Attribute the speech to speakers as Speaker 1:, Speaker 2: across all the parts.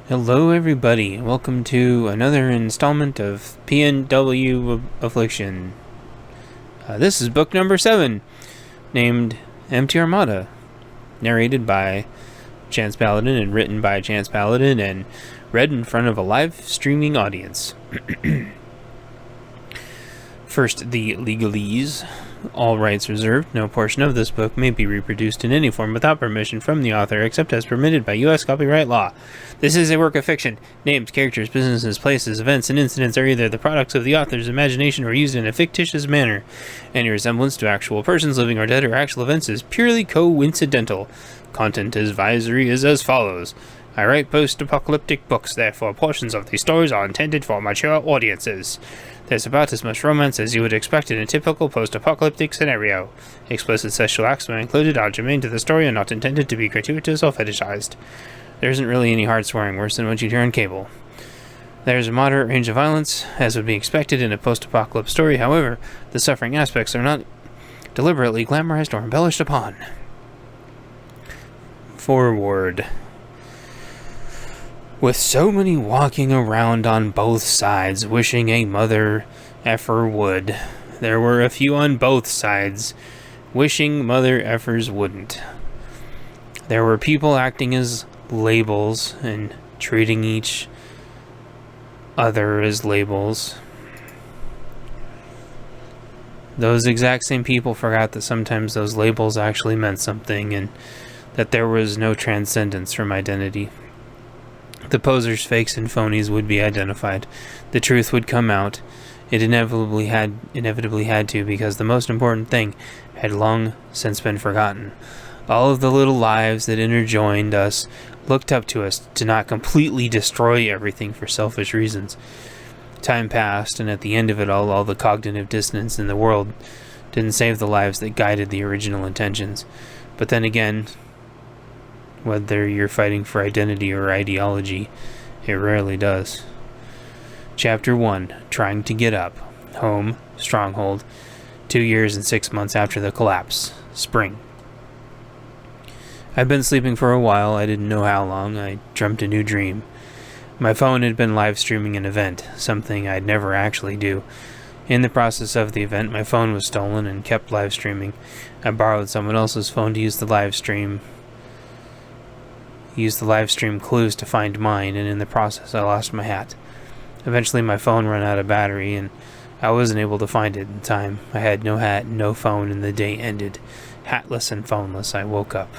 Speaker 1: Hello everybody, welcome to another installment of PNW Affliction. This is book number 7, named Empty Armada, narrated by Chance Paladin and written by Chance Paladin and read in front of a live streaming audience. First, the legalese. All rights reserved. No portion of this book may be reproduced in any form without permission from the author, except as permitted by U.S. copyright law. This is a work of fiction. Names, characters, businesses, places, events, and incidents are either the products of the author's imagination or used in a fictitious manner. Any resemblance to actual persons, living or dead, or actual events is purely coincidental. Content advisory is as follows. I write post-apocalyptic books, therefore portions of these stories are intended for mature audiences. There's about as much romance as you would expect in a typical post-apocalyptic scenario. Explicit sexual acts when included are germane to the story and not intended to be gratuitous or fetishized. There isn't really any hard swearing worse than what you'd hear on cable. There's a moderate range of violence, as would be expected in a post-apocalypse story. However, the suffering aspects are not deliberately glamorized or embellished upon. Forward. With so many walking around on both sides, wishing a mother effer would, there were a few on both sides, wishing mother effers wouldn't. There were people acting as labels and treating each other as labels. Those exact same people forgot that sometimes those labels actually meant something and that there was no transcendence from identity. The posers, fakes, and phonies would be identified. The truth would come out. It inevitably had to, because the most important thing had long since been forgotten. All of the little lives that interjoined us looked up to us to not completely destroy everything for selfish reasons. Time passed, and at the end of it all the cognitive dissonance in the world didn't save the lives that guided the original intentions. But then again, whether you're fighting for identity or ideology, it rarely does. Chapter 1. Trying to get up. Home. Stronghold. 2 years and 6 months after the collapse. Spring. I'd been sleeping for a while. I didn't know how long. I dreamt a new dream. My phone had been live streaming an event, something I'd never actually do. In the process of the event, my phone was stolen and kept live streaming. I borrowed someone else's phone to use the live stream clues to find mine, and in the process I lost my hat. Eventually my phone ran out of battery, and I wasn't able to find it in time. I had no hat, no phone, and the day ended. Hatless and phoneless, I woke up.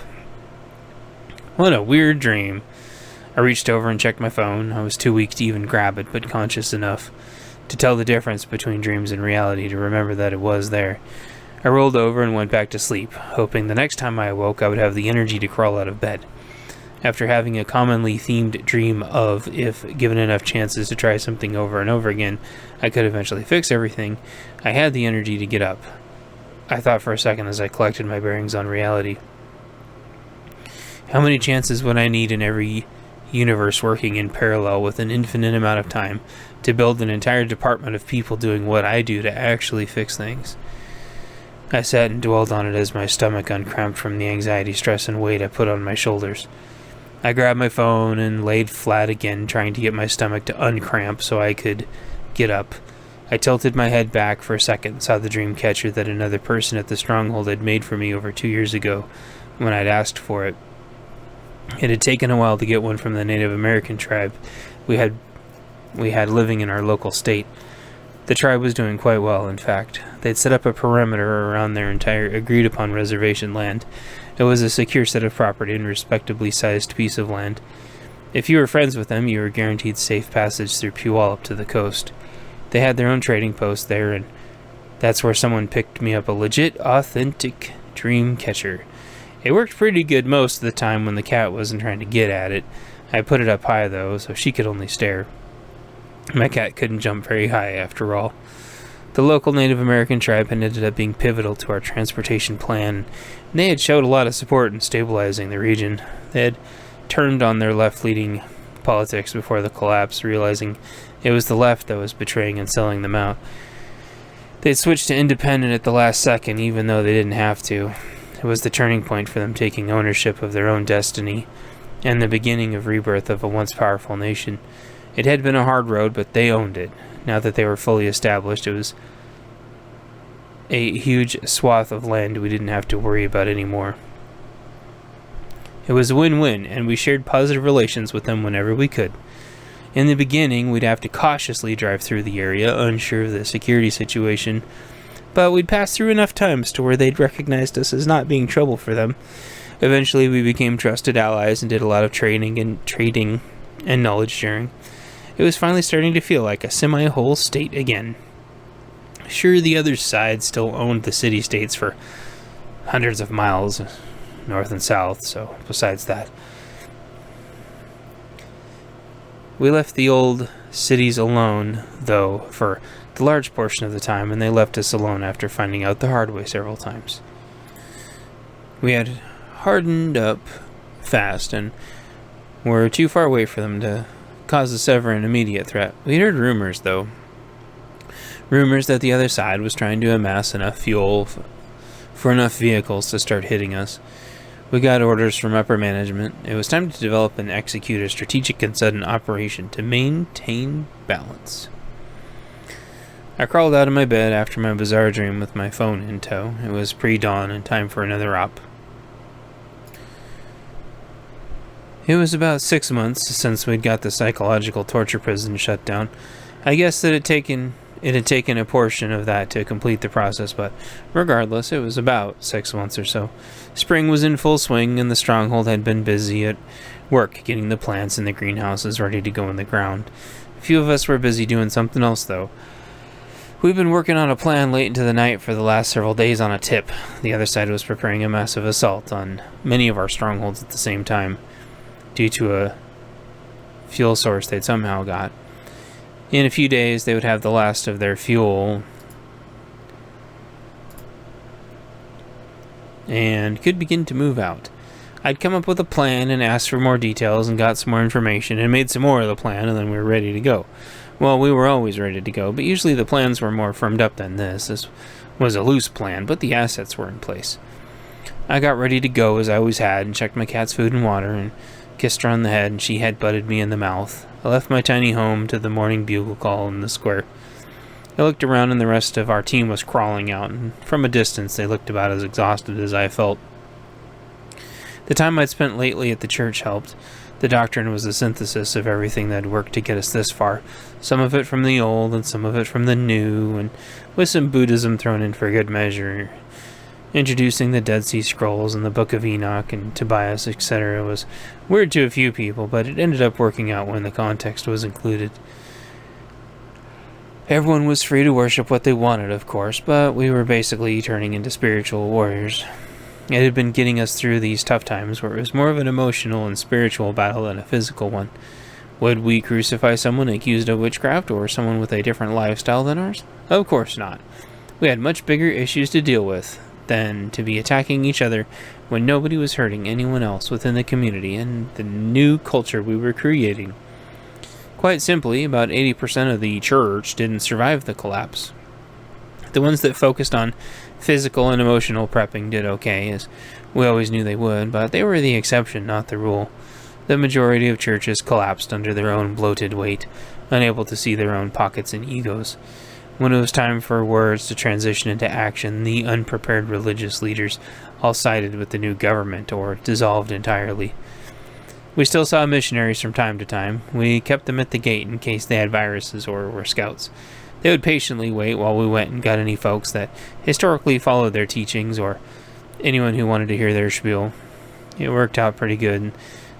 Speaker 1: What a weird dream. I reached over and checked my phone. I was too weak to even grab it, but conscious enough to tell the difference between dreams and reality, to remember that it was there. I rolled over and went back to sleep, hoping the next time I awoke I would have the energy to crawl out of bed. After having a commonly themed dream of, if given enough chances to try something over and over again, I could eventually fix everything, I had the energy to get up. I thought for a second as I collected my bearings on reality. How many chances would I need in every universe working in parallel with an infinite amount of time to build an entire department of people doing what I do to actually fix things? I sat and dwelled on it as my stomach uncramped from the anxiety, stress, and weight I put on my shoulders. I grabbed my phone and laid flat again, trying to get my stomach to uncramp so I could get up. I tilted my head back for a second, saw the dream catcher that another person at the stronghold had made for me over 2 years ago when I'd asked for it. It had taken a while to get one from the Native American tribe we had living in our local state. The tribe was doing quite well, in fact. They'd set up a perimeter around their entire agreed-upon reservation land. It was a secure set of property and respectably sized piece of land. If you were friends with them, you were guaranteed safe passage through Puyallup to the coast. They had their own trading post there, and that's where someone picked me up a legit, authentic dream catcher. It worked pretty good most of the time when the cat wasn't trying to get at it. I put it up high, though, so she could only stare. My cat couldn't jump very high, after all. The local Native American tribe had ended up being pivotal to our transportation plan, and they had showed a lot of support in stabilizing the region. They had turned on their left-leaning politics before the collapse, realizing it was the left that was betraying and selling them out. They'd switched to independent at the last second, even though they didn't have to. It was the turning point for them taking ownership of their own destiny and the beginning of rebirth of a once powerful nation. It had been a hard road, but they owned it. Now that they were fully established, it was a huge swath of land we didn't have to worry about anymore. It was a win-win, and we shared positive relations with them whenever we could. In the beginning, we'd have to cautiously drive through the area, unsure of the security situation, but we'd pass through enough times to where they'd recognized us as not being trouble for them. Eventually, we became trusted allies and did a lot of trading and knowledge sharing. It was finally starting to feel like a semi-whole state again. Sure, the other side still owned the city-states for hundreds of miles north and south, so besides that. We left the old cities alone, though, for the large portion of the time, and they left us alone after finding out the hard way several times. We had hardened up fast, and were too far away for them to cause us ever an immediate threat. We heard rumors, though. Rumors that the other side was trying to amass enough fuel for enough vehicles to start hitting us. We got orders from upper management. It was time to develop and execute a strategic and sudden operation to maintain balance. I crawled out of my bed after my bizarre dream with my phone in tow. It was pre-dawn and time for another op. It was about 6 months since we'd got the psychological torture prison shut down. I guess that it had taken a portion of that to complete the process, but regardless, it was about 6 months or so. Spring was in full swing, and the stronghold had been busy at work getting the plants in the greenhouses ready to go in the ground. A few of us were busy doing something else, though. We've been working on a plan late into the night for the last several days on a tip. The other side was preparing a massive assault on many of our strongholds at the same time, due to a fuel source they'd somehow got. In a few days, they would have the last of their fuel and could begin to move out. I'd come up with a plan and asked for more details and got some more information and made some more of the plan, and then we were ready to go. Well, we were always ready to go, but usually the plans were more firmed up than this. This was a loose plan, but the assets were in place. I got ready to go as I always had and checked my cat's food and water and kissed her on the head, and she head-butted me in the mouth. I left my tiny home to the morning bugle call in the square. I looked around and the rest of our team was crawling out, and from a distance they looked about as exhausted as I felt. The time I'd spent lately at the church helped. The doctrine was a synthesis of everything that had worked to get us this far, some of it from the old and some of it from the new, and with some Buddhism thrown in for good measure. Introducing the Dead Sea Scrolls and the Book of Enoch and Tobias, etc. was weird to a few people, but it ended up working out when the context was included. Everyone was free to worship what they wanted, of course, but we were basically turning into spiritual warriors. It had been getting us through these tough times where it was more of an emotional and spiritual battle than a physical one. Would we crucify someone accused of witchcraft or someone with a different lifestyle than ours? Of course not. We had much bigger issues to deal with than to be attacking each other when nobody was hurting anyone else within the community and the new culture we were creating. Quite simply, about 80% of the church didn't survive the collapse. The ones that focused on physical and emotional prepping did okay, as we always knew they would, but they were the exception, not the rule. The majority of churches collapsed under their own bloated weight, unable to see their own pockets and egos. When it was time for words to transition into action, the unprepared religious leaders all sided with the new government or dissolved entirely. We still saw missionaries from time to time. We kept them at the gate in case they had viruses or were scouts. They would patiently wait while we went and got any folks that historically followed their teachings or anyone who wanted to hear their spiel. It worked out pretty good, and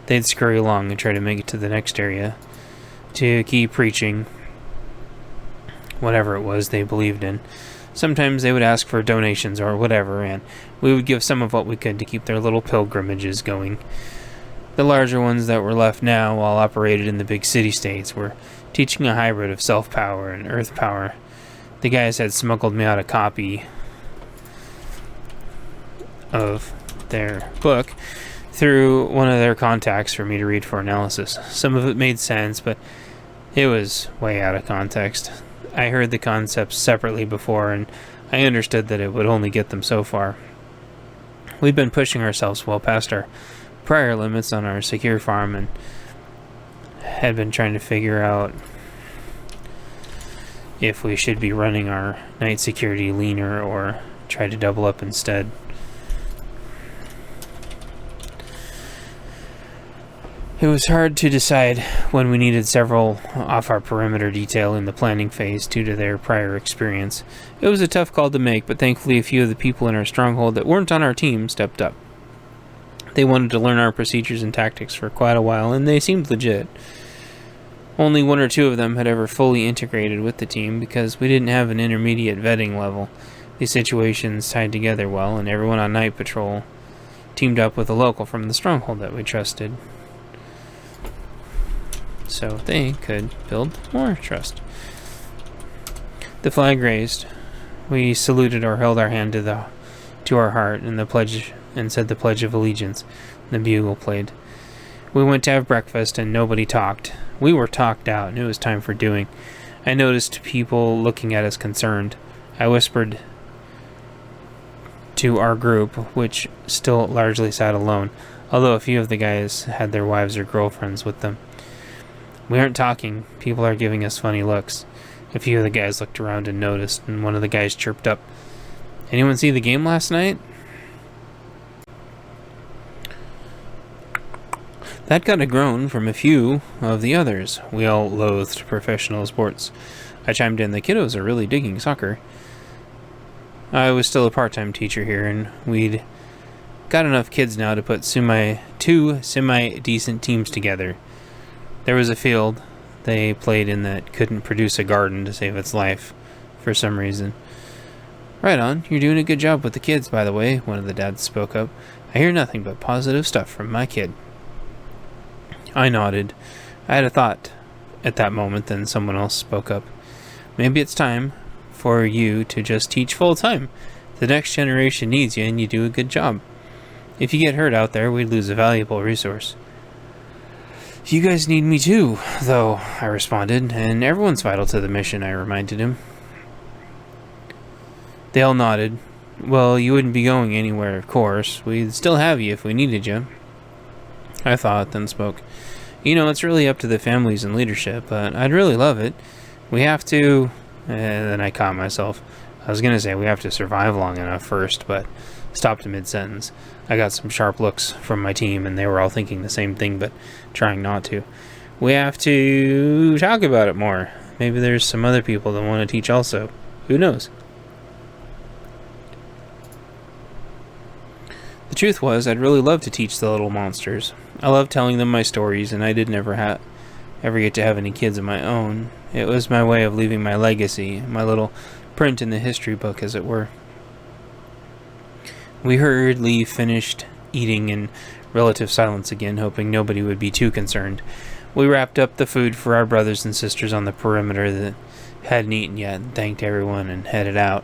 Speaker 1: they'd scurry along and try to make it to the next area to keep preaching whatever it was they believed in. Sometimes they would ask for donations or whatever, and we would give some of what we could to keep their little pilgrimages going. The larger ones that were left now, all operated in the big city-states, were teaching a hybrid of self-power and earth power. The guys had smuggled me out a copy of their book through one of their contacts for me to read for analysis. Some of it made sense, but it was way out of context. I heard the concepts separately before, and I understood that it would only get them so far. We'd been pushing ourselves well past our prior limits on our secure farm and had been trying to figure out if we should be running our night security leaner or try to double up instead. It was hard to decide when we needed several off our perimeter detail in the planning phase due to their prior experience. It was a tough call to make, but thankfully a few of the people in our stronghold that weren't on our team stepped up. They wanted to learn our procedures and tactics for quite a while, and they seemed legit. Only one or two of them had ever fully integrated with the team because we didn't have an intermediate vetting level. These situations tied together well, and everyone on night patrol teamed up with a local from the stronghold that we trusted, so they could build more trust. The flag raised. We saluted or held our hand to our heart and said the Pledge of Allegiance. The bugle played. We went to have breakfast and nobody talked. We were talked out and it was time for doing. I noticed people looking at us concerned. I whispered to our group, which still largely sat alone, although a few of the guys had their wives or girlfriends with them. We aren't talking. People are giving us funny looks. A few of the guys looked around and noticed, and one of the guys chirped up, "Anyone see the game last night?" That got a groan from a few of the others. We all loathed professional sports. I chimed in, "The kiddos are really digging soccer." I was still a part-time teacher here, and we'd got enough kids now to put two semi-decent teams together. There was a field they played in that couldn't produce a garden to save its life, for some reason. "Right on, you're doing a good job with the kids, by the way," one of the dads spoke up. "I hear nothing but positive stuff from my kid." I nodded. I had a thought at that moment, then someone else spoke up. "Maybe it's time for you to just teach full-time. The next generation needs you, and you do a good job. If you get hurt out there, we'd lose a valuable resource." "You guys need me too, though," I responded, "and everyone's vital to the mission," I reminded him. They all nodded. "Well, you wouldn't be going anywhere, of course. We'd still have you if we needed you." I thought, then spoke. "You know, it's really up to the families and leadership, but I'd really love it. We have to..." And then I caught myself. I was going to say we have to survive long enough first, but stopped mid-sentence. I got some sharp looks from my team, and they were all thinking the same thing, but trying not to. "We have to talk about it more. Maybe there's some other people that want to teach also. Who knows?" The truth was, I'd really love to teach the little monsters. I love telling them my stories, and I didn't ever get to have any kids of my own. It was my way of leaving my legacy, my little print in the history book, as it were. We hurriedly finished eating in relative silence again, hoping nobody would be too concerned. We wrapped up the food for our brothers and sisters on the perimeter that hadn't eaten yet, and thanked everyone and headed out.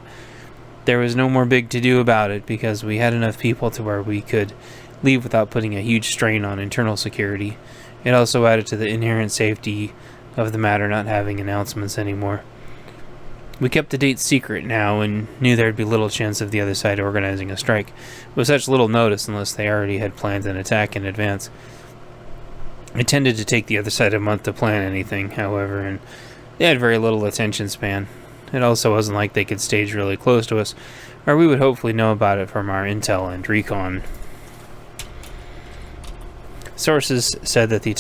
Speaker 1: There was no more big to-do about it, because we had enough people to where we could leave without putting a huge strain on internal security. It also added to the inherent safety of the matter not having announcements anymore. We kept the date secret now and knew there'd be little chance of the other side organizing a strike, with such little notice unless they already had planned an attack in advance. It tended to take the other side a month to plan anything, however, and they had very little attention span. It also wasn't like they could stage really close to us, or we would hopefully know about it from our intel and recon. Sources said that the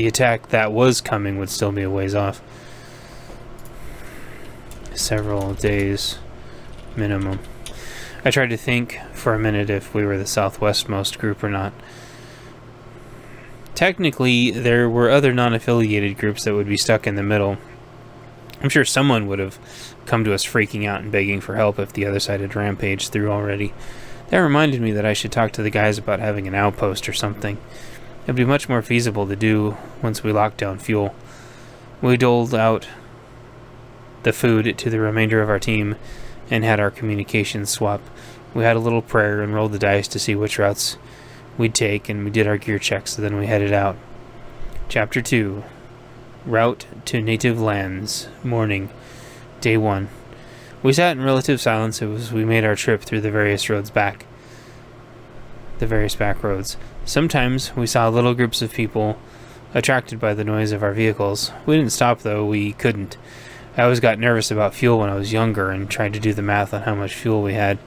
Speaker 1: attack that was coming would still be a ways off. Several days minimum. I tried to think for a minute if we were the southwestmost group or not. Technically, there were other non-affiliated groups that would be stuck in the middle. I'm sure someone would have come to us freaking out and begging for help if the other side had rampaged through already. That reminded me that I should talk to the guys about having an outpost or something. It would be much more feasible to do once we locked down fuel. We doled out the food to the remainder of our team and had our communications swap. We had a little prayer and rolled the dice to see which routes we'd take, and we did our gear checks, so then we headed out. Chapter 2. Route to Native Lands. Morning. Day 1. We sat in relative silence as we made our trip through the various roads back. the various back roads. Sometimes we saw little groups of people attracted by the noise of our vehicles. We didn't stop, though. We couldn't. I always got nervous about fuel when I was younger and tried to do the math on how much fuel we had.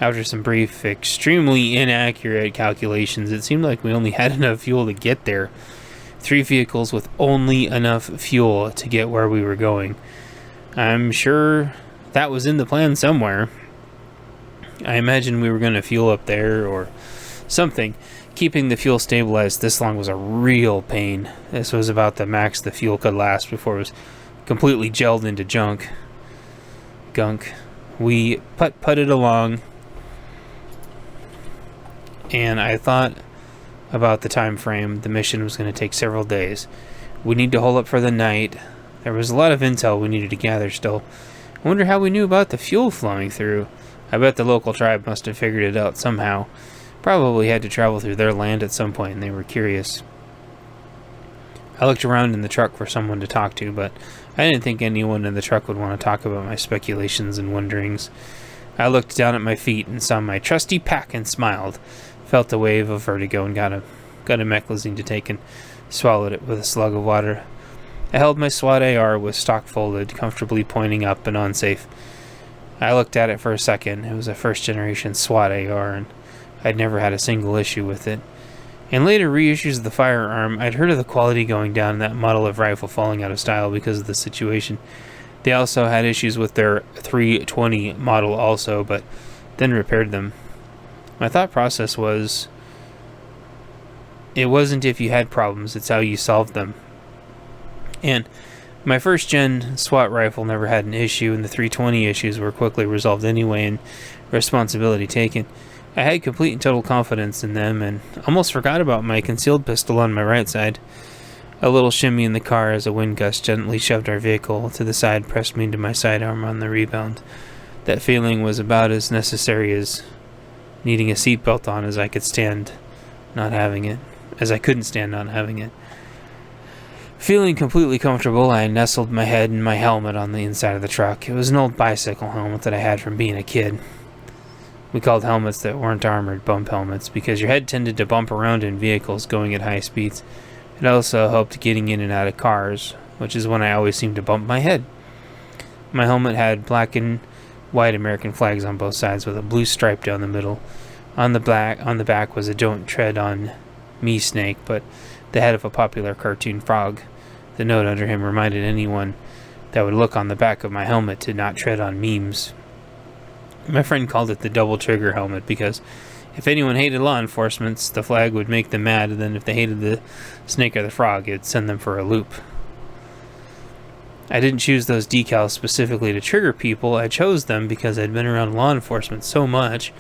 Speaker 1: After some brief, extremely inaccurate calculations, it seemed like we only had enough fuel to get there. 3 vehicles with only enough fuel to get where we were going. I'm sure that was in the plan somewhere. I imagine we were going to fuel up there or something. Keeping the fuel stabilized this long was a real pain. This was about the max the fuel could last before it was completely gelled into gunk. We putted along, and I thought about the time frame. The mission was going to take several days. We need to hold up for the night. There was a lot of intel we needed to gather still. I wonder how we knew about the fuel flowing through. I bet the local tribe must have figured it out somehow. Probably had to travel through their land at some point, and they were curious. I looked around in the truck for someone to talk to, but I didn't think anyone in the truck would want to talk about my speculations and wonderings. I looked down at my feet and saw my trusty pack and smiled. Felt a wave of vertigo and got a mechlizine to take and swallowed it with a slug of water. I held my SWAT AR with stock folded, comfortably pointing up and unsafe. I looked at it for a second. It was a first-generation SWAT AR, and I'd never had a single issue with it. In later reissues of the firearm, I'd heard of the quality going down and that model of rifle falling out of style because of the situation. They also had issues with their 320 model also, but then repaired them. My thought process was, it wasn't if you had problems, it's how you solved them. And my first-gen SWAT rifle never had an issue, and the 320 issues were quickly resolved anyway and responsibility taken. I had complete and total confidence in them and almost forgot about my concealed pistol on my right side. A little shimmy in the car as a wind gust gently shoved our vehicle to the side, pressed me into my sidearm on the rebound. That feeling was about as necessary as needing a seatbelt on as I could stand not having it, as I couldn't stand not having it. Feeling completely comfortable, I nestled my head in my helmet on the inside of the truck. It was an old bicycle helmet that I had from being a kid. We called helmets that weren't armored bump helmets because your head tended to bump around in vehicles going at high speeds. It also helped getting in and out of cars, which is when I always seemed to bump my head. My helmet had black and white American flags on both sides with a blue stripe down the middle. On the back was a "Don't Tread on Me" snake, but the head of a popular cartoon frog. The note under him reminded anyone that would look on the back of my helmet to not tread on memes. My friend called it the double trigger helmet because if anyone hated law enforcement, the flag would make them mad, and then if they hated the snake or the frog, it would send them for a loop. I didn't choose those decals specifically to trigger people. I chose them because I'd been around law enforcement so much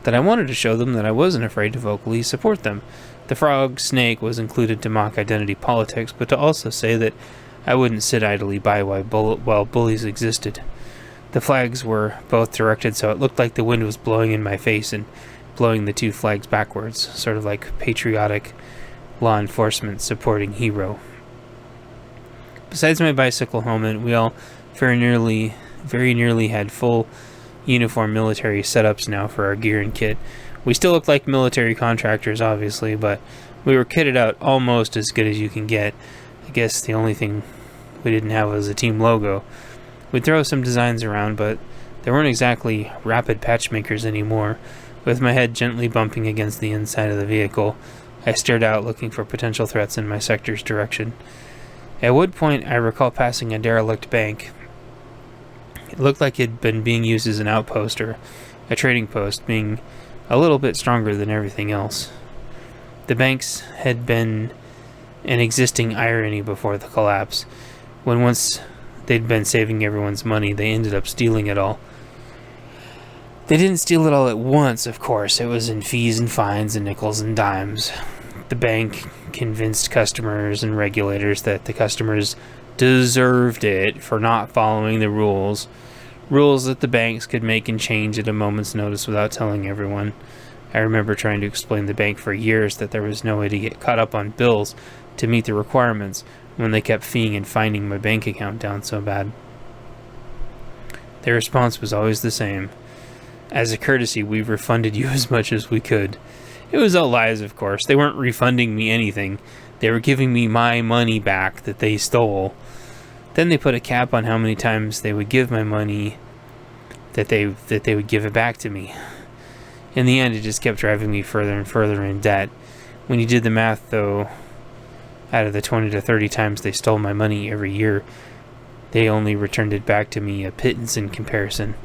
Speaker 1: that I wanted to show them that I wasn't afraid to vocally support them. The frog snake was included to mock identity politics, but to also say that I wouldn't sit idly by while bullies existed. The flags were both directed so it looked like the wind was blowing in my face and blowing the 2 flags backwards, sort of like patriotic law enforcement supporting hero. Besides my bicycle helmet, we all very nearly had full uniform military setups now for our gear and kit. We still looked like military contractors, obviously, but we were kitted out almost as good as you can get. I guess the only thing we didn't have was a team logo. We'd throw some designs around, but they weren't exactly rapid patchmakers anymore. With my head gently bumping against the inside of the vehicle, I stared out looking for potential threats in my sector's direction. At one point, I recall passing a derelict bank. It looked like it had been being used as an outpost or a trading post, being a little bit stronger than everything else. The banks had been an existing irony before the collapse. When once they'd been saving everyone's money, they ended up stealing it all. They didn't steal it all at once, of course. It was in fees and fines and nickels and dimes. The bank convinced customers and regulators that the customers deserved it for not following the rules. Rules that the banks could make and change at a moment's notice without telling everyone. I remember trying to explain to the bank for years that there was no way to get caught up on bills to meet the requirements when they kept feeing and finding my bank account down so bad. Their response was always the same. As a courtesy, we refunded you as much as we could. It was all lies, of course. They weren't refunding me anything. They were giving me my money back that they stole. Then they put a cap on how many times they would give my money, that they would give it back to me. In the end, it just kept driving me further and further in debt. When you did the math, though, out of the 20 to 30 times they stole my money every year, they only returned it back to me a pittance in comparison.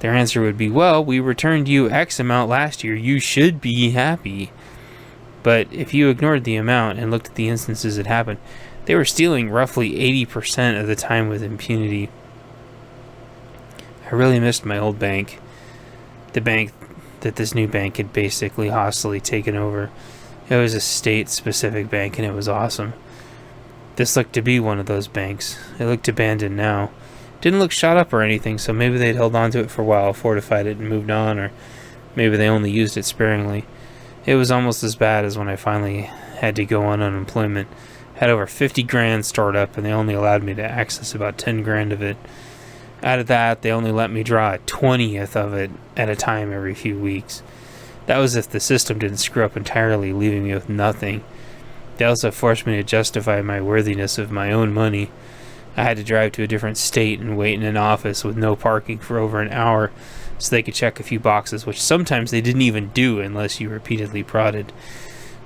Speaker 1: Their answer would be, well, we returned you X amount last year. You should be happy. But if you ignored the amount and looked at the instances it happened, they were stealing roughly 80% of the time with impunity. I really missed my old bank. The bank that this new bank had basically hostily taken over. It was a state-specific bank, and it was awesome. This looked to be one of those banks. It looked abandoned now. Didn't look shot up or anything, so maybe they'd held on to it for a while, fortified it, and moved on, or maybe they only used it sparingly. It was almost as bad as when I finally had to go on unemployment. Had over 50 grand stored up, and they only allowed me to access about 10 grand of it. Out of that, they only let me draw a 20th of it at a time every few weeks. That was if the system didn't screw up entirely, leaving me with nothing. They also forced me to justify my worthiness of my own money. I had to drive to a different state and wait in an office with no parking for over an hour so they could check a few boxes, which sometimes they didn't even do unless you repeatedly prodded.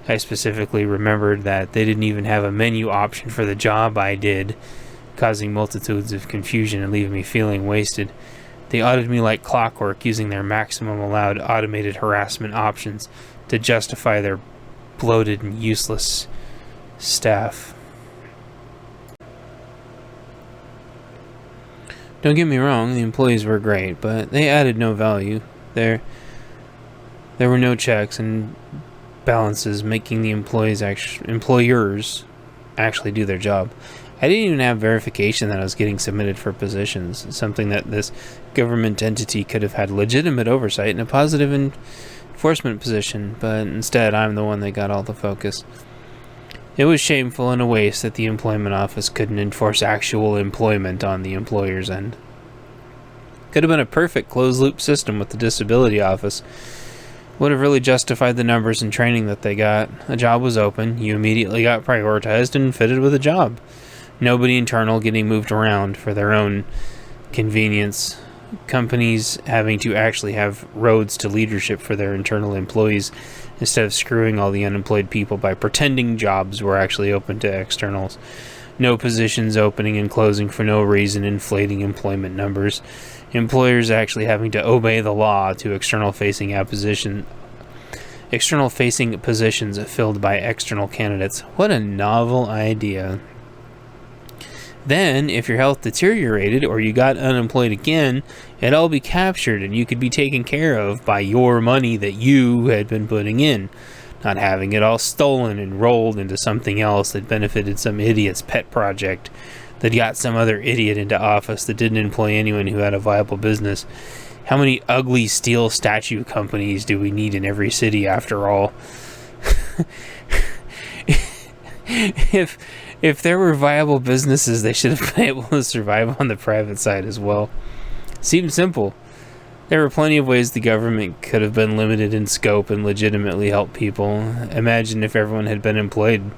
Speaker 1: I specifically remembered that they didn't even have a menu option for the job I did, causing multitudes of confusion and leaving me feeling wasted. They audited me like clockwork, using their maximum allowed automated harassment options to justify their bloated and useless staff. Don't get me wrong, the employees were great, but they added no value. There were no checks and balances making the employers actually do their job. I didn't even have verification that I was getting submitted for positions, something that this government entity could have had legitimate oversight in a positive enforcement position, but instead I'm the one that got all the focus. It was shameful and a waste that the employment office couldn't enforce actual employment on the employer's end. Could have been a perfect closed-loop system with the disability office. Would have really justified the numbers and training that they got. A job was open, you immediately got prioritized and fitted with a job. Nobody internal getting moved around for their own convenience. Companies having to actually have roads to leadership for their internal employees instead of screwing all the unemployed people by pretending jobs were actually open to externals. No positions opening and closing for no reason, inflating employment numbers. Employers actually having to obey the law to external-facing positions filled by external candidates. What a novel idea. Then, if your health deteriorated or you got unemployed again, it'd all be captured and you could be taken care of by your money that you had been putting in, not having it all stolen and rolled into something else that benefited some idiot's pet project that got some other idiot into office that didn't employ anyone who had a viable business. How many ugly steel statue companies do we need in every city after all? If there were viable businesses, they should have been able to survive on the private side as well. Seems simple. There were plenty of ways the government could have been limited in scope and legitimately helped people. Imagine if everyone had been employed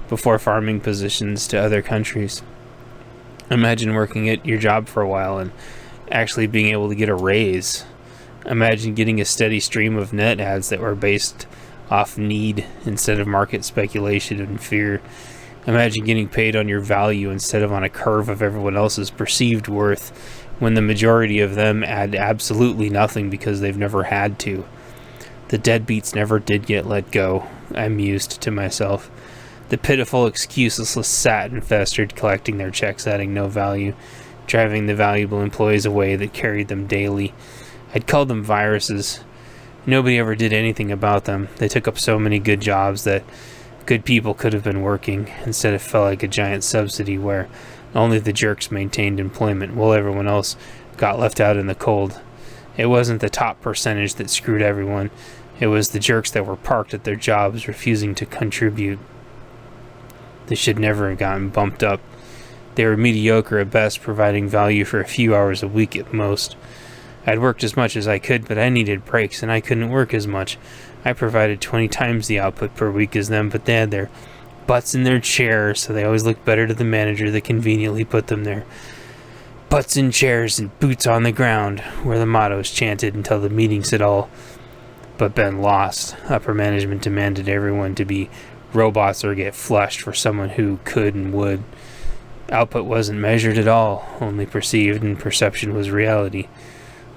Speaker 1: before farming positions to other countries. Imagine working at your job for a while and actually being able to get a raise. Imagine getting a steady stream of net ads that were based off need instead of market speculation and fear. Imagine getting paid on your value instead of on a curve of everyone else's perceived worth, when the majority of them add absolutely nothing because they've never had to. The deadbeats never did get let go, I mused to myself. The pitiful, excuseless sat and festered, collecting their checks, adding no value, driving the valuable employees away that carried them daily. I'd call them viruses. Nobody ever did anything about them. They took up so many good jobs that good people could have been working. Instead, it felt like a giant subsidy where only the jerks maintained employment while everyone else got left out in the cold. It wasn't the top percentage that screwed everyone. It was the jerks that were parked at their jobs, refusing to contribute. They should never have gotten bumped up. They were mediocre at best, providing value for a few hours a week at most. I'd worked as much as I could, but I needed breaks, and I couldn't work as much. I provided 20 times the output per week as them, but they had their butts in their chairs, so they always looked better to the manager that conveniently put them there. Butts in chairs and boots on the ground were the mottos chanted until the meetings had all but been lost. Upper management demanded everyone to be robots or get flushed for someone who could and would. Output wasn't measured at all, only perceived, and perception was reality.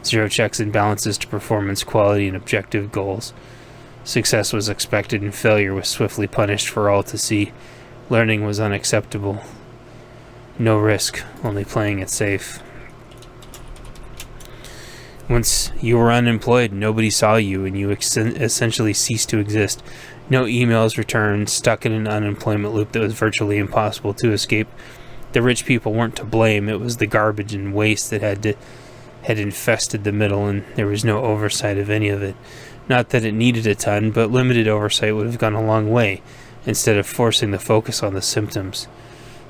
Speaker 1: Zero checks and balances to performance, quality, and objective goals. Success was expected and failure was swiftly punished for all to see. Learning was unacceptable. No risk, only playing it safe. Once you were unemployed, nobody saw you, and you essentially ceased to exist. No emails returned, stuck in an unemployment loop that was virtually impossible to escape. The rich people weren't to blame. It was the garbage and waste that had infested the middle, and there was no oversight of any of it. Not that it needed a ton, but limited oversight would have gone a long way, instead of forcing the focus on the symptoms.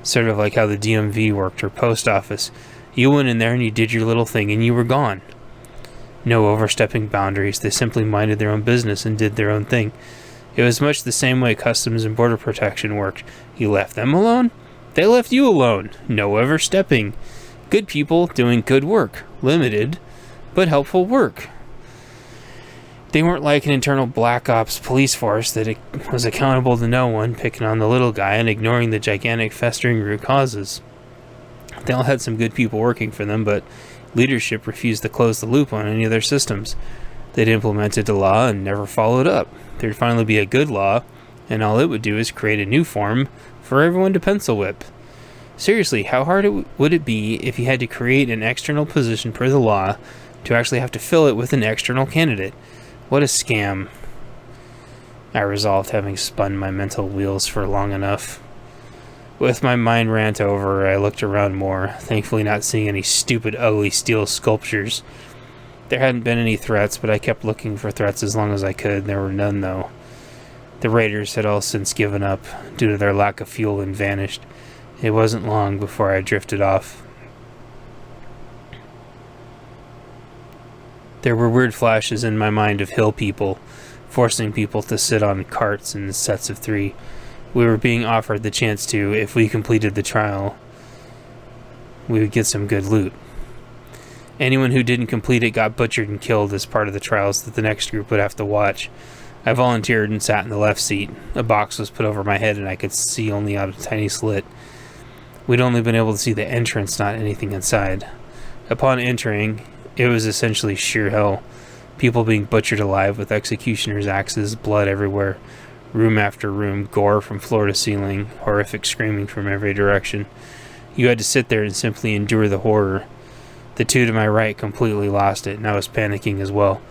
Speaker 1: Sort of like how the DMV worked, or post office. You went in there and you did your little thing and you were gone. No overstepping boundaries. They simply minded their own business and did their own thing. It was much the same way Customs and Border Protection worked. You left them alone, they left you alone. No overstepping. Good people doing good work. Limited, but helpful work. They weren't like an internal black ops police force that was accountable to no one, picking on the little guy and ignoring the gigantic festering root causes. They all had some good people working for them, but leadership refused to close the loop on any of their systems. They'd implemented the law and never followed up. There'd finally be a good law, and all it would do is create a new form for everyone to pencil whip. Seriously, how hard would it be if you had to create an external position per the law to actually have to fill it with an external candidate? What a scam. I resolved, having spun my mental wheels for long enough. With my mind rant over, I looked around more, thankfully not seeing any stupid, ugly steel sculptures. There hadn't been any threats, but I kept looking for threats as long as I could. There were none, though. The raiders had all since given up, due to their lack of fuel, and vanished. It wasn't long before I drifted off. There were weird flashes in my mind of hill people, forcing people to sit on carts in sets of 3. We were being offered the chance to, if we completed the trial, we would get some good loot. Anyone who didn't complete it got butchered and killed as part of the trials that the next group would have to watch. I volunteered and sat in the left seat. A box was put over my head and I could see only out a tiny slit. We'd only been able to see the entrance, not anything inside. Upon entering, it was essentially sheer hell. People being butchered alive with executioners' axes, blood everywhere. Room after room, gore from floor to ceiling, horrific screaming from every direction. You had to sit there and simply endure the horror. The two to my right completely lost it, and I was panicking as well.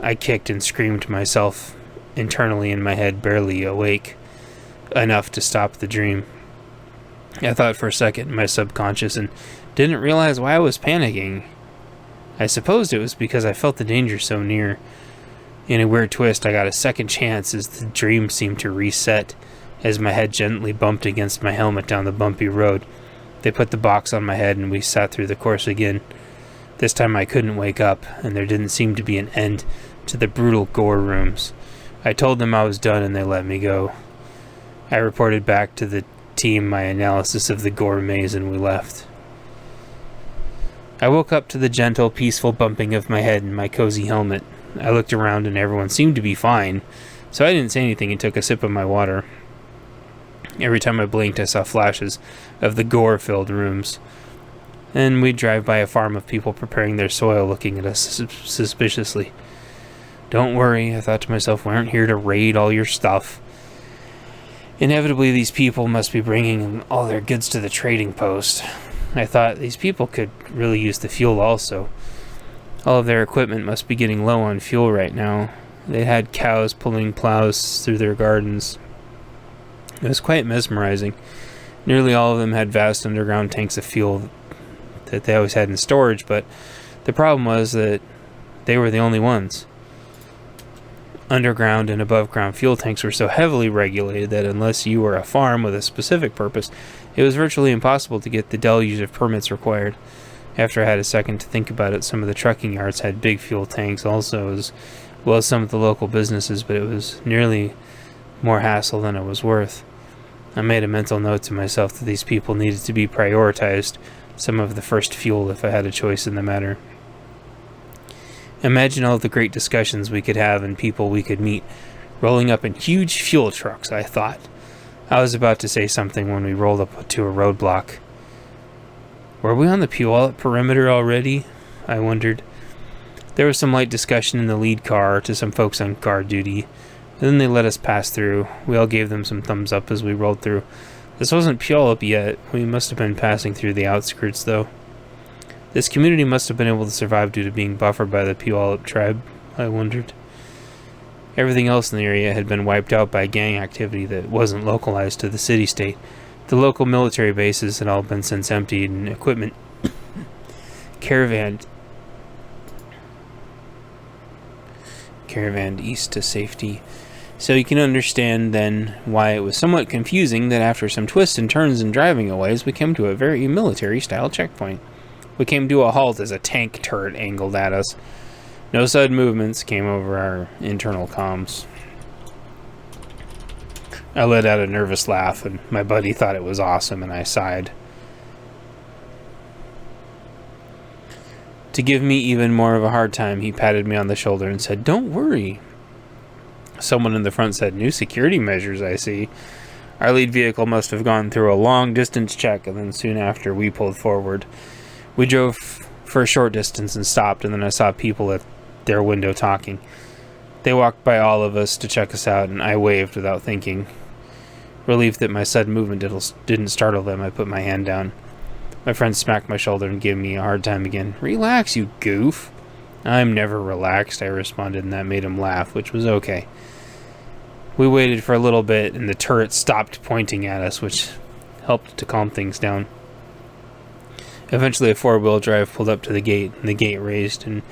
Speaker 1: I kicked and screamed myself internally in my head, barely awake, enough to stop the dream. I thought for a second in my subconscious and didn't realize why I was panicking. I supposed it was because I felt the danger so near. In a weird twist, I got a second chance as the dream seemed to reset, as my head gently bumped against my helmet down the bumpy road. They put the box on my head and we sat through the course again. This time I couldn't wake up, and there didn't seem to be an end to the brutal gore rooms. I told them I was done and they let me go. I reported back to the team my analysis of the gore maze and we left. I woke up to the gentle, peaceful bumping of my head in my cozy helmet. I looked around and everyone seemed to be fine, so I didn't say anything and took a sip of my water. Every time I blinked, I saw flashes of the gore-filled rooms. Then we'd drive by a farm of people preparing their soil, looking at us suspiciously. Don't worry, I thought to myself, we aren't here to raid all your stuff. Inevitably, these people must be bringing all their goods to the trading post. I thought these people could really use the fuel also. All of their equipment must be getting low on fuel right now. They had cows pulling plows through their gardens. It was quite mesmerizing. Nearly all of them had vast underground tanks of fuel that they always had in storage, but the problem was that they were the only ones. Underground and above ground fuel tanks were so heavily regulated that unless you were a farm with a specific purpose, it was virtually impossible to get the deluge of permits required. After I had a second to think about it, some of the trucking yards had big fuel tanks also, as well as some of the local businesses, but it was nearly more hassle than it was worth. I made a mental note to myself that these people needed to be prioritized, some of the first fuel if I had a choice in the matter. Imagine all the great discussions we could have and people we could meet, rolling up in huge fuel trucks, I thought. I was about to say something when we rolled up to a roadblock. Were we on the Puyallup perimeter already? I wondered. There was some light discussion in the lead car to some folks on guard duty, and then they let us pass through. We all gave them some thumbs up as we rolled through. This wasn't Puyallup yet. We must have been passing through the outskirts, though. This community must have been able to survive due to being buffered by the Puyallup tribe, I wondered. Everything else in the area had been wiped out by gang activity that wasn't localized to the city-state. The local military bases had all been since emptied and equipment caravaned east to safety. So you can understand then why it was somewhat confusing that after some twists and turns and driving aways, we came to a very military-style checkpoint. We came to a halt as a tank turret angled at us. No sudden movements came over our internal comms. I let out a nervous laugh, and my buddy thought it was awesome, and I sighed. To give me even more of a hard time, he patted me on the shoulder and said, "Don't worry." Someone in the front said, "New security measures, I see." Our lead vehicle must have gone through a long-distance check, and then soon after, we pulled forward. We drove for a short distance and stopped, and then I saw people at their window talking. They walked by all of us to check us out, and I waved without thinking. Relieved that my sudden movement didn't startle them, I put my hand down. My friend smacked my shoulder and gave me a hard time again. "Relax, you goof." "I'm never relaxed," I responded, and that made him laugh, which was okay. We waited for a little bit, and the turret stopped pointing at us, which helped to calm things down. Eventually, a four-wheel drive pulled up to the gate, and the gate raised, and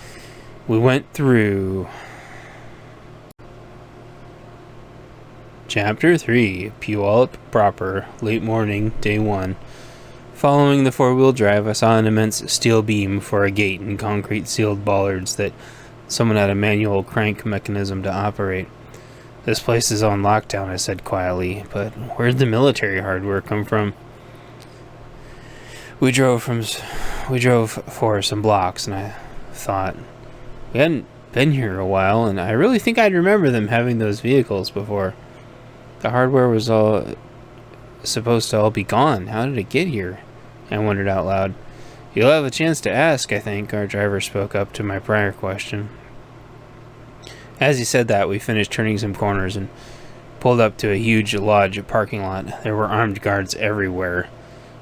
Speaker 1: we went through. Chapter 3, Puyallup proper, late morning, day 1. Following the four-wheel drive, I saw an immense steel beam for a gate and concrete-sealed bollards that someone had a manual crank mechanism to operate. "This place is on lockdown," I said quietly, "but where'd the military hardware come from?" We drove for some blocks, and I thought, we hadn't been here a while, and I really think I'd remember them having those vehicles before. The hardware was all supposed to all be gone. How did it get here? I wondered out loud. "You'll have a chance to ask, I think," our driver spoke up to my prior question. As he said that, we finished turning some corners and pulled up to a huge lodge parking lot. There were armed guards everywhere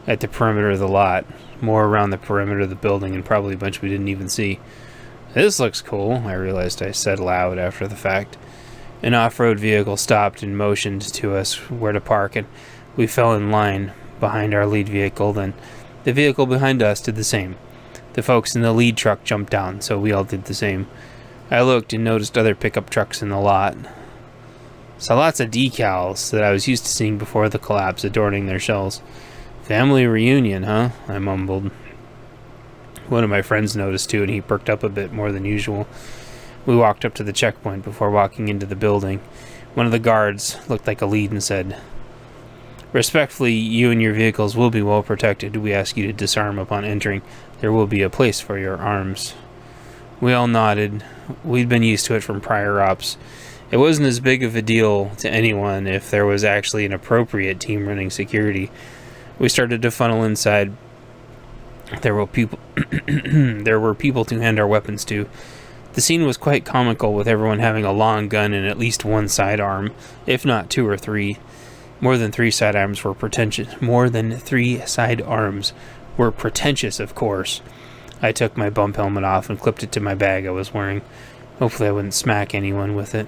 Speaker 1: at the perimeter of the lot, more around the perimeter of the building, and probably a bunch we didn't even see. "This looks cool," I realized I said aloud after the fact. An off-road vehicle stopped and motioned to us where to park, and we fell in line behind our lead vehicle. Then the vehicle behind us did the same. The folks in the lead truck jumped down, so we all did the same. I looked and noticed other pickup trucks in the lot. Saw lots of decals that I was used to seeing before the collapse adorning their shells. "Family reunion, huh?" I mumbled. One of my friends noticed too, and he perked up a bit more than usual. We walked up to the checkpoint before walking into the building. One of the guards looked like a lead and said, "Respectfully, you and your vehicles will be well protected. We ask you to disarm upon entering. There will be a place for your arms." We all nodded. We'd been used to it from prior ops. It wasn't as big of a deal to anyone if there was actually an appropriate team running security. We started to funnel inside. There were people to hand our weapons to. The scene was quite comical, with everyone having a long gun and at least one sidearm, if not 2 or 3. More than 3 sidearms were pretentious. More than 3 sidearms were pretentious, of course. I took my bump helmet off and clipped it to my bag I was wearing. Hopefully I wouldn't smack anyone with it.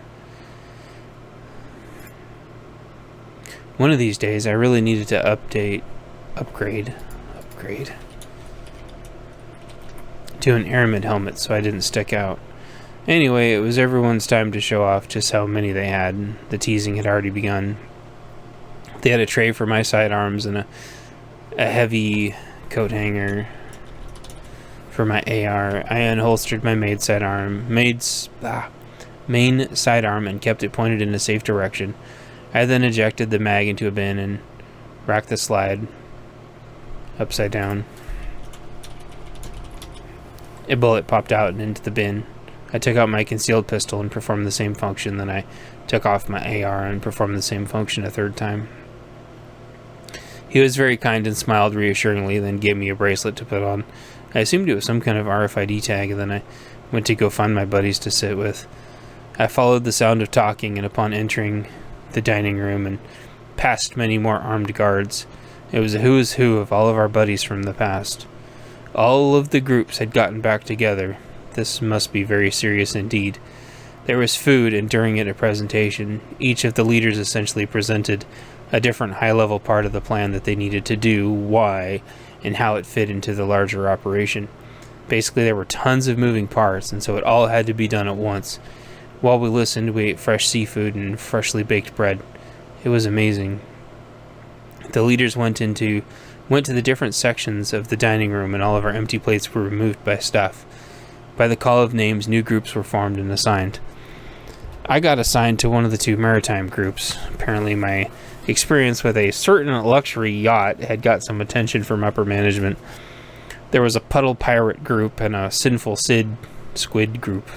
Speaker 1: One of these days, I really needed to upgrade to an airman helmet so I didn't stick out. Anyway, it was everyone's time to show off just how many they had. The teasing had already begun. They had a tray for my sidearms and a heavy coat hanger. for my AR. I unholstered my main sidearm and kept it pointed in a safe direction. I then ejected the mag into a bin and racked the slide upside down. A bullet popped out and into the bin. I took out my concealed pistol and performed the same function. Then I took off my AR and performed the same function a third time. He was very kind and smiled reassuringly, then gave me a bracelet to put on. I assumed it was some kind of RFID tag, and then I went to go find my buddies to sit with. I followed the sound of talking, and upon entering the dining room and past many more armed guards, it was a who's who of all of our buddies from the past. All of the groups had gotten back together. This must be very serious indeed. There was food, and during it a presentation. Each of the leaders essentially presented a different high-level part of the plan that they needed to do, why, and how it fit into the larger operation. Basically, there were tons of moving parts, and so it all had to be done at once. While we listened, we ate fresh seafood and freshly baked bread. It was amazing. The leaders went to the different sections of the dining room, and all of our empty plates were removed by staff. By the call of names, new groups were formed and assigned. I got assigned to one of the two maritime groups. Apparently my experience with a certain luxury yacht had got some attention from upper management. There was a puddle pirate group and a sinful squid group.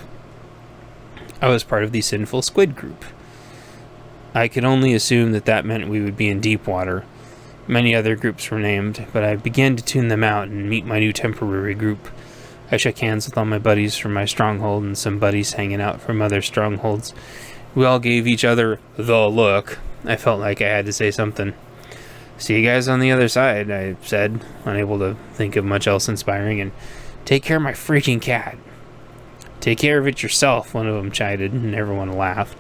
Speaker 1: I was part of the sinful squid group. I could only assume that meant we would be in deep water. Many other groups were named, but I began to tune them out and meet my new temporary group. I shook hands with all my buddies from my stronghold and some buddies hanging out from other strongholds. We all gave each other the look. I felt like I had to say something. "See you guys on the other side," I said, unable to think of much else inspiring, and "take care of my freaking cat." "Take care of it yourself," one of them chided, and everyone laughed.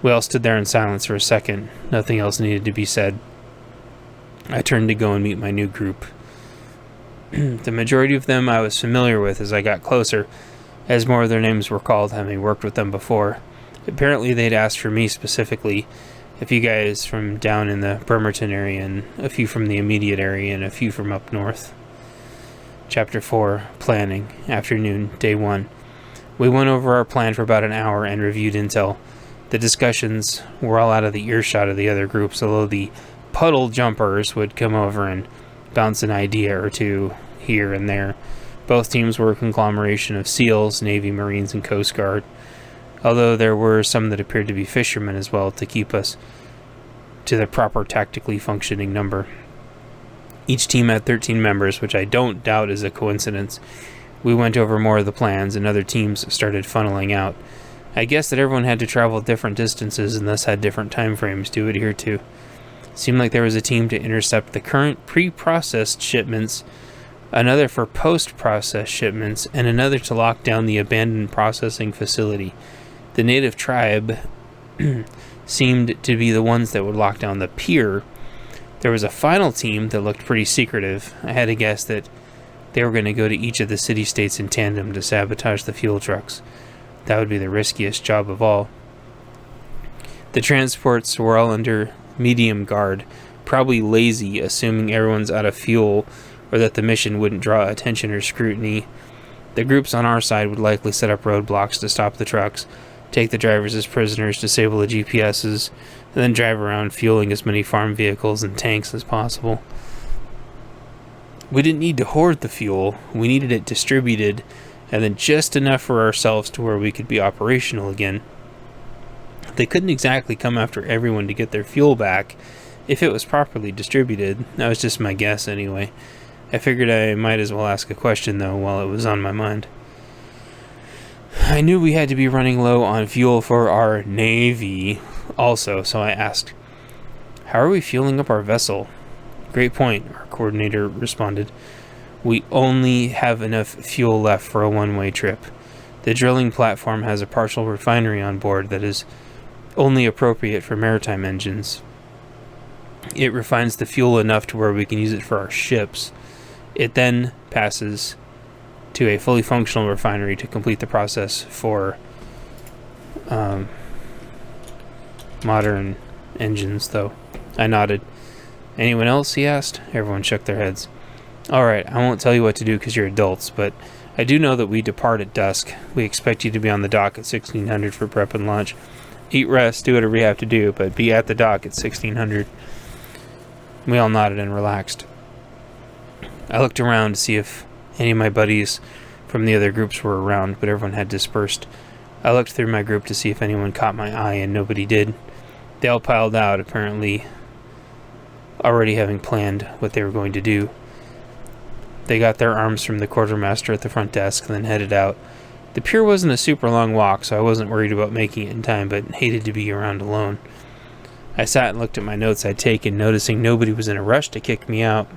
Speaker 1: We all stood there in silence for a second. Nothing else needed to be said. I turned to go and meet my new group. The majority of them I was familiar with as I got closer, as more of their names were called, having worked with them before. Apparently they'd asked for me specifically, a few guys from down in the Bremerton area, and a few from the immediate area, and a few from up north. Chapter 4, Planning, Afternoon, Day 1. We went over our plan for about an hour and reviewed intel. The discussions were all out of the earshot of the other groups, although the puddle jumpers would come over and bounce an idea or two here and there. Both teams were a conglomeration of SEALs, Navy, Marines, and Coast Guard, although there were some that appeared to be fishermen as well to keep us to the proper tactically functioning number. Each team had 13 members, which I don't doubt is a coincidence. We went over more of the plans, and other teams started funneling out. I guess that everyone had to travel different distances and thus had different time frames to adhere to. Seemed like there was a team to intercept the current pre-processed shipments, another for post-processed shipments, and another to lock down the abandoned processing facility. The native tribe seemed to be the ones that would lock down the pier. There was a final team that looked pretty secretive. I had to guess that they were going to go to each of the city-states in tandem to sabotage the fuel trucks. That would be the riskiest job of all. The transports were all under medium guard, probably lazy, assuming everyone's out of fuel or that the mission wouldn't draw attention or scrutiny. The groups on our side would likely set up roadblocks to stop the trucks, take the drivers as prisoners, disable the GPSs, and then drive around fueling as many farm vehicles and tanks as possible. We didn't need to hoard the fuel, we needed it distributed, and then just enough for ourselves to where we could be operational again. They couldn't exactly come after everyone to get their fuel back if it was properly distributed. That was just my guess anyway. I figured I might as well ask a question though while it was on my mind. I knew we had to be running low on fuel for our Navy also, so I asked, "How are we fueling up our vessel?" "Great point," our coordinator responded. "We only have enough fuel left for a one-way trip. The drilling platform has a partial refinery on board that is only appropriate for maritime engines. It refines the fuel enough to where we can use it for our ships. It then passes to a fully functional refinery to complete the process for modern engines, though." I nodded. "Anyone else?" he asked. Everyone shook their heads. Alright, I won't tell you what to do because you're adults, but I do know that we depart at dusk. We expect you to be on the dock at 1600 for prep and lunch. Eat, rest, do whatever you have to do, but be at the dock at 1600. We all nodded and relaxed. I looked around to see if any of my buddies from the other groups were around, but everyone had dispersed. I looked through my group to see if anyone caught my eye, and nobody did. They all piled out, apparently already having planned what they were going to do. They got their arms from the quartermaster at the front desk and then headed out. The pier wasn't a super long walk, so I wasn't worried about making it in time, but hated to be around alone. I sat and looked at my notes I'd taken, noticing nobody was in a rush to kick me out.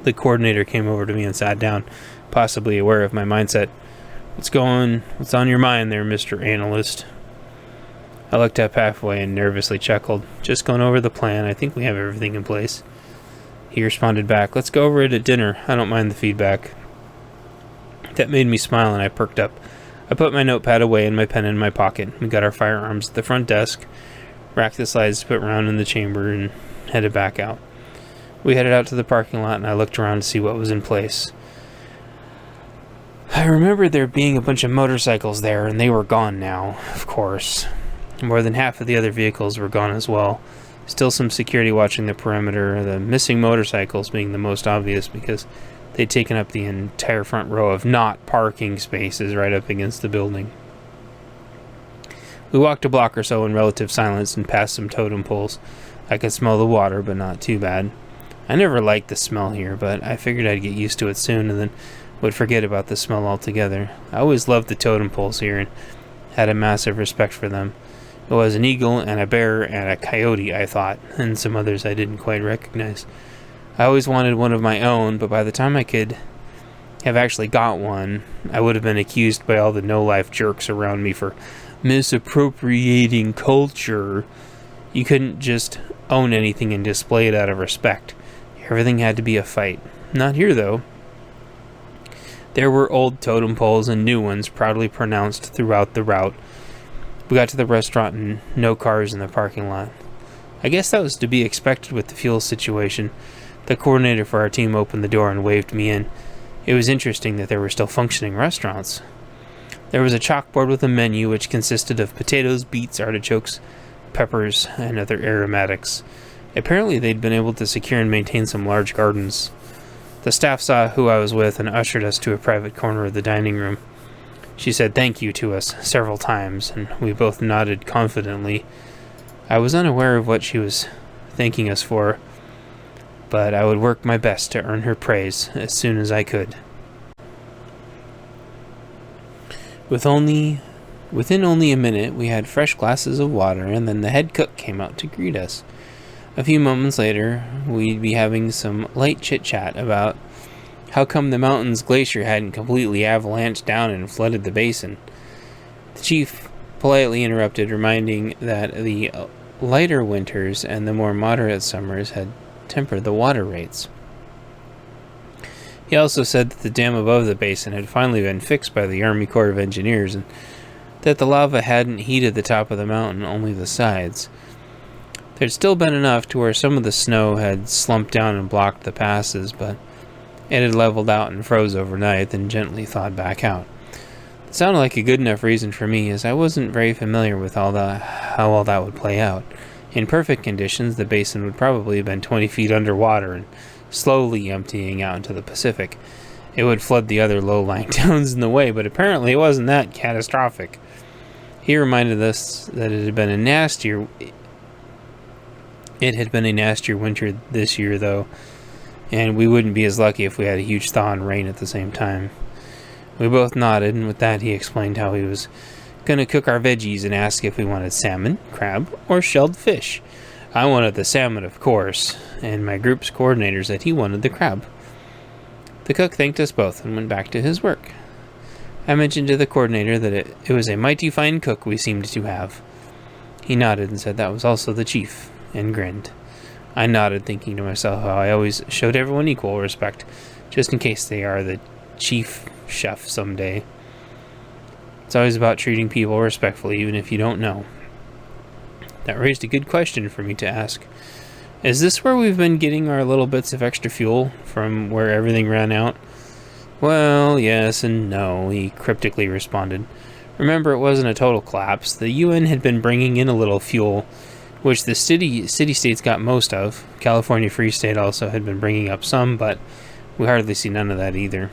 Speaker 1: The coordinator came over to me and sat down, possibly aware of my mindset. What's on your mind there, Mr. Analyst? I looked up halfway and nervously chuckled. Just going over the plan. I think we have everything in place. He responded back, let's go over it at dinner. I don't mind the feedback. That made me smile and I perked up. I put my notepad away and my pen in my pocket. We got our firearms at the front desk, racked the slides to put around in the chamber, and headed back out. We headed out to the parking lot and I looked around to see what was in place. I remember there being a bunch of motorcycles there, and they were gone now, of course. More than half of the other vehicles were gone as well. Still some security watching the perimeter, the missing motorcycles being the most obvious because they'd taken up the entire front row of not parking spaces right up against the building. We walked a block or so in relative silence and passed some totem poles. I could smell the water, but not too bad. I never liked the smell here, but I figured I'd get used to it soon and then would forget about the smell altogether. I always loved the totem poles here and had a massive respect for them. It was an eagle and a bear and a coyote, I thought, and some others I didn't quite recognize. I always wanted one of my own, but by the time I could have actually got one, I would have been accused by all the no-life jerks around me for misappropriating culture. You couldn't just own anything and display it out of respect. Everything had to be a fight. Not here, though. There were old totem poles and new ones proudly pronounced throughout the route. We got to the restaurant and no cars in the parking lot. I guess that was to be expected with the fuel situation. The coordinator for our team opened the door and waved me in. It was interesting that there were still functioning restaurants. There was a chalkboard with a menu which consisted of potatoes, beets, artichokes, peppers, and other aromatics. Apparently they'd been able to secure and maintain some large gardens. The staff saw who I was with and ushered us to a private corner of the dining room. She said thank you to us several times, and we both nodded confidently. I was unaware of what she was thanking us for, but I would work my best to earn her praise as soon as I could. Within only a minute, we had fresh glasses of water, and then the head cook came out to greet us. A few moments later, we'd be having some light chit-chat about how come the mountain's glacier hadn't completely avalanched down and flooded the basin. The chief politely interrupted, reminding that the lighter winters and the more moderate summers had tempered the water rates. He also said that the dam above the basin had finally been fixed by the Army Corps of Engineers, and that the lava hadn't heated the top of the mountain, only the sides. There'd still been enough to where some of the snow had slumped down and blocked the passes, but it had leveled out and froze overnight, then gently thawed back out. It sounded like a good enough reason for me, as I wasn't very familiar with how all that would play out. In perfect conditions, the basin would probably have been 20 feet underwater and slowly emptying out into the Pacific. It would flood the other low-lying towns in the way, but apparently it wasn't that catastrophic. He reminded us that it had been a nastier winter this year, though, and we wouldn't be as lucky if we had a huge thaw and rain at the same time. We both nodded, and with that he explained how he was going to cook our veggies and asked if we wanted salmon, crab, or shelled fish. I wanted the salmon, of course, and my group's coordinator said he wanted the crab. The cook thanked us both and went back to his work. I mentioned to the coordinator that it was a mighty fine cook we seemed to have. He nodded and said that was also the chief, and grinned. I nodded, thinking to myself how I always showed everyone equal respect, just in case they are the chief chef someday. It's always about treating people respectfully, even if you don't know. That raised a good question for me to ask. Is this where we've been getting our little bits of extra fuel from where everything ran out? Well, yes and no, he cryptically responded. Remember, it wasn't a total collapse. The UN had been bringing in a little fuel, which the city-states got most of. California Free State also had been bringing up some, but we hardly see none of that either.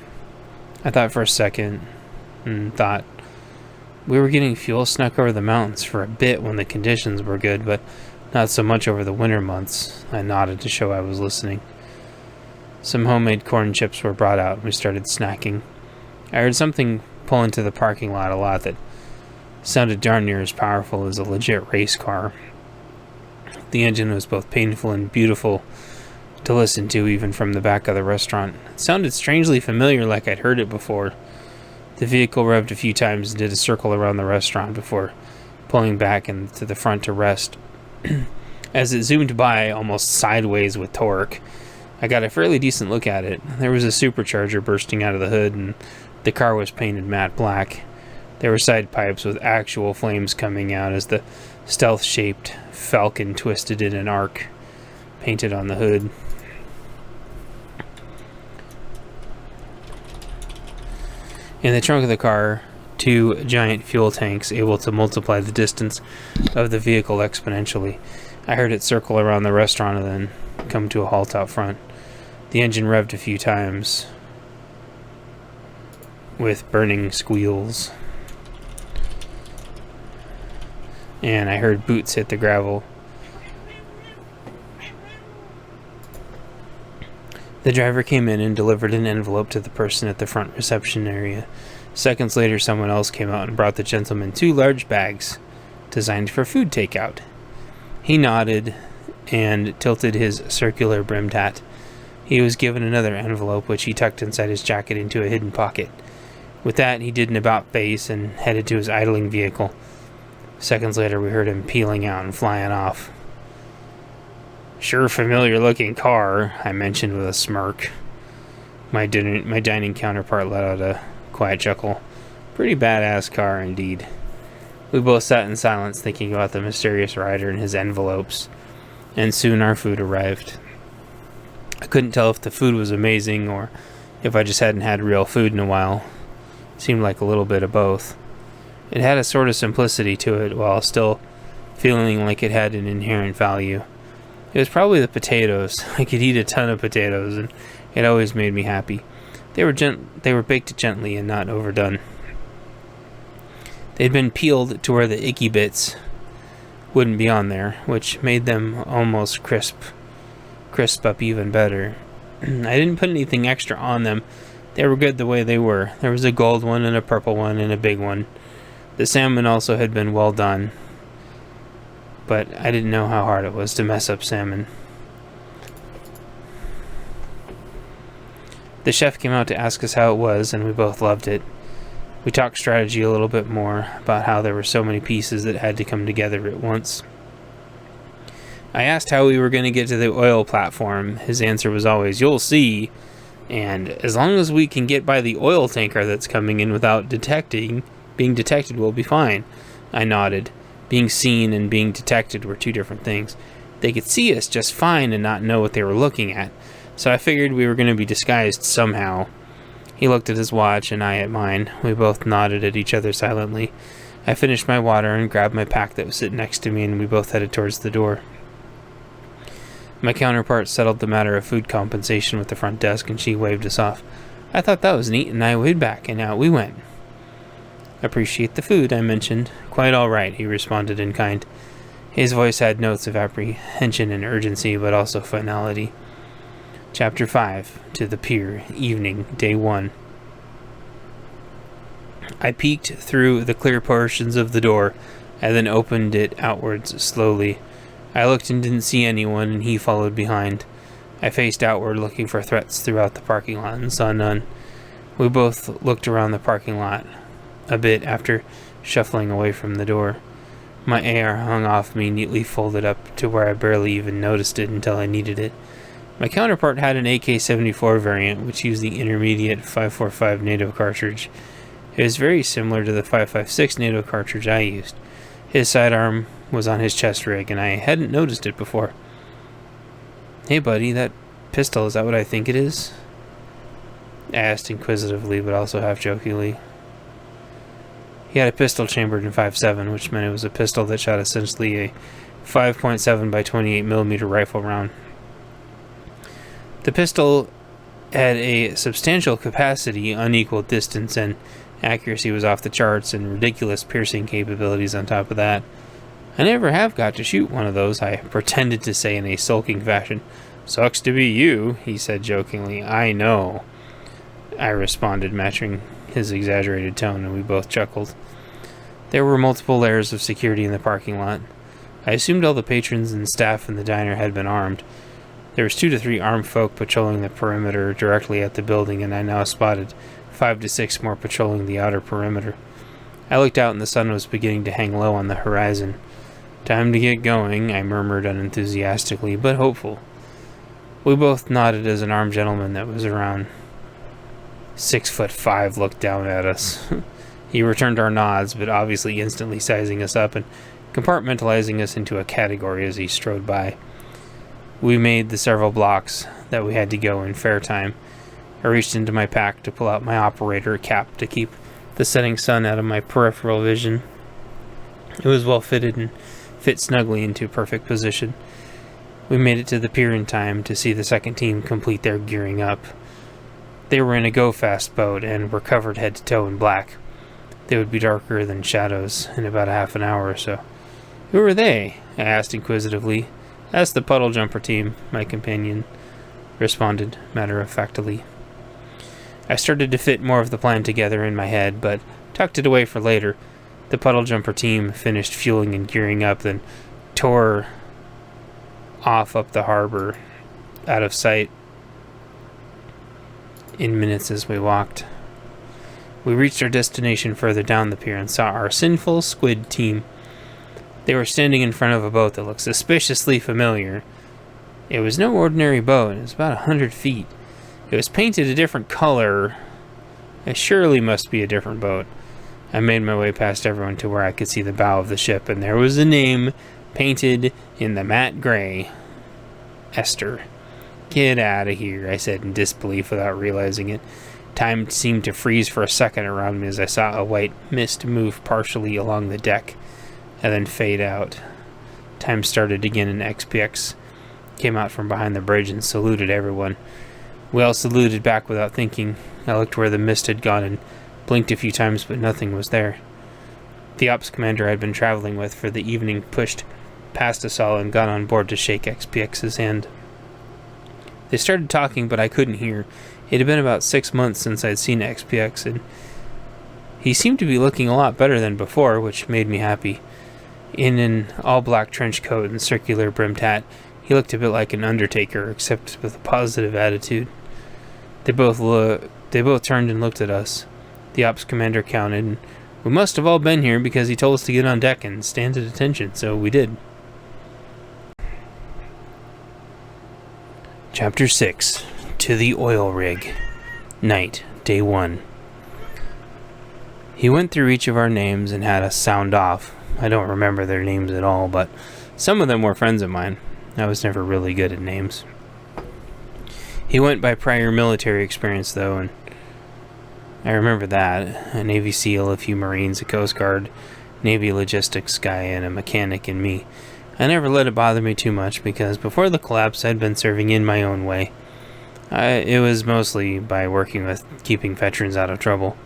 Speaker 1: I thought for a second, and thought we were getting fuel snuck over the mountains for a bit when the conditions were good, but not so much over the winter months. I nodded to show I was listening. Some homemade corn chips were brought out, and we started snacking. I heard something pull into the parking lot a lot that sounded darn near as powerful as a legit race car. The engine was both painful and beautiful to listen to, even from the back of the restaurant. It sounded strangely familiar, like I'd heard it before. The vehicle revved a few times and did a circle around the restaurant before pulling back into the front to rest. As it zoomed by, almost sideways with torque, I got a fairly decent look at it. There was a supercharger bursting out of the hood, and the car was painted matte black. There were side pipes with actual flames coming out as the stealth-shaped Falcon twisted in an arc, painted on the hood. In the trunk of the car, 2 giant fuel tanks able to multiply the distance of the vehicle exponentially. I heard it circle around the restaurant and then come to a halt out front. The engine revved a few times with burning squeals, and I heard boots hit the gravel. The driver came in and delivered an envelope to the person at the front reception area. Seconds later, someone else came out and brought the gentleman 2 large bags designed for food takeout. He nodded and tilted his circular brimmed hat. He was given another envelope, which he tucked inside his jacket into a hidden pocket. With that, he did an about-face and headed to his idling vehicle. Seconds later, we heard him peeling out and flying off. "Sure familiar-looking car," I mentioned with a smirk. My dining counterpart let out a quiet chuckle. "Pretty badass car, indeed." We both sat in silence thinking about the mysterious rider and his envelopes, and soon our food arrived. I couldn't tell if the food was amazing or if I just hadn't had real food in a while. It seemed like a little bit of both. It had a sort of simplicity to it while still feeling like it had an inherent value. It was probably the potatoes. I could eat a ton of potatoes, and it always made me happy. They were baked gently and not overdone. They'd been peeled to where the icky bits wouldn't be on there, which made them almost crisp up even better. I didn't put anything extra on them. They were good the way they were. There was a gold one and a purple one and a big one. The salmon also had been well done, but I didn't know how hard it was to mess up salmon. The chef came out to ask us how it was, and we both loved it. We talked strategy a little bit more, about how there were so many pieces that had to come together at once. I asked how we were going to get to the oil platform. His answer was always, "You'll see," and as long as we can get by the oil tanker that's coming in without being detected, we'll be fine. I nodded. Being seen and being detected were 2 different things. They could see us just fine and not know what they were looking at, so I figured we were going to be disguised somehow. He looked at his watch and I at mine. We both nodded at each other silently. I finished my water and grabbed my pack that was sitting next to me, and we both headed towards the door. My counterpart settled the matter of food compensation with the front desk, and she waved us off. I thought that was neat, and I waved back, and out we went. "Appreciate the food," I mentioned. "Quite all right," he responded in kind. His voice had notes of apprehension and urgency, but also finality. Chapter 5. To the Pier. Evening. Day 1. I peeked through the clear portions of the door, and then opened it outwards slowly. I looked and didn't see anyone, and he followed behind. I faced outward, looking for threats throughout the parking lot, and saw none. We both looked around the parking lot a bit after shuffling away from the door. My AR hung off me, neatly folded up to where I barely even noticed it until I needed it. My counterpart had an AK-74 variant, which used the intermediate 5.45 NATO cartridge. It was very similar to the 5.56 NATO cartridge I used. His sidearm was on his chest rig, and I hadn't noticed it before. Hey buddy, that pistol, is that what I think it is? I asked inquisitively, but also half-jokingly. He had a pistol chambered in 5.7, which meant it was a pistol that shot essentially a 5.7 by 28mm rifle round. The pistol had a substantial capacity, unequaled distance, and accuracy was off the charts, and ridiculous piercing capabilities on top of that. I never have got to shoot one of those, I pretended to say in a sulking fashion. Sucks to be you, he said jokingly. I know, I responded, matching his exaggerated tone, and we both chuckled. There were multiple layers of security in the parking lot. I assumed all the patrons and staff in the diner had been armed. There was 2 to 3 armed folk patrolling the perimeter directly at the building, and I now spotted 5 to 6 more patrolling the outer perimeter. I looked out and the sun was beginning to hang low on the horizon. Time to get going, I murmured unenthusiastically, but hopeful. We both nodded as an armed gentleman that was around 6'5" looked down at us. He returned our nods, but obviously instantly sizing us up and compartmentalizing us into a category as he strode by. We made the several blocks that we had to go in fair time. I reached into my pack to pull out my operator cap to keep the setting sun out of my peripheral vision. It was well fitted and fit snugly into perfect position. We made it to the pier in time to see the second team complete their gearing up. They were in a go-fast boat and were covered head to toe in black. They would be darker than shadows in about a half an hour or so. Who are they? I asked inquisitively. That's the puddle jumper team, my companion responded matter-of-factly. I started to fit more of the plan together in my head, but tucked it away for later. The puddle jumper team finished fueling and gearing up, then tore off up the harbor, out of sight in minutes as we walked. We reached our destination further down the pier and saw our sinful squid team. They were standing in front of a boat that looked suspiciously familiar. It was no ordinary boat. It was about 100 feet. It was painted a different color. It surely must be a different boat. I made my way past everyone to where I could see the bow of the ship, and there was a name painted in the matte gray. Esther. Get out of here, I said in disbelief without realizing it. Time seemed to freeze for a second around me as I saw a white mist move partially along the deck and then fade out. Time started again and XPX came out from behind the bridge and saluted everyone. We all saluted back without thinking. I looked where the mist had gone and blinked a few times, but nothing was there. The ops commander I'd been traveling with for the evening pushed past us all and got on board to shake XPX's hand. They started talking, but I couldn't hear. It had been about 6 months since I'd seen XPX, and he seemed to be looking a lot better than before, which made me happy. In an all-black trench coat and circular brimmed hat, he looked a bit like an undertaker, except with a positive attitude. They both turned and looked at us. The ops commander counted, and we must have all been here because he told us to get on deck and stand at attention, so we did. Chapter 6. To the oil rig. Night, day 1. He went through each of our names and had us sound off. I don't remember their names at all, but some of them were friends of mine. I was never really good at names. He went by prior military experience, though, and I remember that. A Navy SEAL, a few Marines, a Coast Guard, Navy logistics guy, and a mechanic and me. I never let it bother me too much because before the collapse I'd been serving in my own way. It was mostly by working with keeping veterans out of trouble.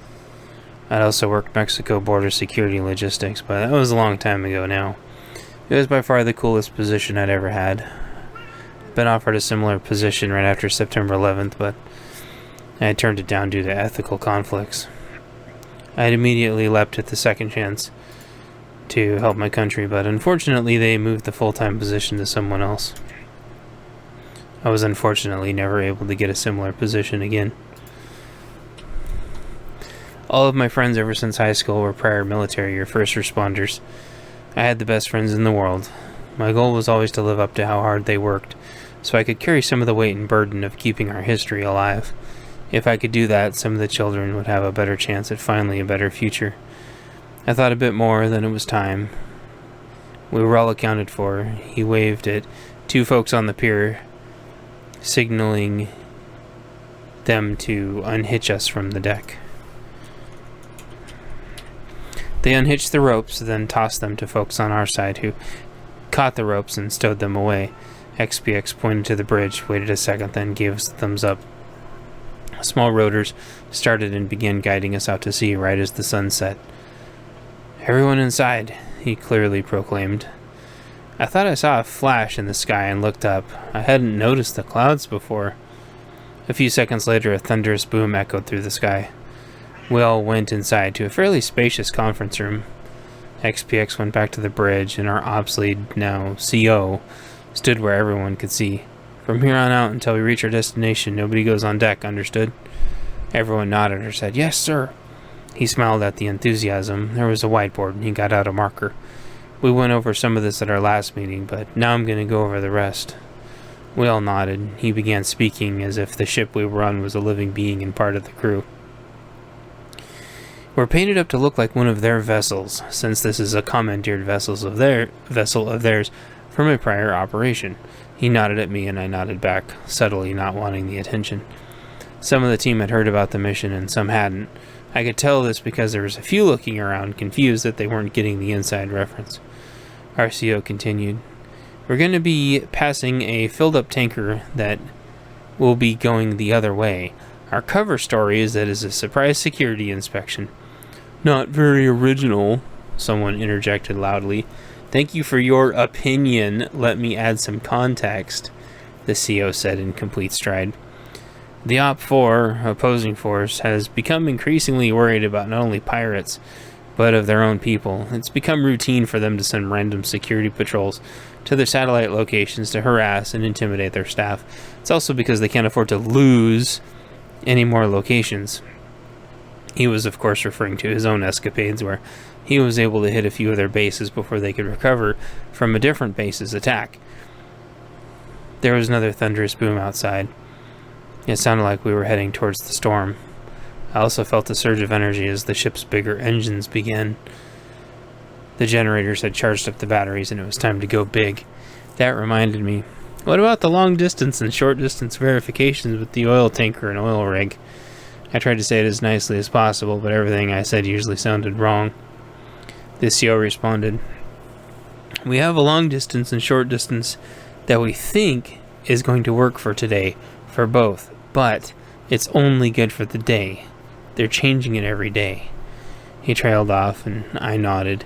Speaker 1: I'd also worked Mexico border security logistics, but that was a long time ago now. It was by far the coolest position I'd ever had. I'd been offered a similar position right after September 11th, but I had turned it down due to ethical conflicts. I had immediately leapt at the second chance to help my country, but unfortunately they moved the full-time position to someone else. I was unfortunately never able to get a similar position again. All of my friends ever since high school were prior military or first responders. I had the best friends in the world. My goal was always to live up to how hard they worked, so I could carry some of the weight and burden of keeping our history alive. If I could do that, some of the children would have a better chance at finally a better future. I thought a bit more, then it was time. We were all accounted for. He waved at 2 folks on the pier signaling them to unhitch us from the deck. They unhitched the ropes, then tossed them to folks on our side, who caught the ropes and stowed them away. XPX pointed to the bridge, waited a second, then gave us the thumbs up. Small rotors started and began guiding us out to sea right as the sun set. "Everyone inside," he clearly proclaimed. I thought I saw a flash in the sky and looked up. I hadn't noticed the clouds before. A few seconds later, a thunderous boom echoed through the sky. We all went inside to a fairly spacious conference room. XPX went back to the bridge, and our ops lead, now CO, stood where everyone could see. "From here on out until we reach our destination, nobody goes on deck, understood?" Everyone nodded or said, "Yes, sir." He smiled at the enthusiasm. There was a whiteboard, and he got out a marker. We went over some of this at our last meeting, but now I'm going to go over the rest. We all nodded. He began speaking as if the ship we were on was a living being and part of the crew. "We're painted up to look like one of their vessels, since this is a commandeered vessel of theirs from a prior operation." He nodded at me and I nodded back, subtly not wanting the attention. Some of the team had heard about the mission and some hadn't. I could tell this because there was a few looking around, confused that they weren't getting the inside reference. RCO continued, "We're going to be passing a filled-up tanker that will be going the other way. Our cover story is that it's a surprise security inspection." "Not very original," someone interjected loudly. "Thank you for your opinion. Let me add some context," the CO said in complete stride. "The Op-4 opposing force has become increasingly worried about not only pirates, but of their own people. It's become routine for them to send random security patrols to their satellite locations to harass and intimidate their staff. It's also because they can't afford to lose any more locations." He was, of course, referring to his own escapades, where he was able to hit a few of their bases before they could recover from a different base's attack. There was another thunderous boom outside. It sounded like we were heading towards the storm. I also felt a surge of energy as the ship's bigger engines began. The generators had charged up the batteries and it was time to go big. That reminded me, what about the long distance and short distance verifications with the oil tanker and oil rig? I tried to say it as nicely as possible, but everything I said usually sounded wrong. The CO responded, "We have a long distance and short distance that we think is going to work for today, for both, but it's only good for the day. They're changing it every day." He trailed off, and I nodded.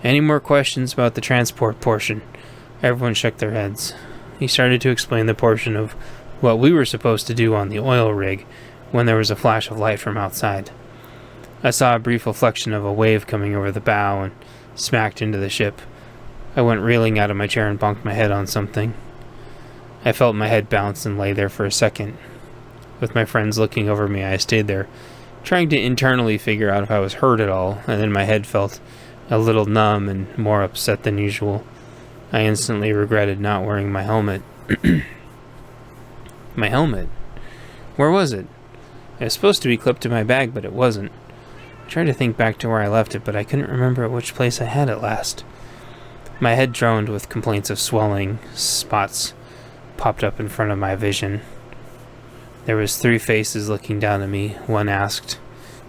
Speaker 1: "Any more questions about the transport portion?" Everyone shook their heads. He started to explain the portion of what we were supposed to do on the oil rig when there was a flash of light from outside. I saw a brief reflection of a wave coming over the bow and smacked into the ship. I went reeling out of my chair and bonked my head on something. I felt my head bounce and lay there for a second. With my friends looking over me, I stayed there, trying to internally figure out if I was hurt at all, and then my head felt a little numb and more upset than usual. I instantly regretted not wearing my helmet. My helmet? Where was it? It was supposed to be clipped to my bag, but it wasn't. I tried to think back to where I left it, but I couldn't remember at which place I had it last. My head droned with complaints of swelling. Spots popped up in front of my vision. There was 3 faces looking down at me. One asked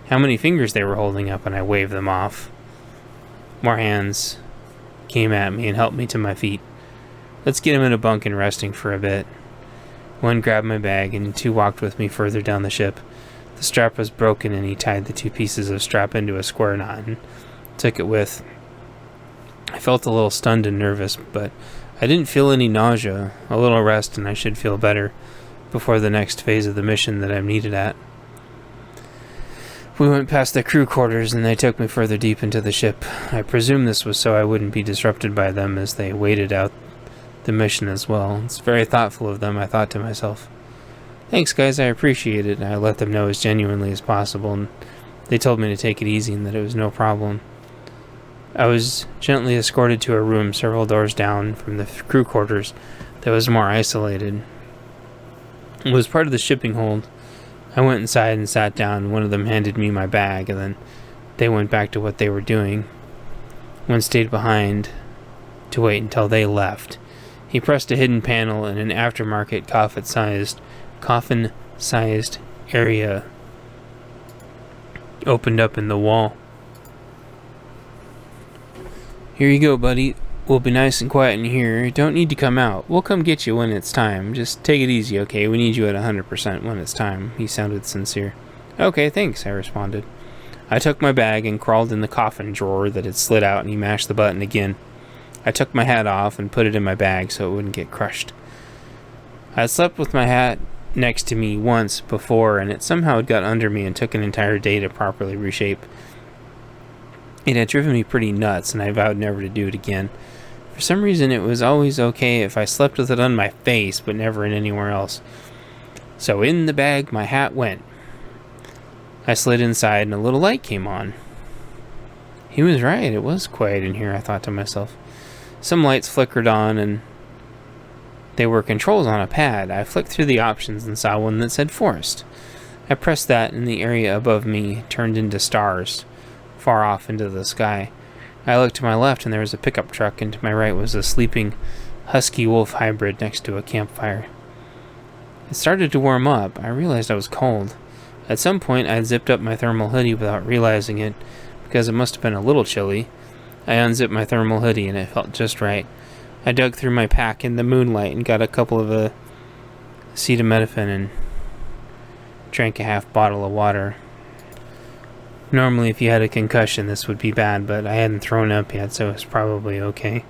Speaker 1: how many fingers they were holding up, and I waved them off. More hands came at me and helped me to my feet. "Let's get him in a bunk and resting for a bit." One grabbed my bag, and 2 walked with me further down the ship. The strap was broken, and he tied the 2 pieces of strap into a square knot and took it with. I felt a little stunned and nervous, but I didn't feel any nausea. A little rest, and I should feel better before the next phase of the mission that I'm needed at. We went past the crew quarters, and they took me further deep into the ship. I presume this was so I wouldn't be disrupted by them as they waited out the mission as well. It's very thoughtful of them, I thought to myself. "Thanks, guys, I appreciate it." I let them know as genuinely as possible, and they told me to take it easy and that it was no problem. I was gently escorted to a room several doors down from the crew quarters that was more isolated. It was part of the shipping hold. I went inside and sat down. One of them handed me my bag, and then they went back to what they were doing. One stayed behind to wait until they left. He pressed a hidden panel and an aftermarket coffin-sized area opened up in the wall. "Here you go, buddy. We'll be nice and quiet in here. Don't need to come out. We'll come get you when it's time. Just take it easy, okay? We need you at 100% when it's time." He sounded sincere. "Okay, thanks," I responded. I took my bag and crawled in the coffin drawer that had slid out, and he mashed the button again. I took my hat off and put it in my bag so it wouldn't get crushed. I had slept with my hat next to me once before, and it somehow had got under me and took an entire day to properly reshape. It had driven me pretty nuts, and I vowed never to do it again. For some reason, it was always okay if I slept with it on my face, but never in anywhere else. So in the bag my hat went. I slid inside, and a little light came on. He was right, it was quiet in here, I thought to myself. Some lights flickered on, and they were controls on a pad. I flicked through the options and saw one that said forest. I pressed that, and the area above me turned into stars, far off into the sky. I looked to my left, and there was a pickup truck, and to my right was a sleeping husky-wolf hybrid next to a campfire. It started to warm up. I realized I was cold. At some point, I had zipped up my thermal hoodie without realizing it, because it must have been a little chilly. I unzipped my thermal hoodie, and it felt just right. I dug through my pack in the moonlight and got a couple of acetaminophen and drank a half bottle of water. Normally, if you had a concussion, this would be bad, but I hadn't thrown up yet, so it's probably okay.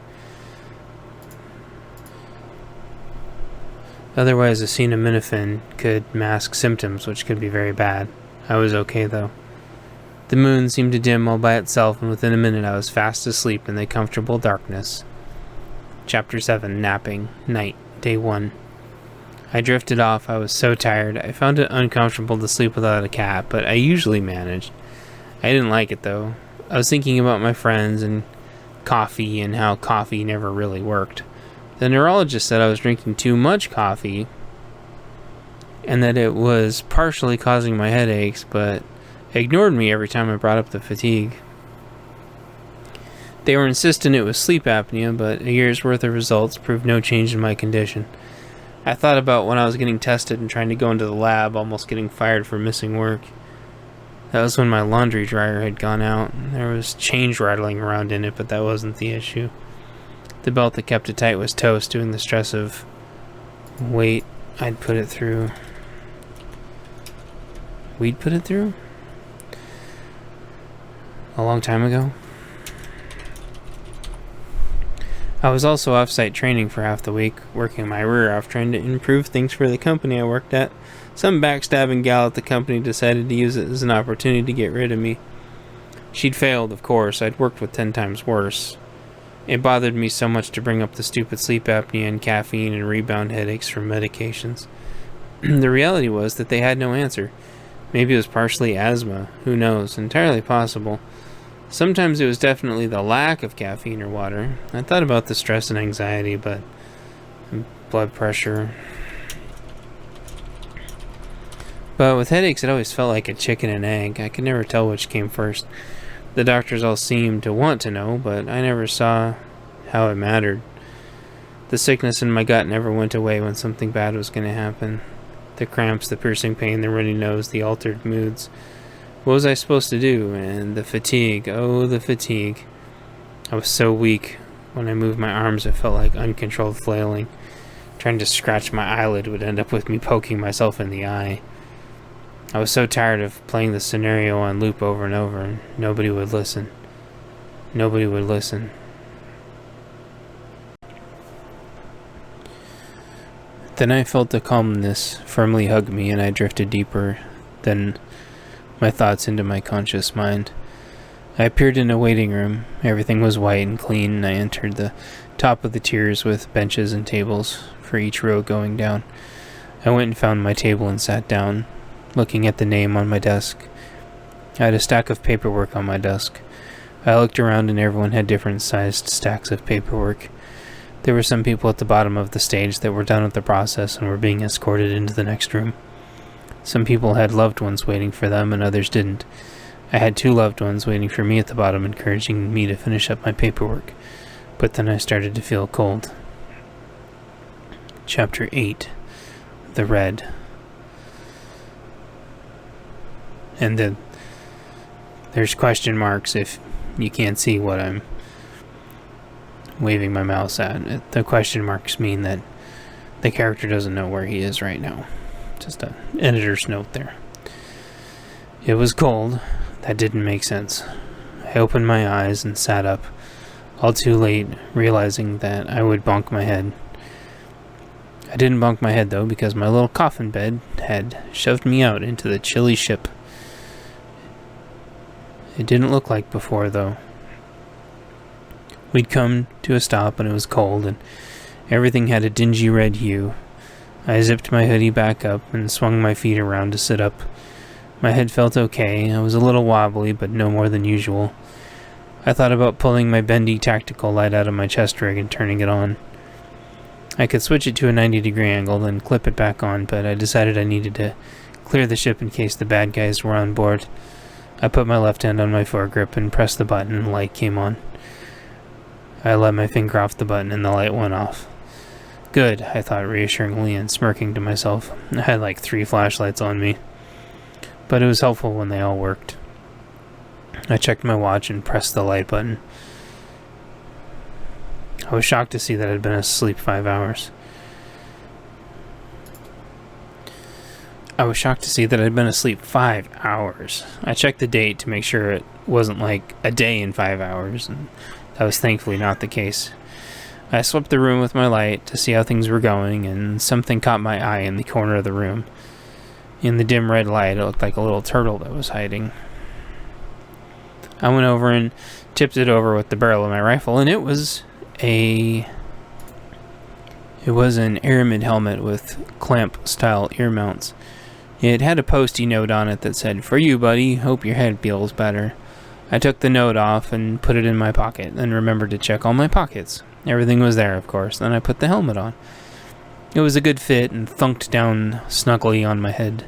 Speaker 1: Otherwise, acetaminophen could mask symptoms, which could be very bad. I was okay, though. The moon seemed to dim all by itself, and within a minute I was fast asleep in the comfortable darkness. Chapter 7, Napping. Night. Day 1. I drifted off. I was so tired. I found it uncomfortable to sleep without a cat, but I usually managed. I didn't like it, though. I was thinking about my friends and coffee and how coffee never really worked. The neurologist said I was drinking too much coffee and that it was partially causing my headaches, but ignored me every time I brought up the fatigue. They were insistent it was sleep apnea, but a year's worth of results proved no change in my condition. I thought about when I was getting tested and trying to go into the lab, almost getting fired for missing work. That was when my laundry dryer had gone out. There was change rattling around in it, but that wasn't the issue. The belt that kept it tight was toast, doing the stress of weight I'd put it through. We'd put it through? A long time ago? I was also off-site training for half the week, working my rear off trying to improve things for the company I worked at. Some backstabbing gal at the company decided to use it as an opportunity to get rid of me. She'd failed, of course. I'd worked with 10 times worse. It bothered me so much to bring up the stupid sleep apnea and caffeine and rebound headaches from medications. The reality was that they had no answer. Maybe it was partially asthma. Who knows? Entirely possible. Sometimes it was definitely the lack of caffeine or water. I thought about the stress and anxiety, but blood pressure. But with headaches, it always felt like a chicken and egg. I could never tell which came first. The doctors all seemed to want to know, but I never saw how it mattered. The sickness in my gut never went away when something bad was going to happen. The cramps, the piercing pain, the runny nose, the altered moods. What was I supposed to do? And the fatigue. Oh, the fatigue. I was so weak. When I moved my arms, it felt like uncontrolled flailing. Trying to scratch my eyelid would end up with me poking myself in the eye. I was so tired of playing the scenario on loop over and over, and nobody would listen. Nobody would listen. Then I felt the calmness firmly hug me, and I drifted deeper than my thoughts into my conscious mind. I appeared in a waiting room. Everything was white and clean, and I entered the top of the tiers with benches and tables for each row going down. I went and found my table and sat down, looking at the name on my desk. I had a stack of paperwork on my desk. I looked around and everyone had different sized stacks of paperwork. There were some people at the bottom of the stage that were done with the process and were being escorted into the next room. Some people had loved ones waiting for them and others didn't. I had 2 loved ones waiting for me at the bottom, encouraging me to finish up my paperwork. But then I started to feel cold. Chapter 8, The Red. And there's question marks if you can't see what I'm waving my mouse at. The question marks mean that the character doesn't know where he is right now. Just an editor's note there. It was cold. That didn't make sense. I opened my eyes and sat up, all too late, realizing that I would bonk my head. I didn't bonk my head, though, because my little coffin bed had shoved me out into the chilly ship. It didn't look like before, though. We'd come to a stop and it was cold, and everything had a dingy red hue. I zipped my hoodie back up and swung my feet around to sit up. My head felt okay. I was a little wobbly, but no more than usual. I thought about pulling my bendy tactical light out of my chest rig and turning it on. I could switch it to a 90-degree angle, then clip it back on, but I decided I needed to clear the ship in case the bad guys were on board. I put my left hand on my foregrip and pressed the button, and the light came on. I let my finger off the button, and the light went off. Good, I thought reassuringly and smirking to myself. I had like 3 flashlights on me, but it was helpful when they all worked. I checked my watch and pressed the light button. I was shocked to see that I'd been asleep 5 hours. I checked the date to make sure it wasn't like a day in 5 hours, and that was thankfully not the case. I swept the room with my light to see how things were going, and something caught my eye in the corner of the room. In the dim red light, it looked like a little turtle that was hiding. I went over and tipped it over with the barrel of my rifle, and it was an aramid helmet with clamp-style ear mounts. It had a post-it note on it that said, "For you, buddy. Hope your head feels better." I took the note off and put it in my pocket, then remembered to check all my pockets. Everything was there, of course. Then I put the helmet on. It was a good fit and thunked down snugly on my head.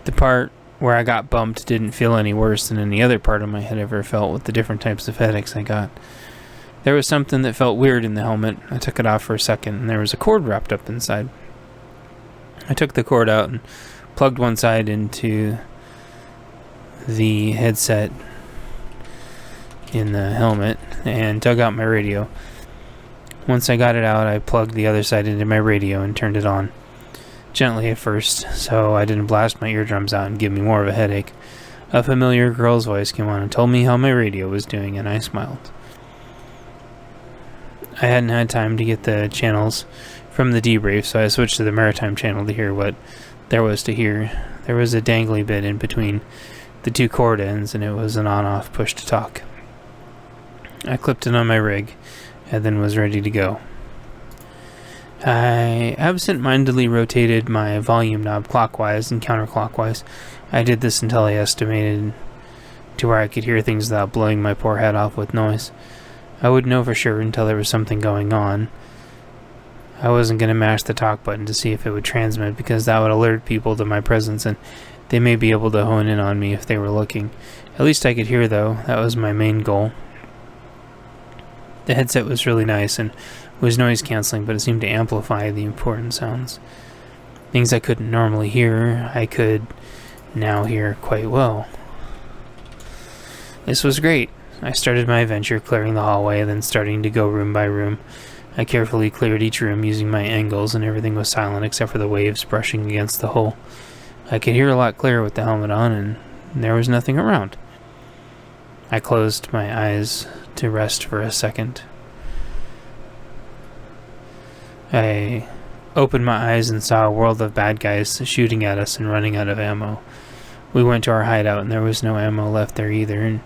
Speaker 1: The part where I got bumped didn't feel any worse than any other part of my head ever felt with the different types of headaches I got. There was something that felt weird in the helmet. I took it off for a second, and there was a cord wrapped up inside. I took the cord out and plugged one side into the headset in the helmet and dug out my radio. Once I got it out, I plugged the other side into my radio and turned it on. Gently at first, so I didn't blast my eardrums out and give me more of a headache. A familiar girl's voice came on and told me how my radio was doing, and I smiled. I hadn't had time to get the channels from the debrief, so I switched to the maritime channel to hear what there was to hear. There was a dangly bit in between the 2 cord ends, and it was an on-off push to talk. I clipped it on my rig, and then was ready to go. I absent-mindedly rotated my volume knob clockwise and counterclockwise. I did this until I estimated to where I could hear things without blowing my poor head off with noise. I wouldn't know for sure until there was something going on. I wasn't going to mash the talk button to see if it would transmit, because that would alert people to my presence, and they may be able to hone in on me if they were looking. At least I could hear, though. That was my main goal. The headset was really nice and was noise cancelling, but it seemed to amplify the important sounds. Things I couldn't normally hear, I could now hear quite well. This was great. I started my adventure clearing the hallway, then starting to go room by room. I carefully cleared each room using my angles, and everything was silent except for the waves brushing against the hull. I could hear a lot clearer with the helmet on, and there was nothing around. I closed my eyes to rest for a second. I opened my eyes and saw a world of bad guys shooting at us and running out of ammo. We went to our hideout, and there was no ammo left there either, and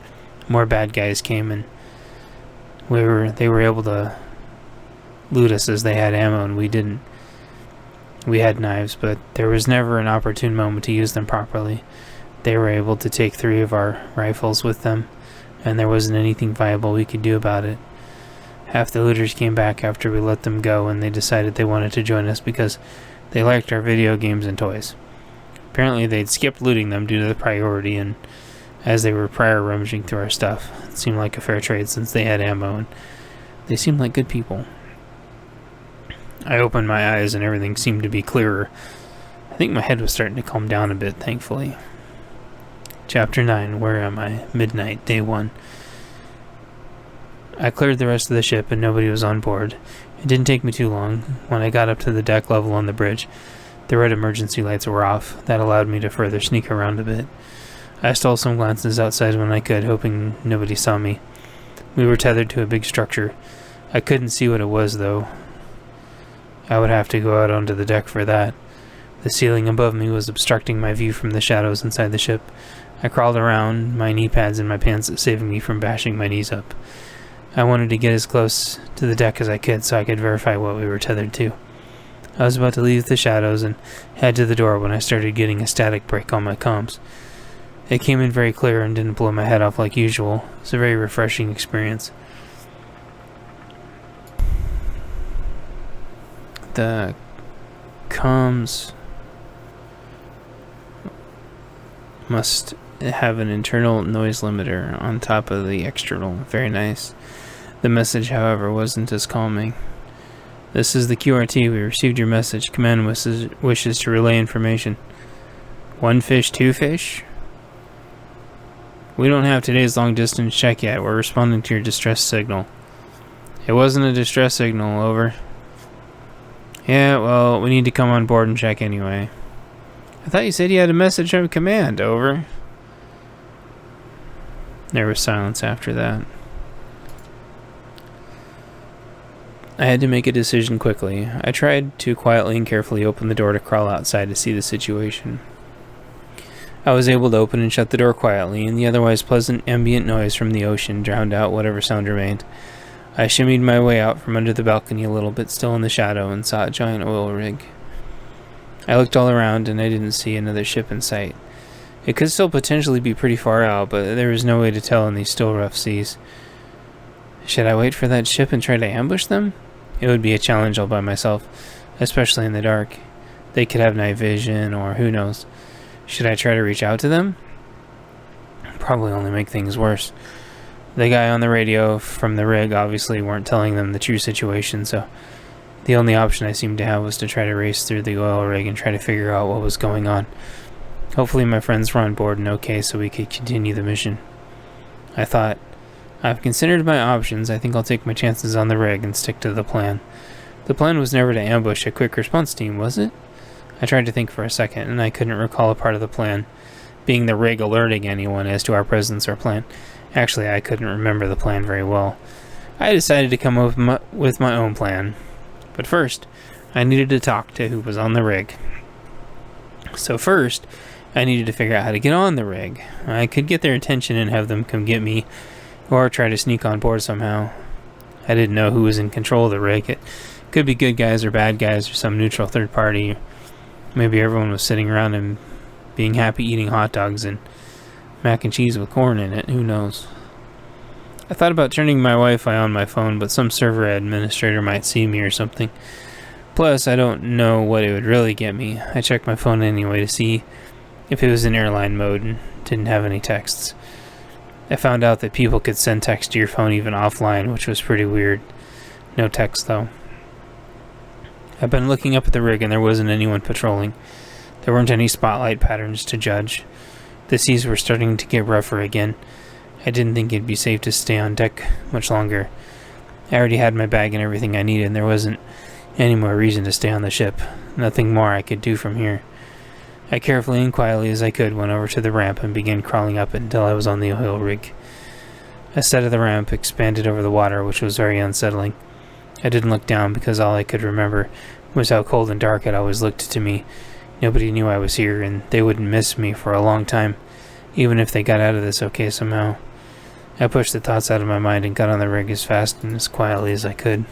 Speaker 1: more bad guys came, and they were able to loot us as they had ammo and we didn't. We had knives, but there was never an opportune moment to use them properly. They were able to take 3 of our rifles with them, and there wasn't anything viable we could do about it. Half the looters came back after we let them go, and they decided they wanted to join us because they liked our video games and toys. Apparently they'd skipped looting them due to the priority, and as they were prior rummaging through our stuff, it seemed like a fair trade since they had ammo, and they seemed like good people. I opened my eyes and everything seemed to be clearer. I think my head was starting to calm down a bit, thankfully. Chapter 9, Where Am I? Midnight, Day 1. I cleared the rest of the ship and nobody was on board. It didn't take me too long. When I got up to the deck level on the bridge, the red emergency lights were off. That allowed me to further sneak around a bit. I stole some glances outside when I could, hoping nobody saw me. We were tethered to a big structure. I couldn't see what it was, though. I would have to go out onto the deck for that. The ceiling above me was obstructing my view from the shadows inside the ship. I crawled around, my knee pads in my pants saving me from bashing my knees up. I wanted to get as close to the deck as I could so I could verify what we were tethered to. I was about to leave the shadows and head to the door when I started getting a static break on my comms. It came in very clear and didn't blow my head off like usual. It was a very refreshing experience. The comms must have an internal noise limiter on top of the external. Very nice. The message, however, wasn't as calming. This is the QRT. We received your message. Command wishes to relay information. 1 fish, 2 fish? We don't have today's long distance check yet. We're responding to your distress signal. It wasn't a distress signal, over. Yeah, well, we need to come on board and check anyway. I thought you said you had a message from command, over. There was silence after that. I had to make a decision quickly. I tried to quietly and carefully open the door to crawl outside to see the situation. I was able to open and shut the door quietly, and the otherwise pleasant ambient noise from the ocean drowned out whatever sound remained. I shimmied my way out from under the balcony a little bit, still in the shadow, and saw a giant oil rig. I looked all around, and I didn't see another ship in sight. It could still potentially be pretty far out, but there was no way to tell in these still rough seas. Should I wait for that ship and try to ambush them? It would be a challenge all by myself, especially in the dark. They could have night vision, or who knows. Should I try to reach out to them? Probably only make things worse. The guy on the radio from the rig obviously weren't telling them the true situation, so the only option I seemed to have was to try to race through the oil rig and try to figure out what was going on. Hopefully my friends were on board and okay so we could continue the mission. I thought, I've considered my options. I think I'll take my chances on the rig and stick to the plan. The plan was never to ambush a quick response team, was it? I tried to think for a second, and I couldn't recall a part of the plan being the rig alerting anyone as to our presence or plan. Actually, I couldn't remember the plan very well. I decided to come up with my own plan. But first, I needed to talk to who was on the rig. So first, I needed to figure out how to get on the rig. I could get their attention and have them come get me, or try to sneak on board somehow. I didn't know who was in control of the rig. It could be good guys or bad guys or some neutral third party. Maybe everyone was sitting around and being happy eating hot dogs and mac and cheese with corn in it. Who knows? I thought about turning my Wi-Fi on my phone, but some server administrator might see me or something. Plus, I don't know what it would really get me. I checked my phone anyway to see if it was in airline mode and didn't have any texts. I found out that people could send text to your phone even offline, which was pretty weird. No text, though. I've been looking up at the rig and there wasn't anyone patrolling. There weren't any spotlight patterns to judge. The seas were starting to get rougher again. I didn't think it'd be safe to stay on deck much longer. I already had my bag and everything I needed, and there wasn't any more reason to stay on the ship. Nothing more I could do from here. I carefully and quietly as I could went over to the ramp and began crawling up it until I was on the oil rig. A set of the ramp expanded over the water, which was very unsettling. I didn't look down because all I could remember was how cold and dark it always looked to me. Nobody knew I was here, and they wouldn't miss me for a long time, even if they got out of this okay somehow. I pushed the thoughts out of my mind and got on the rig as fast and as quietly as I could.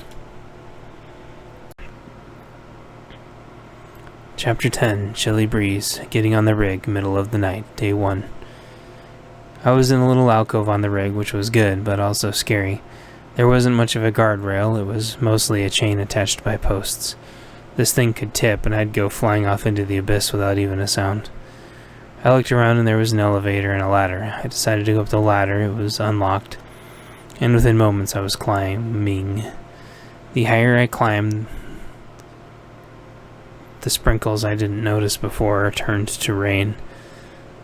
Speaker 1: Chapter 10, Chilly Breeze, Getting on the Rig, Middle of the Night, Day 1. I was in a little alcove on the rig, which was good, but also scary. There wasn't much of a guardrail, it was mostly a chain attached by posts. This thing could tip, and I'd go flying off into the abyss without even a sound. I looked around and there was an elevator and a ladder. I decided to go up the ladder. It was unlocked, and within moments I was climbing. The higher I climbed, The sprinkles I didn't notice before turned to rain.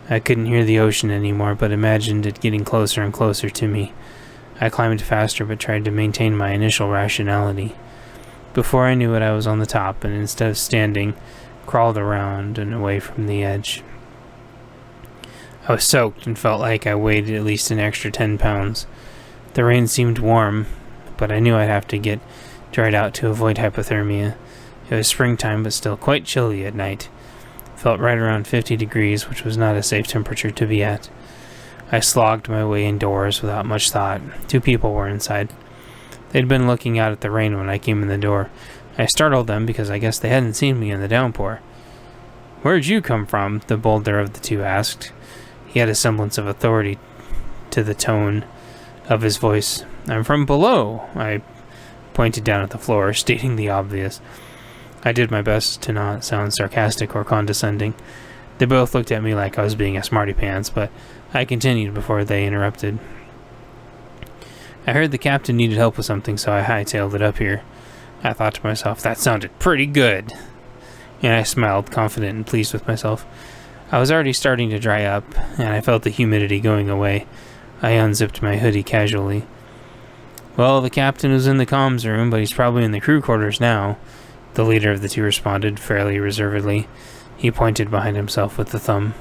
Speaker 1: I couldn't hear the ocean anymore, but imagined it getting closer and closer to me. I climbed faster, but tried to maintain my initial rationality. Before I knew it, I was on the top, and instead of standing, crawled around and away from the edge. I was soaked and felt like I weighed at least an extra 10 pounds. The rain seemed warm, but I knew I'd have to get dried out to avoid hypothermia. It was springtime, but still quite chilly at night. Felt right around 50 degrees, which was not a safe temperature to be at. I slogged my way indoors without much thought. 2 people were inside. They'd been looking out at the rain when I came in the door. I startled them because I guess they hadn't seen me in the downpour. "Where'd you come from?" the bolder of the 2 asked. He had a semblance of authority to the tone of his voice. "I'm from below." I pointed down at the floor, stating the obvious. I did my best to not sound sarcastic or condescending. They both looked at me like I was being a smarty-pants, but I continued before they interrupted. "I heard the captain needed help with something, so I hightailed it up here." I thought to myself, that sounded pretty good. And I smiled, confident and pleased with myself. I was already starting to dry up, and I felt the humidity going away. I unzipped my hoodie casually. "Well, the captain was in the comms room, but he's probably in the crew quarters now," the leader of the 2 responded, fairly reservedly. He pointed behind himself with the thumb.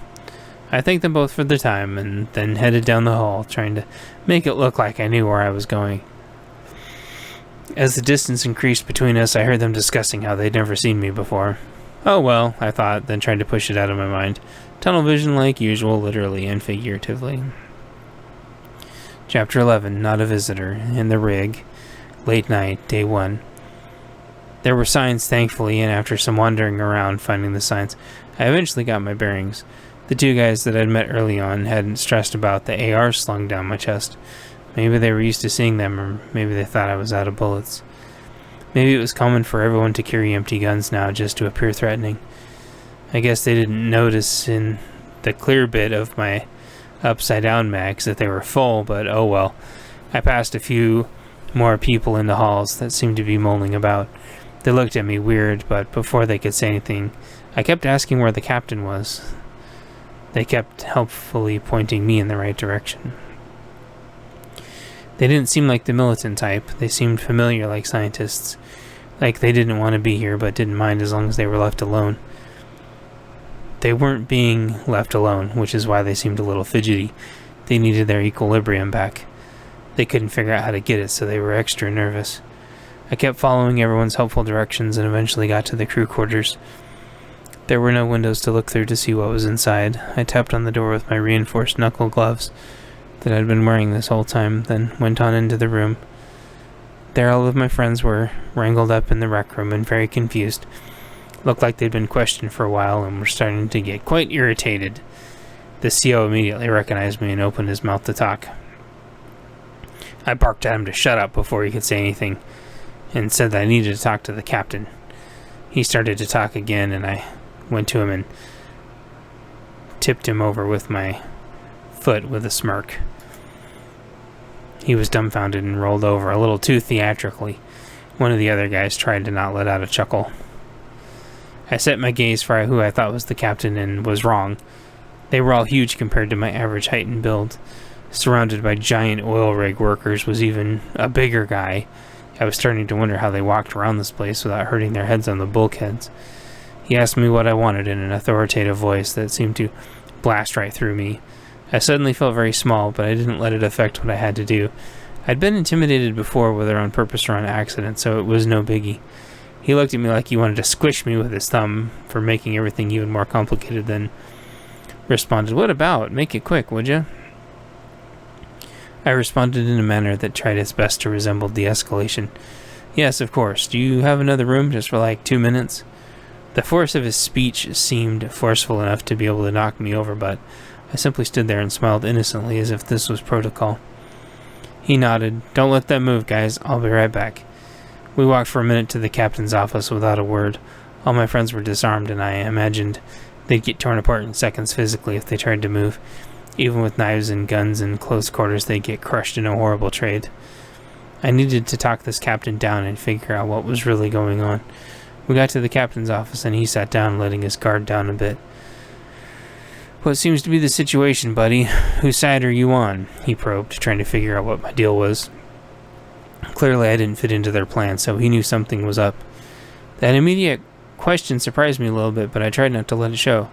Speaker 1: I thanked them both for their time, and then headed down the hall, trying to make it look like I knew where I was going. As the distance increased between us, I heard them discussing how they'd never seen me before. Oh well, I thought, then tried to push it out of my mind. Tunnel vision like usual, literally and figuratively. Chapter 11, Not a Visitor, in the rig. Late night, day 1. There were signs, thankfully, and after some wandering around finding the signs, I eventually got my bearings. The 2 guys that I'd met early on hadn't stressed about the AR slung down my chest. Maybe they were used to seeing them, or maybe they thought I was out of bullets. Maybe it was common for everyone to carry empty guns now just to appear threatening. I guess they didn't notice in the clear bit of my upside-down mags that they were full, but oh well. I passed a few more people in the halls that seemed to be mulling about. They looked at me weird, but before they could say anything, I kept asking where the captain was. They kept helpfully pointing me in the right direction. They didn't seem like the militant type. They seemed familiar like scientists. Like they didn't want to be here, but didn't mind as long as they were left alone. They weren't being left alone, which is why they seemed a little fidgety. They needed their equilibrium back. They couldn't figure out how to get it, so they were extra nervous. I kept following everyone's helpful directions and eventually got to the crew quarters. There were no windows to look through to see what was inside. I tapped on the door with my reinforced knuckle gloves that I'd been wearing this whole time, then went on into the room. There all of my friends were, wrangled up in the rec room and very confused. Looked like they'd been questioned for a while and were starting to get quite irritated. The CO immediately recognized me and opened his mouth to talk. I barked at him to shut up before he could say anything, and said that I needed to talk to the captain. He started to talk again, and I went to him and tipped him over with my foot with a smirk. He was dumbfounded and rolled over, a little too theatrically. One of the other guys tried to not let out a chuckle. I set my gaze for who I thought was the captain and was wrong. They were all huge compared to my average height and build. Surrounded by giant oil rig workers was even a bigger guy. I was starting to wonder how they walked around this place without hurting their heads on the bulkheads. He asked me what I wanted in an authoritative voice that seemed to blast right through me. I suddenly felt very small, but I didn't let it affect what I had to do. I'd been intimidated before, whether on purpose or on accident, so it was no biggie. He looked at me like he wanted to squish me with his thumb for making everything even more complicated, then responded, "What about? Make it quick, would you?" I responded in a manner that tried its best to resemble de-escalation. "Yes, of course. Do you have another room just for like 2 minutes?" The force of his speech seemed forceful enough to be able to knock me over, but I simply stood there and smiled innocently as if this was protocol. He nodded. "Don't let them move, guys. I'll be right back." We walked for a minute to the captain's office without a word. All my friends were disarmed, and I imagined they'd get torn apart in seconds physically if they tried to move. Even with knives and guns in close quarters, they'd get crushed in a horrible trade. I needed to talk this captain down and figure out what was really going on. We got to the captain's office and he sat down, letting his guard down a bit. "What seems to be the situation, buddy? Whose side are you on?" he probed, trying to figure out what my deal was. Clearly I didn't fit into their plan, so he knew something was up. That immediate question surprised me a little bit, but I tried not to let it show.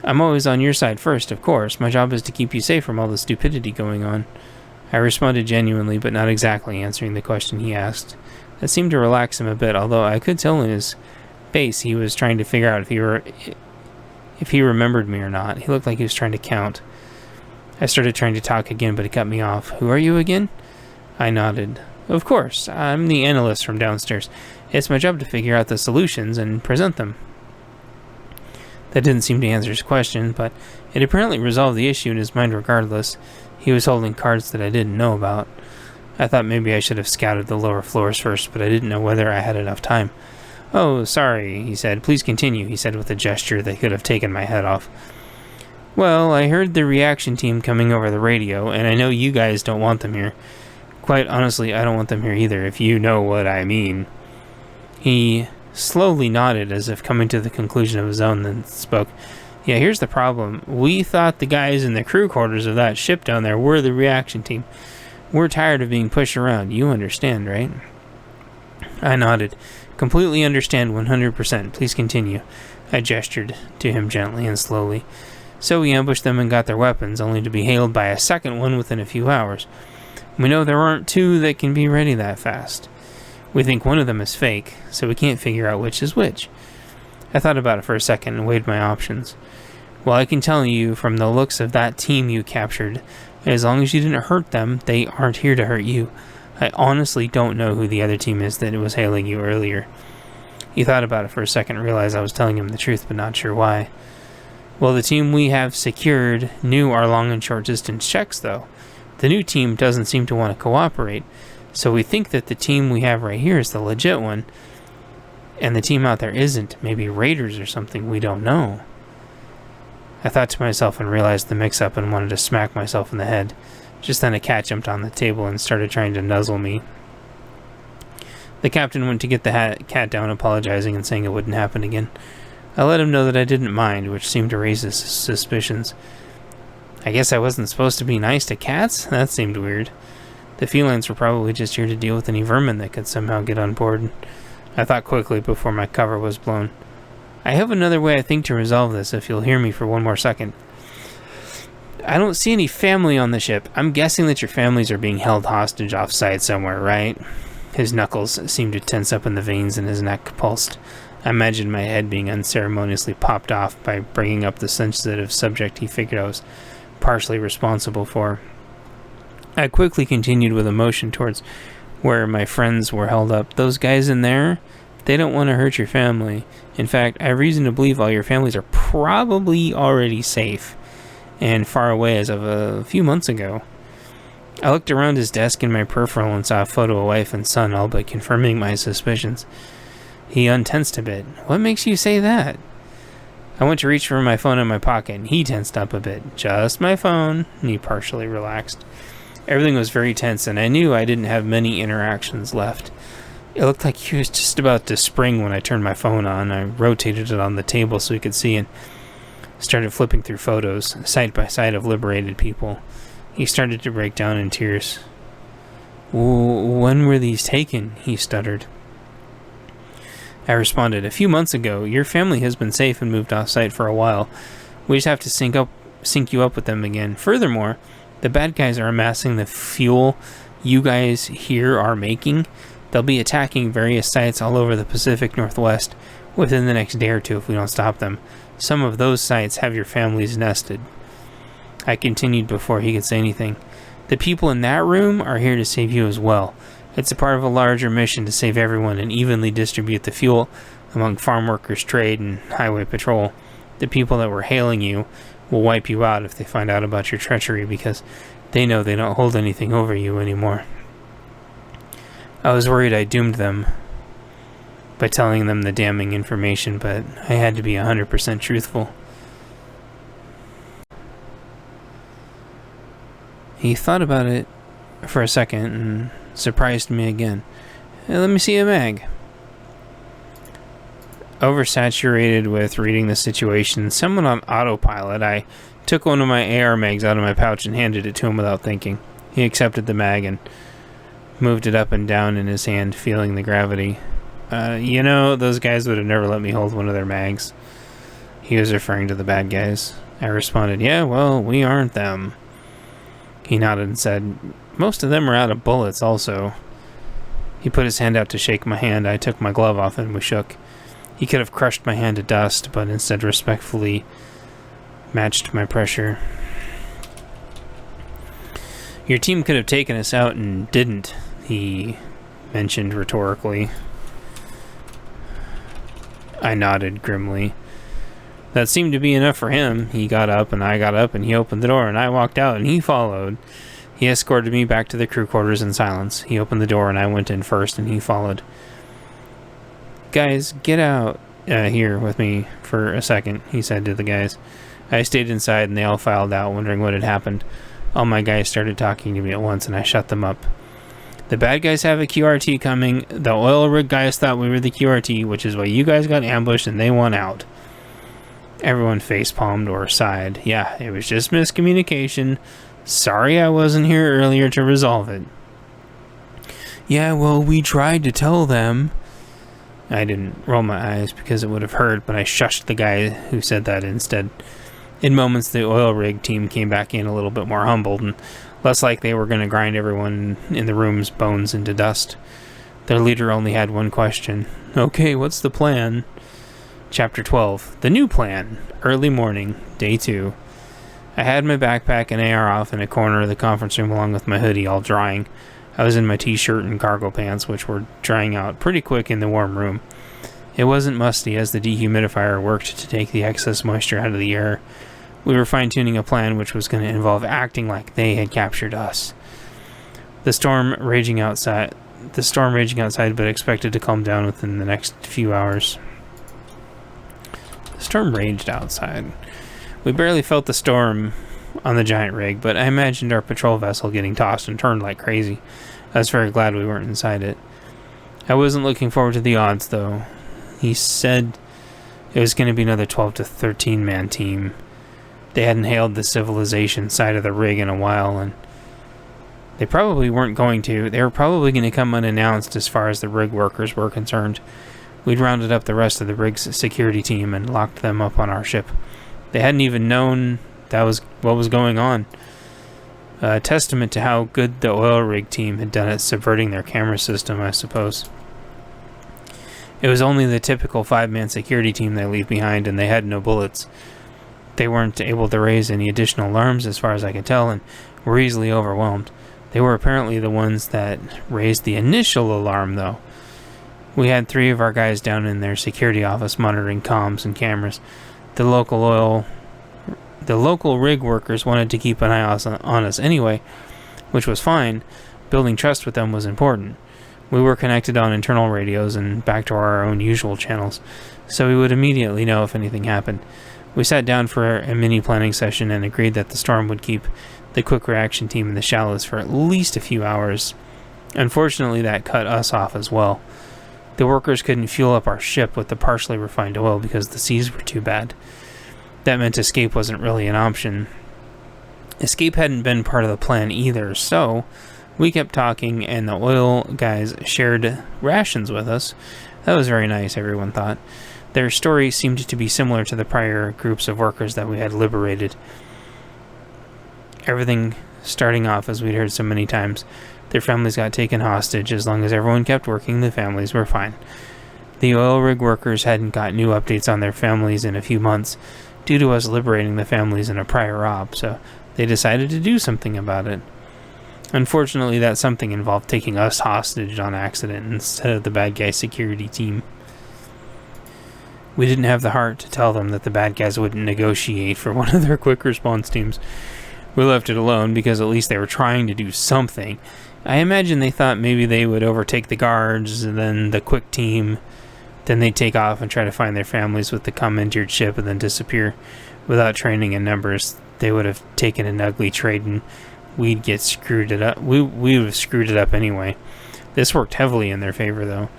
Speaker 1: "I'm always on your side first, of course. My job is to keep you safe from all the stupidity going on." I responded genuinely, but not exactly, answering the question he asked. That seemed to relax him a bit, although I could tell in his face he was trying to figure out if he remembered me or not. He looked like he was trying to count. I started trying to talk again, but he cut me off. "Who are you again?" I nodded. "Of course, I'm the analyst from downstairs. It's my job to figure out the solutions and present them." That didn't seem to answer his question, but it apparently resolved the issue in his mind regardless. He was holding cards that I didn't know about. I thought maybe I should have scouted the lower floors first, but I didn't know whether I had enough time. "Oh, sorry," he said. "Please continue," he said with a gesture that could have taken my head off. "Well, I heard the reaction team coming over the radio, and I know you guys don't want them here. Quite honestly, I don't want them here either, if you know what I mean." He slowly nodded as if coming to the conclusion of his own, then spoke. "Yeah, here's the problem. We thought the guys in the crew quarters of that ship down there were the reaction team. We're tired of being pushed around. You understand, right?" I nodded. "Completely understand, 100%. Please continue." I gestured to him gently and slowly. "So we ambushed them and got their weapons, only to be hailed by a second one within a few hours. We know there aren't two that can be ready that fast. We think one of them is fake, so we can't figure out which is which." I thought about it for a second and weighed my options. "Well, I can tell you from the looks of that team you captured, as long as you didn't hurt them, they aren't here to hurt you. I honestly don't know who the other team is that was hailing you earlier." He thought about it for a second and realized I was telling him the truth, but not sure why. "Well, the team we have secured knew our long and short distance checks, though. The new team doesn't seem to want to cooperate, so we think that the team we have right here is the legit one, and the team out there isn't. Maybe raiders or something, we don't know." I thought to myself and realized the mix-up and wanted to smack myself in the head. Just then a cat jumped on the table and started trying to nuzzle me. The captain went to get the cat down, apologizing and saying it wouldn't happen again. I let him know that I didn't mind, which seemed to raise his suspicions. I guess I wasn't supposed to be nice to cats? That seemed weird. The felines were probably just here to deal with any vermin that could somehow get on board. I thought quickly before my cover was blown. "I have another way I think to resolve this, if you'll hear me for one more second. I don't see any family on the ship. I'm guessing that your families are being held hostage off-site somewhere, right?" His knuckles seemed to tense up and the veins in his neck pulsed. I imagined my head being unceremoniously popped off by bringing up the sensitive subject he figured I was partially responsible for. I quickly continued with emotion towards where my friends were held up. "Those guys in there, they don't want to hurt your family. In fact, I have reason to believe all your families are probably already safe and far away as of a few months ago." I looked around his desk in my peripheral and saw a photo of wife and son, all but confirming my suspicions. He untensed a bit. "What makes you say that?" I went to reach for my phone in my pocket, and he tensed up a bit. "Just my phone," and he partially relaxed. Everything was very tense, and I knew I didn't have many interactions left. It looked like he was just about to spring when I turned my phone on. I rotated it on the table so he could see and started flipping through photos, side by side, of liberated people. He started to break down in tears. "When were these taken?" he stuttered. I responded, "A few months ago. Your family has been safe and moved off-site for a while. We just have to sync you up with them again. Furthermore, the bad guys are amassing the fuel you guys here are making. They'll be attacking various sites all over the Pacific Northwest within the next day or two if we don't stop them. Some of those sites have your families nested." I continued before he could say anything. "The people in that room are here to save you as well. It's a part of a larger mission to save everyone and evenly distribute the fuel among farm workers, trade, and highway patrol. The people that were hailing you will wipe you out if they find out about your treachery because they know they don't hold anything over you anymore." I was worried I doomed them by telling them the damning information, but I had to be 100% truthful. He thought about it for a second and surprised me again. "Hey, let me see a mag." oversaturated with reading the situation, someone on autopilot, I took one of my AR mags out of my pouch and handed it to him without thinking. He accepted the mag and moved it up and down in his hand, feeling the gravity. Those guys would have never let me hold one of their mags. He was referring to the bad guys. I responded, yeah, well, we aren't them. He nodded and said, most of them are out of bullets also. He put his hand out to shake my hand. I took my glove off and we shook. He could have crushed my hand to dust, but instead respectfully matched my pressure. Your team could have taken us out and didn't, he mentioned rhetorically. I nodded grimly. That seemed to be enough for him. He got up and I got up and he opened the door and I walked out and he followed. He escorted me back to the crew quarters in silence. He opened the door and I went in first and he followed. Guys, get out here with me for a second, he said to the guys. I stayed inside and they all filed out, wondering what had happened. All my guys started talking to me at once and I shut them up. The bad guys have a QRT coming. The oil rig guys thought we were the QRT, which is why you guys got ambushed and they won out. Everyone face-palmed or sighed. Yeah, it was just miscommunication. Sorry I wasn't here earlier to resolve it. Yeah, well, we tried to tell them. I didn't roll my eyes because it would have hurt, but I shushed the guy who said that instead. In moments, the oil rig team came back in a little bit more humbled and less like they were going to grind everyone in the room's bones into dust. Their leader only had one question. Okay, what's the plan? Chapter 12. The new plan. Early morning. Day 2. I had my backpack and AR off in a corner of the conference room along with my hoodie all drying. I was in my t-shirt and cargo pants, which were drying out pretty quick in the warm room. It wasn't musty as the dehumidifier worked to take the excess moisture out of the air. We were fine-tuning a plan which was going to involve acting like they had captured us. The storm raging outside, but expected to calm down within the next few hours. The storm raged outside. We barely felt the storm on the giant rig, but I imagined our patrol vessel getting tossed and turned like crazy. I was very glad we weren't inside it. I wasn't looking forward to the odds, though. He said it was going to be another 12 to 13 man team. They hadn't hailed the civilization side of the rig in a while, and they probably weren't going to. They were probably going to come unannounced as far as the rig workers were concerned. We'd rounded up the rest of the rig's security team and locked them up on our ship. They hadn't even known that was what was going on. A testament to how good the oil rig team had done at subverting their camera system, I suppose. It was only the typical 5-man security team they leave behind, and they had no bullets. They weren't able to raise any additional alarms as far as I could tell, and were easily overwhelmed. They were apparently the ones that raised the initial alarm, though. We had 3 of our guys down in their security office monitoring comms and cameras. The local rig workers wanted to keep an eye on us anyway, which was fine. Building trust with them was important. We were connected on internal radios and back to our own usual channels, so we would immediately know if anything happened. We sat down for a mini planning session and agreed that the storm would keep the quick reaction team in the shallows for at least a few hours. Unfortunately, that cut us off as well. The workers couldn't fuel up our ship with the partially refined oil because the seas were too bad. That meant escape wasn't really an option. Escape hadn't been part of the plan either, so we kept talking and the oil guys shared rations with us. That was very nice, everyone thought. Their story seemed to be similar to the prior groups of workers that we had liberated. Everything starting off as we'd heard so many times. Their families got taken hostage. As long as everyone kept working, the families were fine. The oil rig workers hadn't got new updates on their families in a few months due to us liberating the families in a prior op, so they decided to do something about it. Unfortunately, that something involved taking us hostage on accident instead of the bad guy security team. We didn't have the heart to tell them that the bad guys wouldn't negotiate for one of their quick response teams. We left it alone because at least they were trying to do something. I imagine they thought maybe they would overtake the guards and then the quick team. Then they'd take off and try to find their families with the commandeered ship and then disappear. Without training in numbers, they would have taken an ugly trade and we'd get screwed it up. We would have screwed it up anyway. This worked heavily in their favor, though.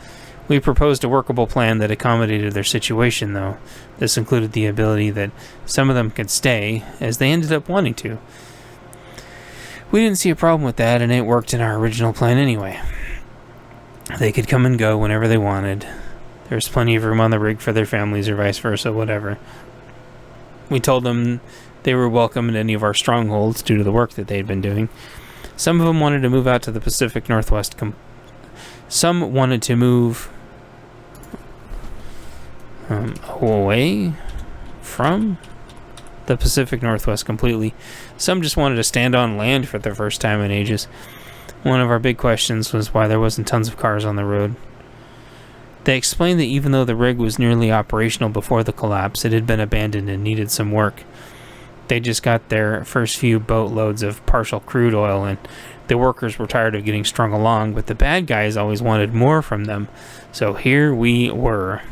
Speaker 1: We proposed a workable plan that accommodated their situation, though. This included the ability that some of them could stay, as they ended up wanting to. We didn't see a problem with that, and it worked in our original plan anyway. They could come and go whenever they wanted. There was plenty of room on the rig for their families, or vice versa, whatever. We told them they were welcome in any of our strongholds due to the work that they had been doing. Some of them wanted to move out to the Pacific Northwest. Some wanted to move away from the Pacific Northwest completely. Some just wanted to stand on land for the first time in ages. One of our big questions was why there wasn't tons of cars on the road. They explained that even though the rig was nearly operational before the collapse, it had been abandoned and needed some work. They just got their first few boatloads of partial crude oil, and the workers were tired of getting strung along, but the bad guys always wanted more from them. So here we were.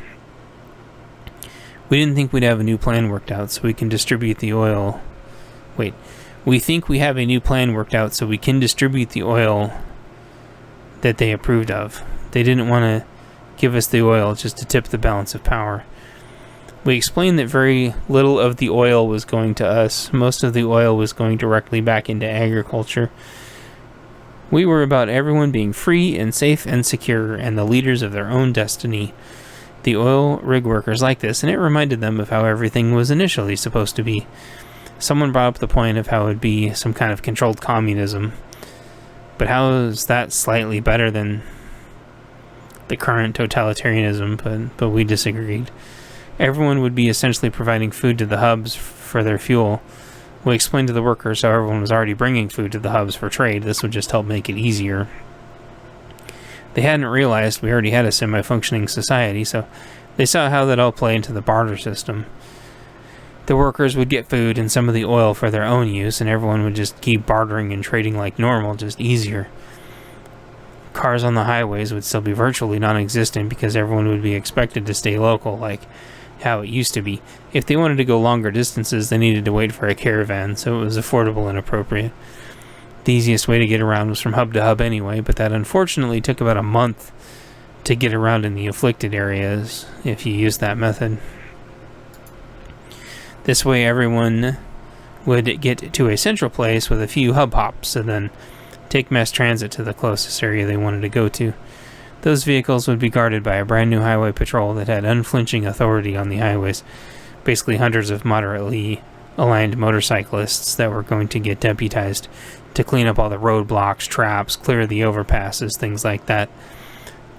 Speaker 1: We didn't think we'd have a new plan worked out so we can distribute the oil. We think we have a new plan worked out so we can distribute the oil that they approved of. They didn't want to give us the oil just to tip the balance of power. We explained that very little of the oil was going to us. Most of the oil was going directly back into agriculture. We were about everyone being free and safe and secure and the leaders of their own destiny. The oil rig workers liked this, and it reminded them of how everything was initially supposed to be. Someone brought up the point of how it would be some kind of controlled communism. But how is that slightly better than the current totalitarianism? But we disagreed. Everyone would be essentially providing food to the hubs for their fuel. We explained to the workers how everyone was already bringing food to the hubs for trade. This would just help make it easier. They hadn't realized we already had a semi-functioning society, so they saw how that all played into the barter system. The workers would get food and some of the oil for their own use, and everyone would just keep bartering and trading like normal, just easier. Cars on the highways would still be virtually non-existent because everyone would be expected to stay local, like how it used to be. If they wanted to go longer distances, they needed to wait for a caravan, so it was affordable and appropriate. The easiest way to get around was from hub to hub anyway, but that unfortunately took about a month to get around in the afflicted areas if you used that method. This way everyone would get to a central place with a few hub hops and then take mass transit to the closest area they wanted to go to. Those vehicles would be guarded by a brand new highway patrol that had unflinching authority on the highways. Basically hundreds of moderately aligned motorcyclists that were going to get deputized to clean up all the roadblocks, traps, clear the overpasses, things like that.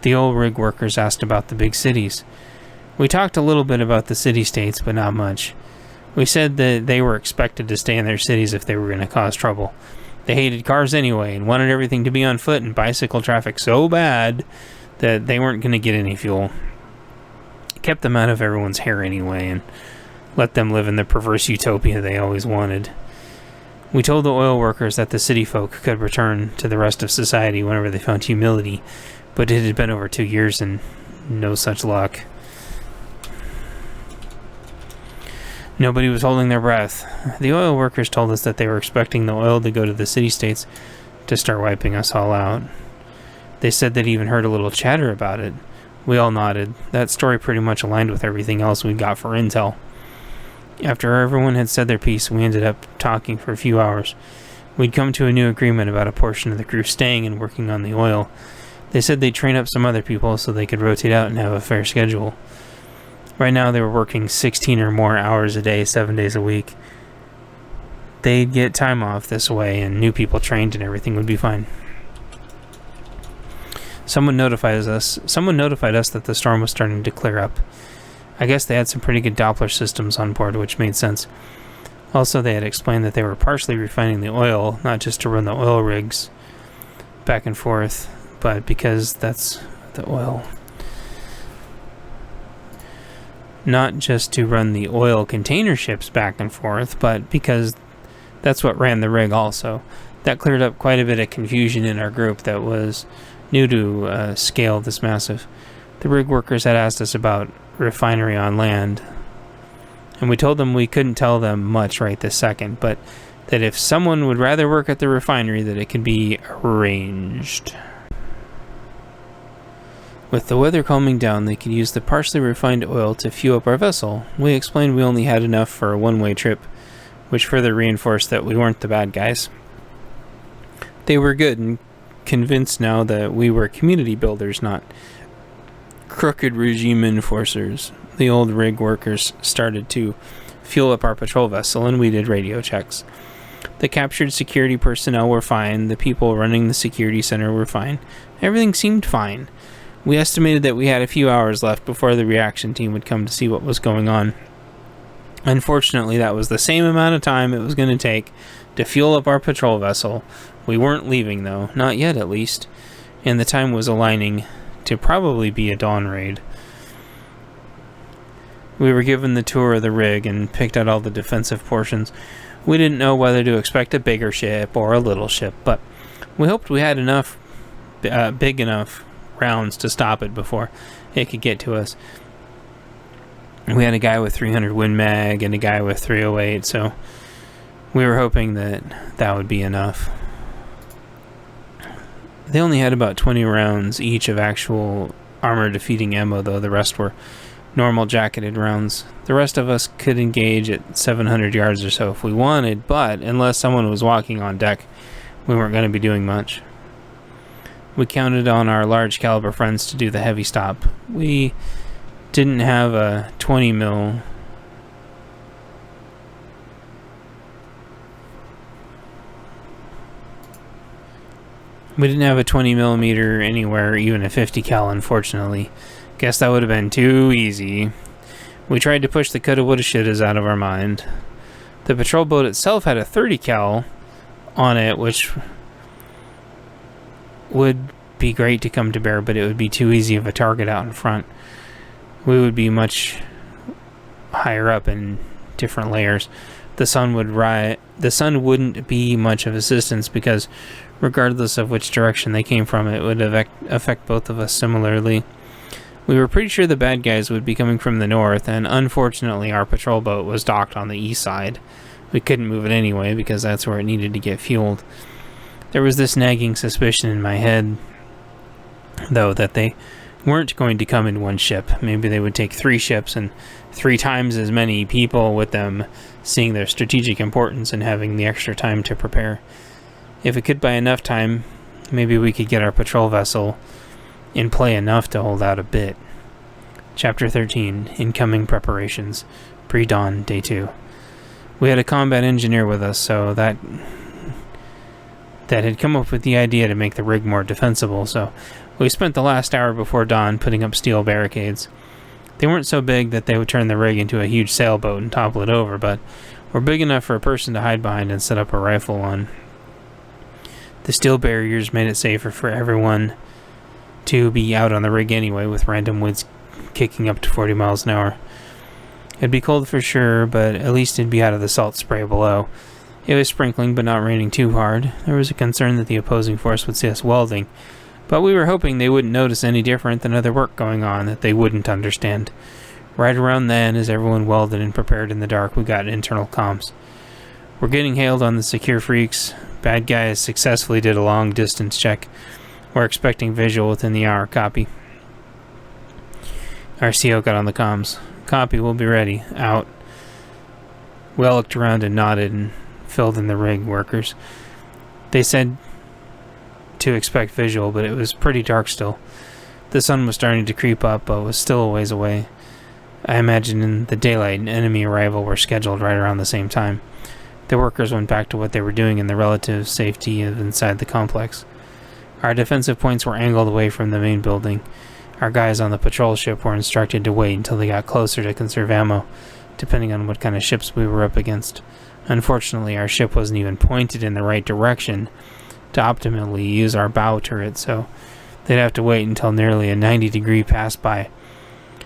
Speaker 1: The old rig workers asked about the big cities. We talked a little bit about the city-states, but not much. We said that they were expected to stay in their cities if they were going to cause trouble. They hated cars anyway and wanted everything to be on foot and bicycle traffic so bad that they weren't going to get any fuel. It kept them out of everyone's hair anyway and let them live in the perverse utopia they always wanted. We told the oil workers that the city folk could return to the rest of society whenever they found humility, but it had been over 2 years and no such luck. Nobody was holding their breath. The oil workers told us that they were expecting the oil to go to the city-states to start wiping us all out. They said they'd even heard a little chatter about it. We all nodded. That story pretty much aligned with everything else we got for intel. After everyone had said their piece, we ended up talking for a few hours. We'd come to a new agreement about a portion of the crew staying and working on the oil. They said they'd train up some other people so they could rotate out and have a fair schedule. Right now they were working 16 or more hours a day, 7 days a week. They'd get time off this way and new people trained and everything would be fine. Someone notified us that the storm was starting to clear up. I guess they had some pretty good Doppler systems on board, which made sense. Also, they had explained that they were partially refining the oil, not just to run the oil rigs back and forth, but because that's the oil. Not just to run the oil container ships back and forth, but because that's what ran the rig also. That cleared up quite a bit of confusion in our group that was new to a scale this massive. The rig workers had asked us about refinery on land, and we told them we couldn't tell them much right this second, but that if someone would rather work at the refinery, that it could be arranged. With the weather calming down, they could use the partially refined oil to fuel up our vessel. We explained we only had enough for a one-way trip, which further reinforced that we weren't the bad guys. They were good and convinced now that we were community builders, not crooked regime enforcers. The old rig workers started to fuel up our patrol vessel, and we did radio checks. The captured security personnel were fine. The people running the security center were fine. Everything seemed fine. We estimated that we had a few hours left before the reaction team would come to see what was going on. Unfortunately, that was the same amount of time it was going to take to fuel up our patrol vessel. We weren't leaving, though. Not yet, at least. And the time was aligning to probably be a dawn raid. We were given the tour of the rig and picked out all the defensive portions. We didn't know whether to expect a bigger ship or a little ship, but we hoped we had enough, big enough rounds to stop it before it could get to us. We had a guy with 300 Win Mag and a guy with 308, so we were hoping that that would be enough. They only had about 20 rounds each of actual armor-defeating ammo, though the rest were normal jacketed rounds. The rest of us could engage at 700 yards or so if we wanted, but unless someone was walking on deck, we weren't going to be doing much. We counted on our large caliber friends to do the heavy stop. We didn't have a 20 mil. We didn't have a 20 millimeter anywhere, even a 50 cal, unfortunately. Guess that would have been too easy. We tried to push the coulda, woulda, shouldas out of our mind. The patrol boat itself had a 30 cal on it, which would be great to come to bear, but it would be too easy of a target out in front. We would be much higher up in different layers. The sun wouldn't be much of assistance because regardless of which direction they came from, it would affect both of us similarly. We were pretty sure the bad guys would be coming from the north, and unfortunately our patrol boat was docked on the east side. We couldn't move it anyway because that's where it needed to get fueled. There was this nagging suspicion in my head, though, that they weren't going to come in one ship. Maybe they would take 3 ships and 3 times as many people with them, seeing their strategic importance and having the extra time to prepare. If it could buy enough time, maybe we could get our patrol vessel in play enough to hold out a bit. Chapter 13, Incoming Preparations, Pre-Dawn, Day 2. We had a combat engineer with us, so that had come up with the idea to make the rig more defensible, so we spent the last hour before dawn putting up steel barricades. They weren't so big that they would turn the rig into a huge sailboat and topple it over, but were big enough for a person to hide behind and set up a rifle on. The steel barriers made it safer for everyone to be out on the rig anyway, with random winds kicking up to 40 miles an hour. It'd be cold for sure, but at least it'd be out of the salt spray below. It was sprinkling, but not raining too hard. There was a concern that the opposing force would see us welding, but we were hoping they wouldn't notice any different than other work going on that they wouldn't understand. Right around then, as everyone welded and prepared in the dark, we got internal comms. We're getting hailed on the secure freaks. Bad guys successfully did a long distance check. We're expecting visual within the hour. Copy. Our CO got on the comms. Copy, we'll be ready. Out. We all looked around and nodded and filled in the rig workers. They said to expect visual, but it was pretty dark still. The sun was starting to creep up, but was still a ways away. I imagine in the daylight and enemy arrival were scheduled right around the same time. The workers went back to what they were doing in the relative safety of inside the complex. Our defensive points were angled away from the main building. Our guys on the patrol ship were instructed to wait until they got closer to conserve ammo, depending on what kind of ships we were up against. Unfortunately, our ship wasn't even pointed in the right direction to optimally use our bow turret, so they'd have to wait until nearly a 90-degree pass by.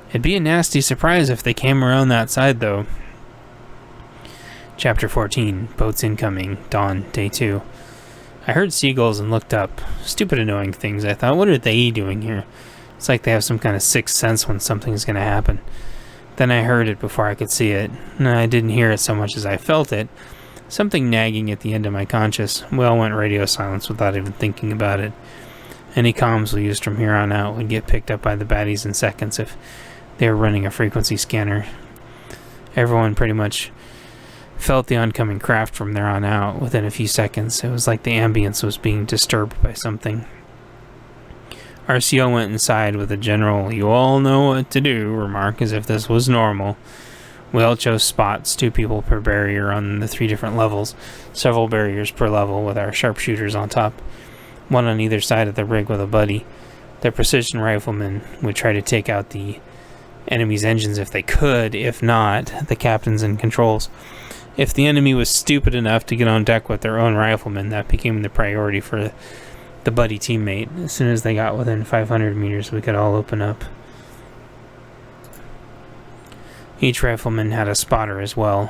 Speaker 1: It'd be a nasty surprise if they came around that side, though. Chapter 14, Boats Incoming, Dawn, Day 2. I heard seagulls and looked up. Stupid annoying things, I thought. What are they doing here? It's like they have some kind of sixth sense when something's going to happen. Then I heard it before I could see it. No, I didn't hear it so much as I felt it. Something nagging at the end of my conscience. We all went radio silence without even thinking about it. Any comms we used from here on out would get picked up by the baddies in seconds if they were running a frequency scanner. Everyone pretty much felt the oncoming craft from there on out within a few seconds. It was like the ambience was being disturbed by something. Our CO went inside with a general, "You all know what to do," remark, as if this was normal. We all chose spots, 2 people per barrier on the 3 different levels, several barriers per level with our sharpshooters on top, one on either side of the rig with a buddy. The precision riflemen would try to take out the enemy's engines if they could, if not, the captains and controls. If the enemy was stupid enough to get on deck with their own riflemen, that became the priority for the buddy teammate. As soon as they got within 500 meters, we could all open up. Each rifleman had a spotter as well,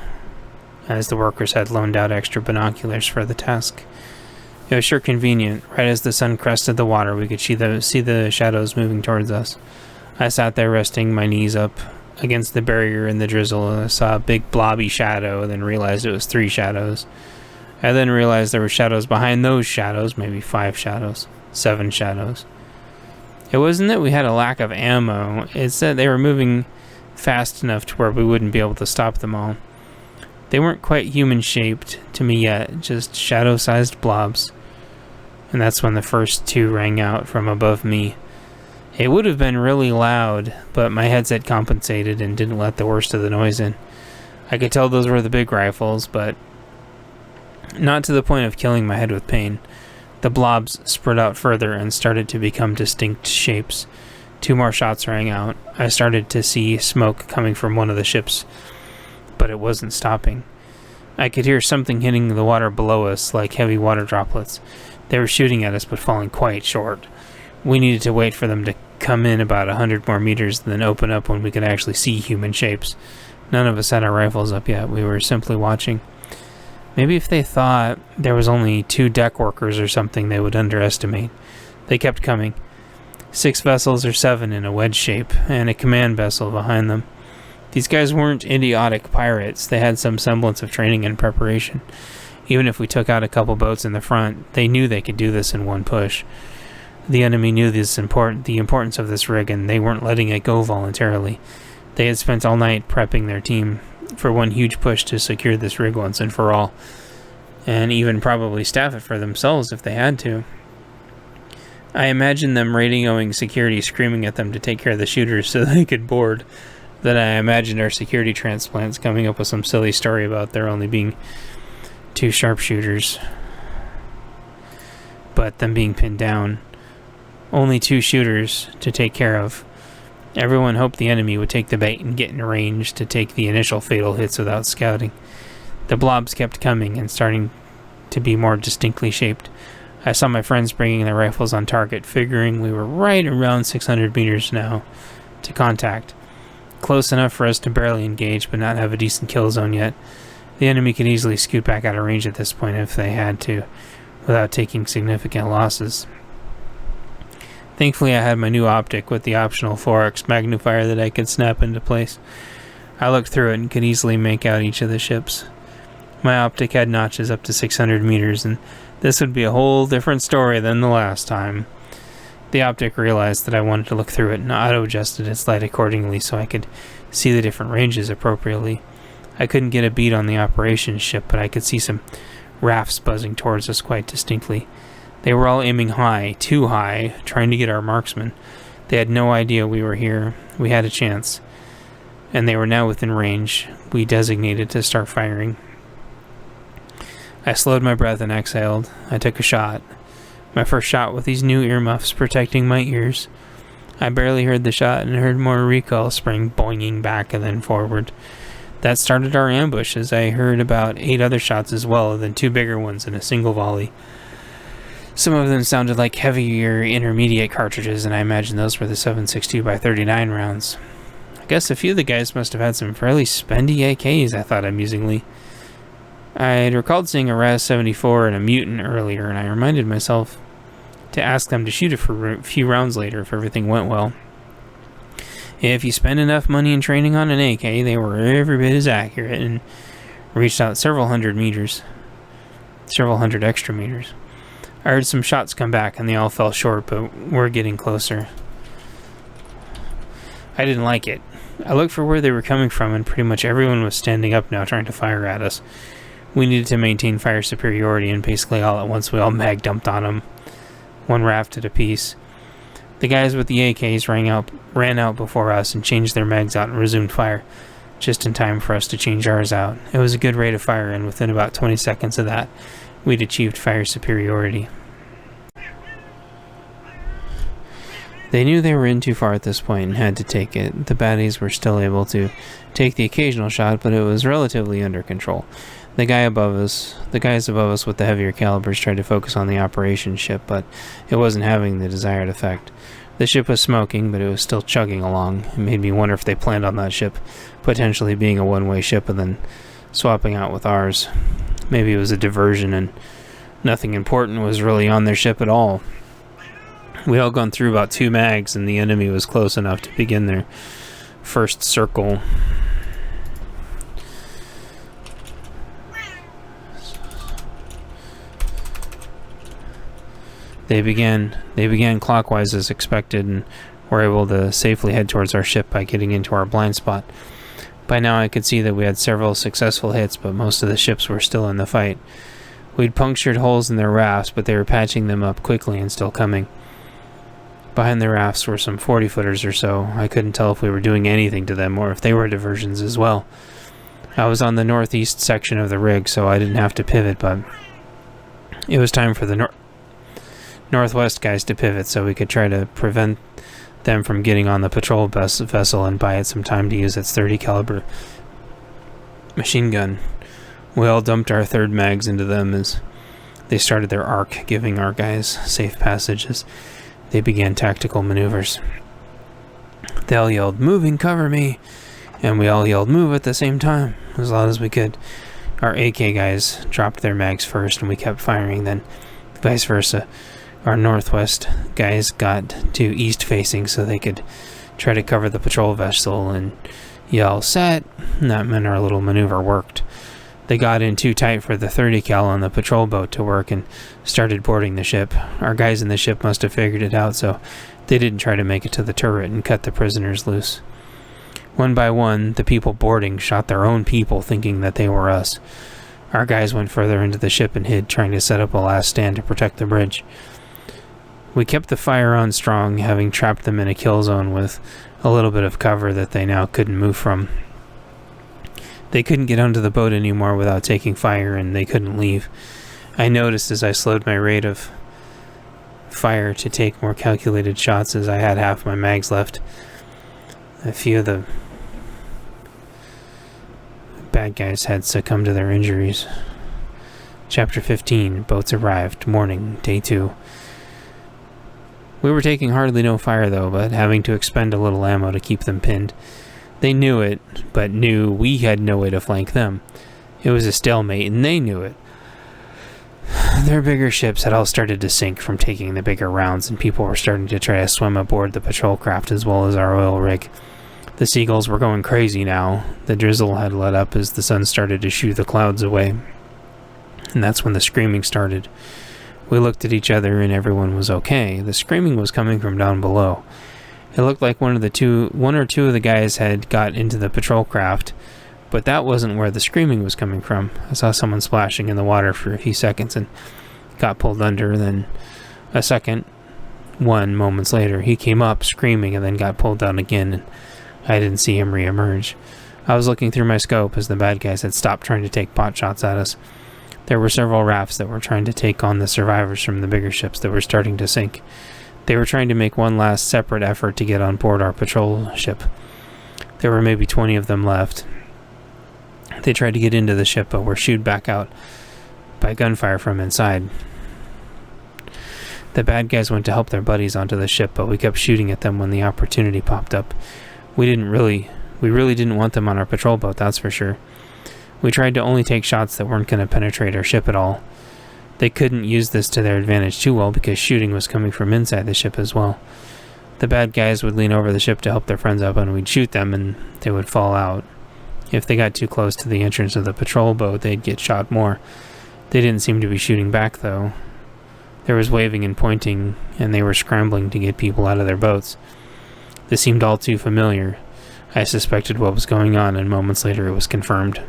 Speaker 1: as the workers had loaned out extra binoculars for the task. It was sure convenient. Right as the sun crested the water, we could see the shadows moving towards us. I sat there resting my knees up against the barrier in the drizzle. I saw a big blobby shadow, then realized it was 3 shadows. I then realized there were shadows behind those shadows, maybe 5 shadows, 7 shadows. It wasn't that we had a lack of ammo, it's that they were moving fast enough to where we wouldn't be able to stop them all. They weren't quite human-shaped to me yet, just shadow-sized blobs. And that's when the first 2 rang out from above me. It would have been really loud, but my headset compensated and didn't let the worst of the noise in. I could tell those were the big rifles, but not to the point of killing my head with pain. The blobs spread out further and started to become distinct shapes. 2 more shots rang out. I started to see smoke coming from one of the ships, but it wasn't stopping. I could hear something hitting the water below us like heavy water droplets. They were shooting at us but falling quite short. We needed to wait for them to come in about 100 more meters and then open up when we could actually see human shapes. None of us had our rifles up yet. We were simply watching. Maybe if they thought there was only 2 deck workers or something, they would underestimate. They kept coming. 6 vessels or 7 in a wedge shape, and a command vessel behind them. These guys weren't idiotic pirates. They had some semblance of training and preparation. Even if we took out a couple boats in the front, they knew they could do this in one push. The enemy knew the importance of this rig, and they weren't letting it go voluntarily. They had spent all night prepping their team for one huge push to secure this rig once and for all, and even probably staff it for themselves if they had to. I imagined them radioing security, screaming at them to take care of the shooters so they could board. Then I imagined our security transplants coming up with some silly story about there only being 2 sharpshooters, but them being pinned down. Only 2 shooters to take care of. Everyone hoped the enemy would take the bait and get in range to take the initial fatal hits without scouting. The blobs kept coming and starting to be more distinctly shaped. I saw my friends bringing their rifles on target, figuring we were right around 600 meters now to contact. Close enough for us to barely engage, but not have a decent kill zone yet. The enemy could easily scoot back out of range at this point if they had to, without taking significant losses. Thankfully, I had my new optic with the optional 4x magnifier that I could snap into place. I looked through it and could easily make out each of the ships. My optic had notches up to 600 meters, and this would be a whole different story than the last time. The optic realized that I wanted to look through it and auto-adjusted its light accordingly so I could see the different ranges appropriately. I couldn't get a bead on the operations ship, but I could see some rafts buzzing towards us quite distinctly. They were all aiming high, too high, trying to get our marksmen. They had no idea we were here. We had a chance. And they were now within range. We designated to start firing. I slowed my breath and exhaled. I took a shot. My first shot with these new earmuffs protecting my ears. I barely heard the shot and heard more recoil spring boinging back and then forward. That started our ambush, as I heard about 8 other shots as well, then 2 bigger ones in a single volley. Some of them sounded like heavier intermediate cartridges, and I imagine those were the 7.62x39 rounds. I guess a few of the guys must have had some fairly spendy AKs, I thought amusingly. I had recalled seeing a Raz-74 and a Mutant earlier, and I reminded myself to ask them to shoot it for a few rounds later if everything went well. If you spend enough money in training on an AK, they were every bit as accurate and reached out several hundred extra meters. I heard some shots come back and they all fell short, but we're getting closer. I didn't like it. I looked for where they were coming from, and pretty much everyone was standing up now trying to fire at us. We needed to maintain fire superiority, and basically all at once we all mag dumped on them, one raft at a piece. The guys with the AKs ran out before us and changed their mags out and resumed fire, just in time for us to change ours out. It was a good rate of fire, and within about 20 seconds of that, we'd achieved fire superiority. They knew they were in too far at this point and had to take it. The baddies were still able to take the occasional shot, but it was relatively under control. The guys above us with the heavier calibers tried to focus on the operations ship, but it wasn't having the desired effect. The ship was smoking, but it was still chugging along. It made me wonder if they planned on that ship potentially being a one-way ship and then swapping out with ours. Maybe it was a diversion and nothing important was really on their ship at all. We all gone through about 2 mags and the enemy was close enough to begin their first circle. They began clockwise as expected and were able to safely head towards our ship by getting into our blind spot. By now I could see that we had several successful hits, but most of the ships were still in the fight. We'd punctured holes in their rafts, but they were patching them up quickly and still coming. Behind the rafts were some 40-footers or so. I couldn't tell if we were doing anything to them or if they were diversions as well. I was on the northeast section of the rig, so I didn't have to pivot, but it was time for the northwest guys to pivot so we could try to prevent them from getting on the patrol vessel and buy it some time to use its 30 caliber machine gun. We all dumped our third mags into them as they started their arc, giving our guys safe passage as they began tactical maneuvers. They all yelled, "Moving, cover me!" And we all yelled, "Move!" at the same time, as loud as we could. Our AK guys dropped their mags first and we kept firing, then vice versa. Our northwest guys got to east facing so they could try to cover the patrol vessel and yell, "Set!" And that meant our little maneuver worked. They got in too tight for the 30 cal on the patrol boat to work and started boarding the ship. Our guys in the ship must have figured it out, so they didn't try to make it to the turret and cut the prisoners loose. One by one, the people boarding shot their own people thinking that they were us. Our guys went further into the ship and hid, trying to set up a last stand to protect the bridge. We kept the fire on strong, having trapped them in a kill zone with a little bit of cover that they now couldn't move from. They couldn't get onto the boat anymore without taking fire, and they couldn't leave. I noticed as I slowed my rate of fire to take more calculated shots as I had half my mags left. A few of the bad guys had succumbed to their injuries. Chapter 15, Boats Arrived, Morning, Day 2. We were taking hardly no fire though, but having to expend a little ammo to keep them pinned. They knew it, but knew we had no way to flank them. It was a stalemate, and they knew it. Their bigger ships had all started to sink from taking the bigger rounds, and people were starting to try to swim aboard the patrol craft as well as our oil rig. The seagulls were going crazy now. The drizzle had let up as the sun started to shoo the clouds away. And that's when the screaming started. We looked at each other and everyone was okay. The screaming was coming from down below. It looked like one or two of the guys had got into the patrol craft, but that wasn't where the screaming was coming from. I saw someone splashing in the water for a few seconds and got pulled under. Then a second, 1 moments later, he came up screaming and then got pulled down again, and I didn't see him re-emerge. I was looking through my scope as the bad guys had stopped trying to take pot shots at us. There were several rafts that were trying to take on the survivors from the bigger ships that were starting to sink. They were trying to make one last separate effort to get on board our patrol ship. There were maybe 20 of them left. They tried to get into the ship, but were shooed back out by gunfire from inside. The bad guys went to help their buddies onto the ship, but we kept shooting at them when the opportunity popped up. We really didn't want them on our patrol boat, that's for sure. We tried to only take shots that weren't going to penetrate our ship at all. They couldn't use this to their advantage too well because shooting was coming from inside the ship as well. The bad guys would lean over the ship to help their friends up and we'd shoot them and they would fall out. If they got too close to the entrance of the patrol boat, they'd get shot more. They didn't seem to be shooting back though. There was waving and pointing, and they were scrambling to get people out of their boats. This seemed all too familiar. I suspected what was going on, and moments later it was confirmed.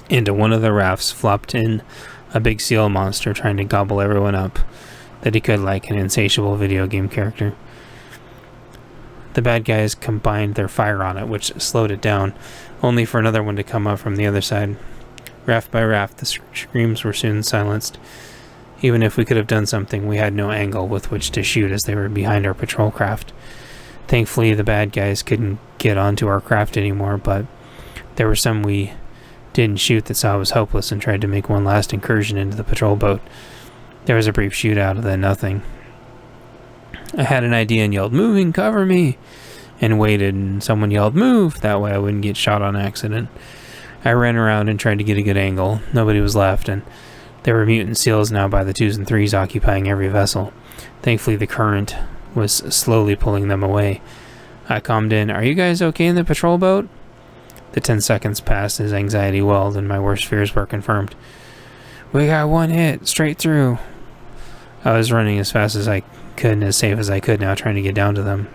Speaker 1: Into one of the rafts flopped in a big seal monster trying to gobble everyone up that he could, like an insatiable video game character. The bad guys combined their fire on it, which slowed it down, only for another one to come up from the other side. Raft by raft, the screams were soon silenced. Even if we could have done something, we had no angle with which to shoot as they were behind our patrol craft. Thankfully, the bad guys couldn't get onto our craft anymore, but there were some we didn't shoot that saw it was hopeless and tried to make one last incursion into the patrol boat. There was a brief shootout, then nothing. I had an idea and yelled, "Moving, cover me!" and waited, and someone yelled, "Move!" That way I wouldn't get shot on accident. I ran around and tried to get a good angle. Nobody was left, and there were mutant seals now by the 2s and 3s occupying every vessel. Thankfully, the current was slowly pulling them away. I calmed in. "Are you guys okay in the patrol boat?" The 10 seconds passed as anxiety welled, and my worst fears were confirmed. "We got one hit, straight through." I was running as fast as I could and as safe as I could now, trying to get down to them.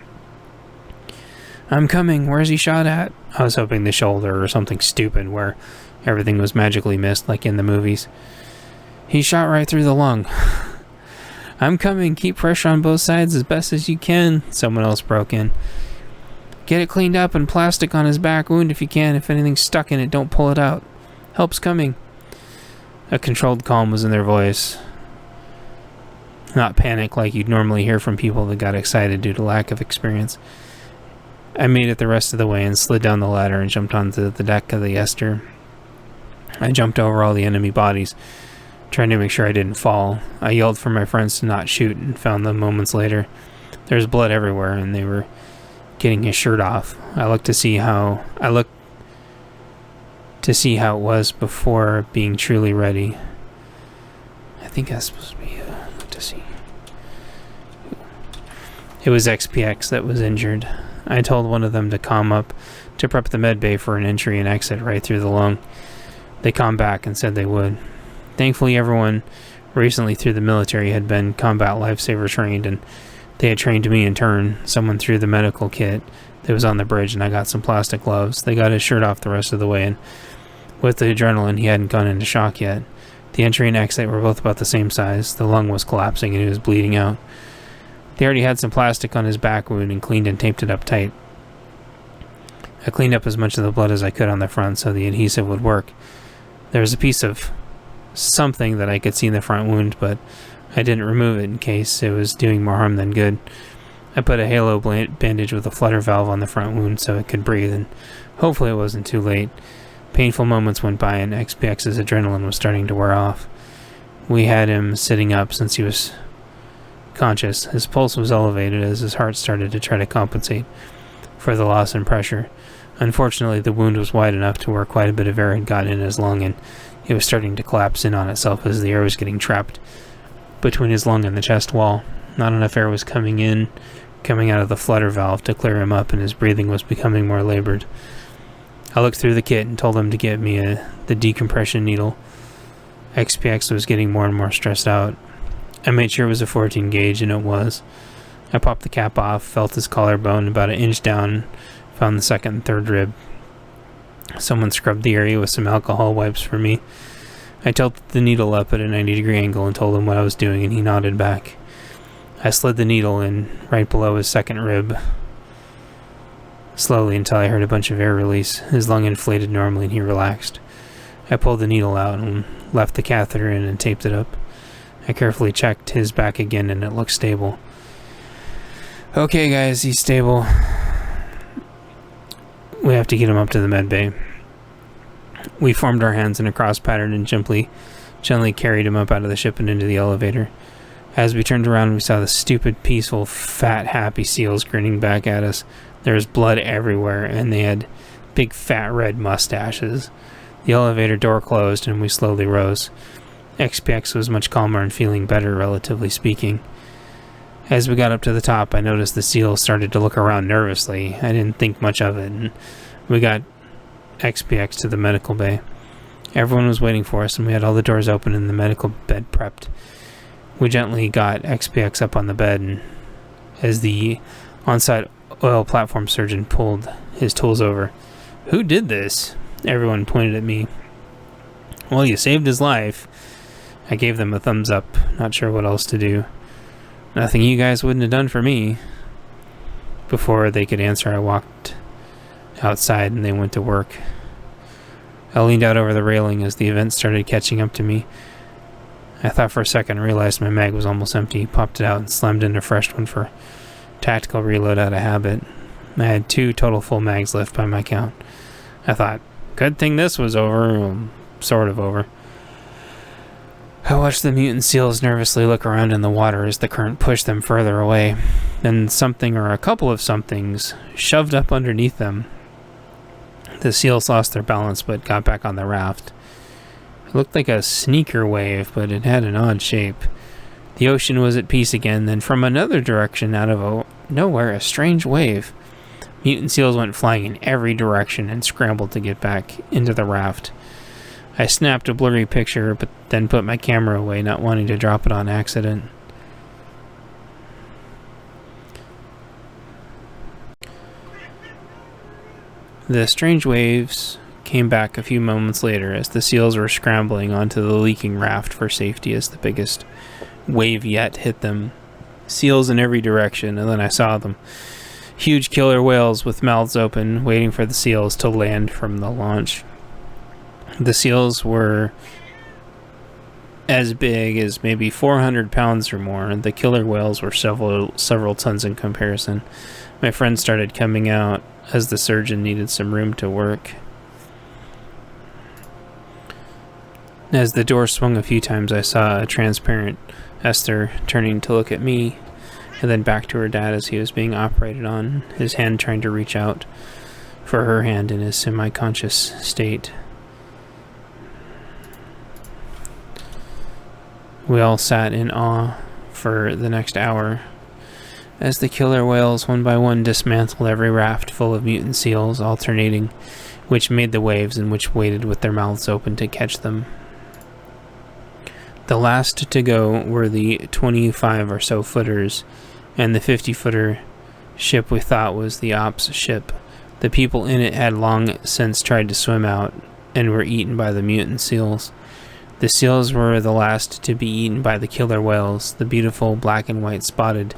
Speaker 1: "I'm coming. Where's he shot at?" I was hoping the shoulder or something stupid where everything was magically missed like in the movies. "He shot right through the lung." "I'm coming. Keep pressure on both sides as best as you can." Someone else broke in. "Get it cleaned up and plastic on his back wound if you can. If anything's stuck in it, don't pull it out. Help's coming." A controlled calm was in their voice. Not panic like you'd normally hear from people that got excited due to lack of experience. I made it the rest of the way and slid down the ladder and jumped onto the deck of the Ester. I jumped over all the enemy bodies, trying to make sure I didn't fall. I yelled for my friends to not shoot and found them moments later. There was blood everywhere and they were getting his shirt off. I looked to see how it was before being truly ready. I think that's supposed to be look to see. It was XPX that was injured. I told one of them to calm up to prep the med bay for an entry and exit right through the lung. They calmed back and said they would. Thankfully, everyone recently through the military had been combat lifesaver trained, and they had trained me in turn. Someone threw the medical kit that was on the bridge, and I got some plastic gloves. They got his shirt off the rest of the way, and with the adrenaline, he hadn't gone into shock yet. The entry and exit were both about the same size. The lung was collapsing, and he was bleeding out. They already had some plastic on his back wound and cleaned and taped it up tight. I cleaned up as much of the blood as I could on the front so the adhesive would work. There was a piece of something that I could see in the front wound, but I didn't remove it in case it was doing more harm than good. I put a halo bandage with a flutter valve on the front wound so it could breathe, and hopefully it wasn't too late. Painful moments went by and XPX's adrenaline was starting to wear off. We had him sitting up since he was conscious. His pulse was elevated as his heart started to try to compensate for the loss in pressure. Unfortunately, the wound was wide enough to where quite a bit of air had gotten in his lung, and it was starting to collapse in on itself as the air was getting trapped between his lung and the chest wall. Not enough air was coming out of the flutter valve to clear him up, and his breathing was becoming more labored. I looked through the kit and told them to get me the decompression needle. XPX was getting more and more stressed out. I made sure it was a 14 gauge, and it was. I popped the cap off, felt his collarbone about an inch down, found the second and third rib. Someone scrubbed the area with some alcohol wipes for me. I tilted the needle up at a 90-degree angle and told him what I was doing, and he nodded back. I slid the needle in right below his second rib, slowly until I heard a bunch of air release. His lung inflated normally and he relaxed. I pulled the needle out and left the catheter in and taped it up. I carefully checked his back again and it looked stable. Okay guys, he's stable. We have to get him up to the med bay. We formed our hands in a cross pattern and gently carried him up out of the ship and into the elevator. As we turned around, we saw the stupid, peaceful, fat, happy seals grinning back at us. There was blood everywhere, and they had big, fat, red mustaches. The elevator door closed, and we slowly rose. XPX was much calmer and feeling better, relatively speaking. As we got up to the top, I noticed the seals started to look around nervously. I didn't think much of it, and we got XPX to the medical bay. Everyone was waiting for us, and we had all the doors open and the medical bed prepped. We gently got XPX up on the bed, and as the on-site oil platform surgeon pulled his tools over. "Who did this?" Everyone pointed at me. "Well, you saved his life." I gave them a thumbs up, not sure what else to do. "Nothing you guys wouldn't have done for me." Before they could answer, I walked outside and they went to work. I leaned out over the railing as the event started catching up to me. I thought for a second, realized my mag was almost empty, popped it out and slammed in a fresh one for tactical reload out of habit. I had 2 total full mags left by my count. I thought, good thing this was over, well, sort of over. I watched the mutant seals nervously look around in the water as the current pushed them further away. Then something or a couple of somethings shoved up underneath them. The seals lost their balance but got back on the raft. It looked like a sneaker wave, but it had an odd shape. The ocean was at peace again, then from another direction out of nowhere, a strange wave. Mutant seals went flying in every direction and scrambled to get back into the raft. I snapped a blurry picture, but then put my camera away, not wanting to drop it on accident. The strange waves came back a few moments later as the seals were scrambling onto the leaking raft for safety as the biggest wave yet hit them. Seals in every direction, and then I saw them. Huge killer whales with mouths open, waiting for the seals to land from the launch. The seals were as big as maybe 400 pounds or more, and the killer whales were several tons in comparison. My friend started coming out as the surgeon needed some room to work. As the door swung a few times, I saw a transparent Esther turning to look at me, and then back to her dad as he was being operated on, his hand trying to reach out for her hand in his semi-conscious state. We all sat in awe for the next hour as the killer whales one by one dismantled every raft full of mutant seals, alternating which made the waves and which waited with their mouths open to catch them. The last to go were the 25 or so footers and the 50-footer ship we thought was the ops ship. The people in it had long since tried to swim out and were eaten by the mutant seals. The seals were the last to be eaten by the killer whales. The beautiful black and white spotted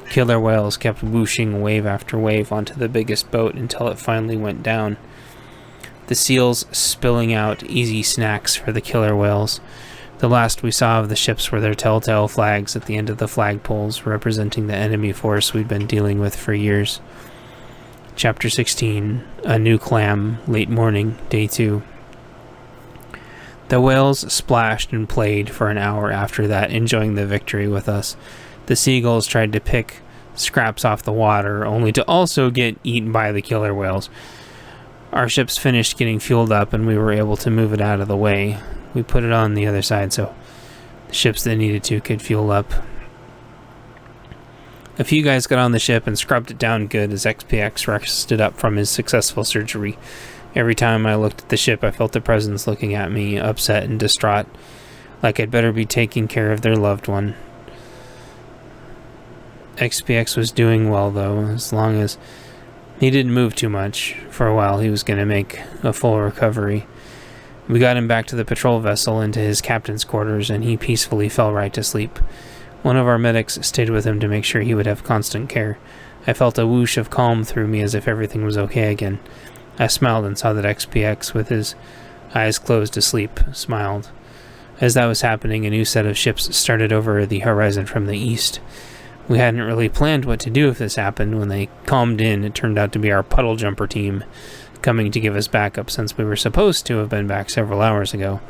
Speaker 1: killer whales kept whooshing wave after wave onto the biggest boat until it finally went down. The seals spilling out easy snacks for the killer whales. The last we saw of the ships were their telltale flags at the end of the flagpoles, representing the enemy force we'd been dealing with for years. Chapter 16, A New Clam, Late Morning, Day 2. The whales splashed and played for an hour after that, enjoying the victory with us. The seagulls tried to pick scraps off the water, only to also get eaten by the killer whales. Our ships finished getting fueled up, and we were able to move it out of the way. We put it on the other side so the ships that needed to could fuel up. A few guys got on the ship and scrubbed it down good as XPX rested up from his successful surgery. Every time I looked at the ship, I felt a presence looking at me, upset and distraught, like I'd better be taking care of their loved one. XPX was doing well, though, as long as he didn't move too much. For a while, he was going to make a full recovery. We got him back to the patrol vessel into his captain's quarters, and he peacefully fell right to sleep. One of our medics stayed with him to make sure he would have constant care. I felt a whoosh of calm through me as if everything was okay again. I smiled and saw that XPX, with his eyes closed to sleep, smiled. As that was happening, a new set of ships started over the horizon from the east. We hadn't really planned what to do if this happened. When they calmed in, it turned out to be our puddle jumper team, coming to give us backup since we were supposed to have been back several hours ago.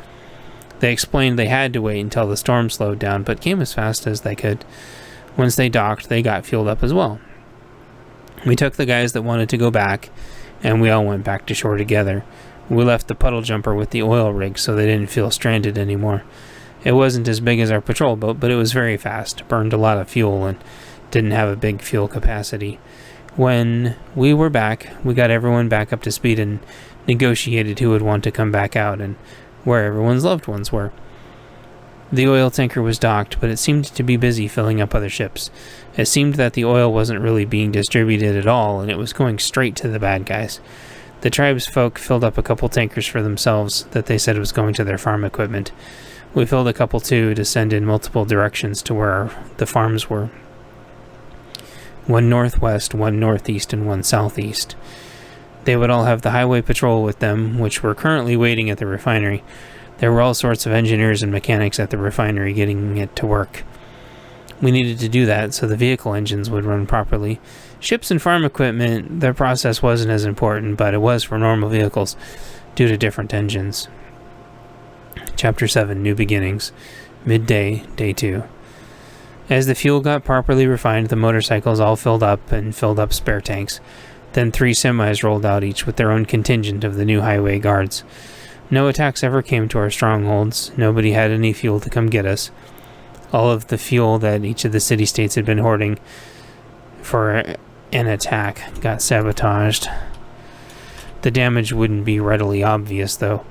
Speaker 1: They explained they had to wait until the storm slowed down, but came as fast as they could. Once they docked, they got fueled up as well. We took the guys that wanted to go back, and we all went back to shore together. We left the puddle jumper with the oil rig so they didn't feel stranded anymore. It wasn't as big as our patrol boat, but it was very fast, burned a lot of fuel, and didn't have a big fuel capacity. When we were back, we got everyone back up to speed and negotiated who would want to come back out and where everyone's loved ones were. The oil tanker was docked, but it seemed to be busy filling up other ships. It seemed that the oil wasn't really being distributed at all, and it was going straight to the bad guys. The tribesfolk filled up a couple tankers for themselves that they said was going to their farm equipment. We filled a couple too to send in multiple directions to where the farms were. One northwest, one northeast, and one southeast. They would all have the highway patrol with them, which were currently waiting at the refinery. There were all sorts of engineers and mechanics at the refinery getting it to work. We needed to do that so the vehicle engines would run properly. Ships and farm equipment, their process wasn't as important, but it was for normal vehicles due to different engines. Chapter 7, New Beginnings. Midday, Day 2. As the fuel got properly refined, the motorcycles all filled up spare tanks. Then 3 semis rolled out, each with their own contingent of the new highway guards. No attacks ever came to our strongholds. Nobody had any fuel to come get us. All of the fuel that each of the city-states had been hoarding for an attack got sabotaged. The damage wouldn't be readily obvious, though.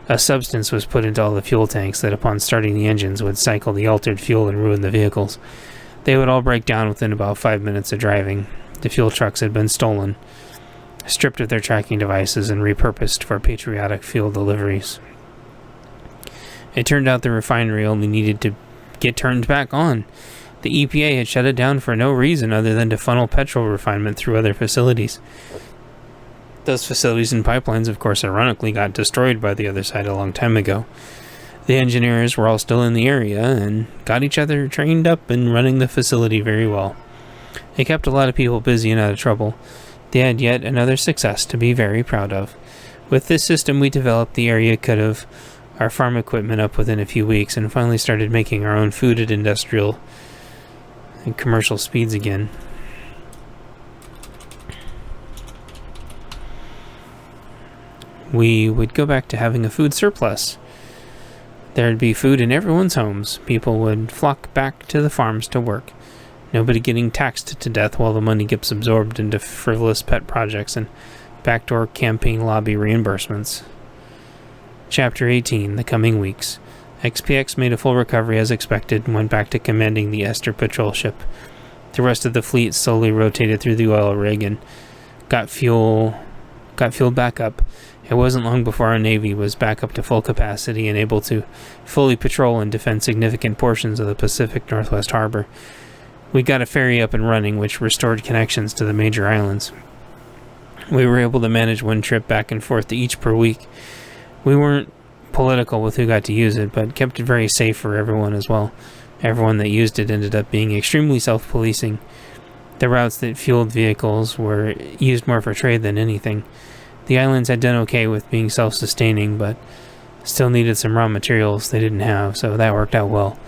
Speaker 1: A substance was put into all the fuel tanks that upon starting the engines would cycle the altered fuel and ruin the vehicles. They would all break down within about 5 minutes of driving. The fuel trucks had been stolen, stripped of their tracking devices, and repurposed for patriotic fuel deliveries. It turned out the refinery only needed to get turned back on. The EPA had shut it down for no reason other than to funnel petrol refinement through other facilities. Those facilities and pipelines, of course, ironically got destroyed by the other side a long time ago. The engineers were all still in the area and got each other trained up and running the facility very well. It kept a lot of people busy and out of trouble. They had yet another success to be very proud of. With this system we developed, the area could have our farm equipment up within a few weeks and finally started making our own food at industrial and commercial speeds again. We would go back to having a food surplus. There'd be food in everyone's homes. People would flock back to the farms to work. Nobody getting taxed to death while the money gets absorbed into frivolous pet projects and backdoor campaign lobby reimbursements. Chapter 18, The Coming Weeks. XPX made a full recovery as expected and went back to commanding the Esther patrol ship. The rest of the fleet slowly rotated through the oil rig and got fueled back up. It wasn't long before our Navy was back up to full capacity and able to fully patrol and defend significant portions of the Pacific Northwest Harbor. We got a ferry up and running, which restored connections to the major islands. We were able to manage one trip back and forth to each per week. We weren't political with who got to use it, but kept it very safe for everyone as well. Everyone that used it ended up being extremely self-policing. The routes that fueled vehicles were used more for trade than anything. The islands had done okay with being self-sustaining, but still needed some raw materials they didn't have, so that worked out well.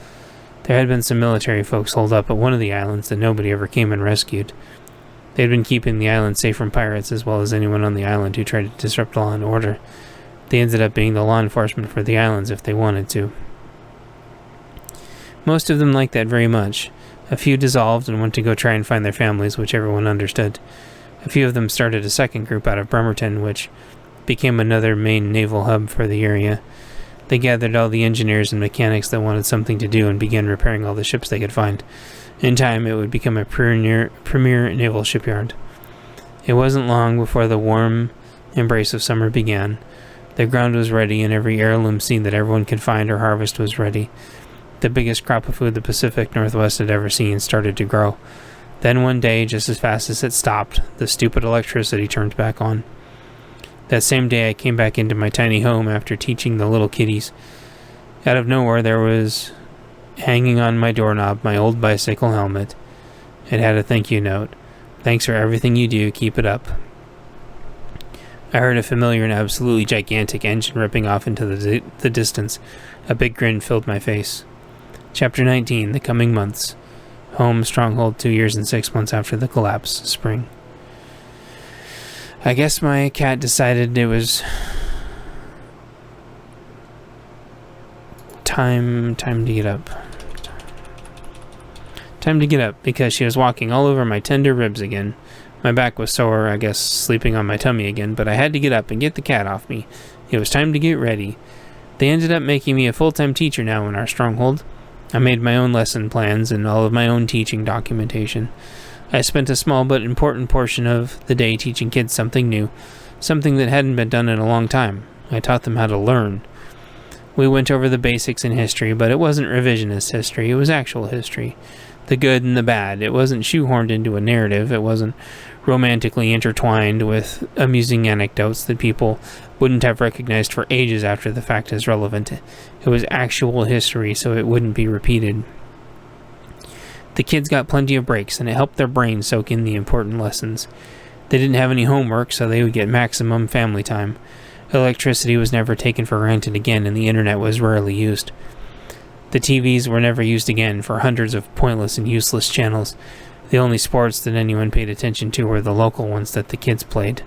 Speaker 1: There had been some military folks holed up at one of the islands that nobody ever came and rescued. They had been keeping the island safe from pirates as well as anyone on the island who tried to disrupt law and order. They ended up being the law enforcement for the islands if they wanted to. Most of them liked that very much. A few dissolved and went to go try and find their families, which everyone understood. A few of them started a second group out of Bremerton, which became another main naval hub for the area. They gathered all the engineers and mechanics that wanted something to do and began repairing all the ships they could find. In time, it would become a premier naval shipyard. It wasn't long before the warm embrace of summer began. The ground was ready, and every heirloom seed that everyone could find or harvest was ready. The biggest crop of food the Pacific Northwest had ever seen started to grow. Then one day, just as fast as it stopped, the stupid electricity turned back on. That same day I came back into my tiny home after teaching the little kiddies. Out of nowhere there was, hanging on my doorknob, my old bicycle helmet. It had a thank you note. Thanks for everything you do, keep it up. I heard a familiar and absolutely gigantic engine ripping off into the distance. A big grin filled my face. Chapter 19, The Coming Months. Home, stronghold 2 years and 6 months after the collapse, spring. I guess my cat decided it was time to get up. Time to get up because she was walking all over my tender ribs again. My back was sore, I guess sleeping on my tummy again, but I had to get up and get the cat off me. It was time to get ready. They ended up making me a full-time teacher now in our stronghold. I made my own lesson plans and all of my own teaching documentation. I spent a small but important portion of the day teaching kids something new, something that hadn't been done in a long time. I taught them how to learn. We went over the basics in history, but it wasn't revisionist history, it was actual history. The good and the bad. It wasn't shoehorned into a narrative, it wasn't romantically intertwined with amusing anecdotes that people wouldn't have recognized for ages after the fact as relevant. It was actual history, so it wouldn't be repeated. The kids got plenty of breaks, and it helped their brains soak in the important lessons. They didn't have any homework, so they would get maximum family time. Electricity was never taken for granted again, and the internet was rarely used. The TVs were never used again for hundreds of pointless and useless channels. The only sports that anyone paid attention to were the local ones that the kids played.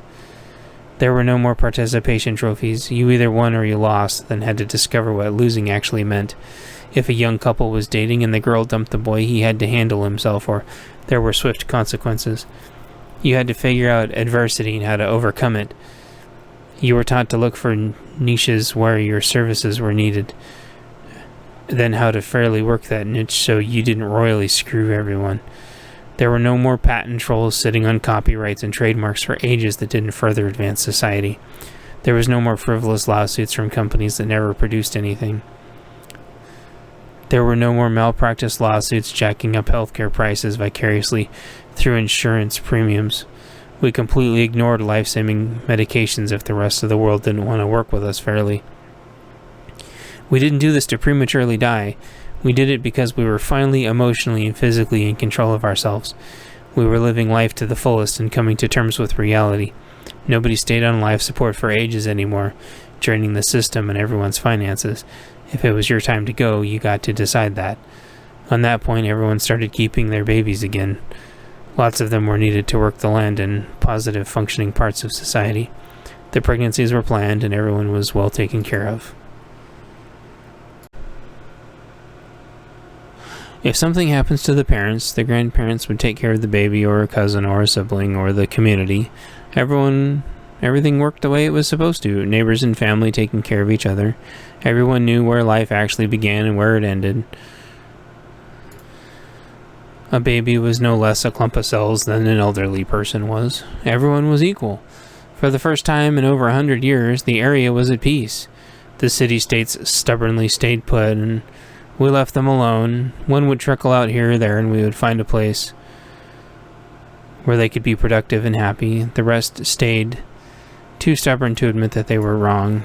Speaker 1: There were no more participation trophies. You either won or you lost, then had to discover what losing actually meant. If a young couple was dating and the girl dumped the boy, he had to handle himself, or there were swift consequences. You had to figure out adversity and how to overcome it. You were taught to look for niches where your services were needed, then how to fairly work that niche so you didn't royally screw everyone. There were no more patent trolls sitting on copyrights and trademarks for ages that didn't further advance society. There was no more frivolous lawsuits from companies that never produced anything. There were no more malpractice lawsuits jacking up healthcare prices vicariously through insurance premiums. We completely ignored life-saving medications if the rest of the world didn't want to work with us fairly. We didn't do this to prematurely die. We did it because we were finally emotionally and physically in control of ourselves. We were living life to the fullest and coming to terms with reality. Nobody stayed on life support for ages anymore, draining the system and everyone's finances. If it was your time to go, you got to decide that. On that point, everyone started keeping their babies again. Lots of them were needed to work the land in positive functioning parts of society. The pregnancies were planned and everyone was well taken care of. If something happens to the parents, the grandparents would take care of the baby or a cousin or a sibling or the community. Everything worked the way it was supposed to. Neighbors and family taking care of each other. Everyone knew where life actually began and where it ended. A baby was no less a clump of cells than an elderly person was. Everyone was equal. For the first time in over 100 years, the area was at peace. The city-states stubbornly stayed put, and we left them alone. One would trickle out here or there, and we would find a place where they could be productive and happy. The rest stayed too stubborn to admit that they were wrong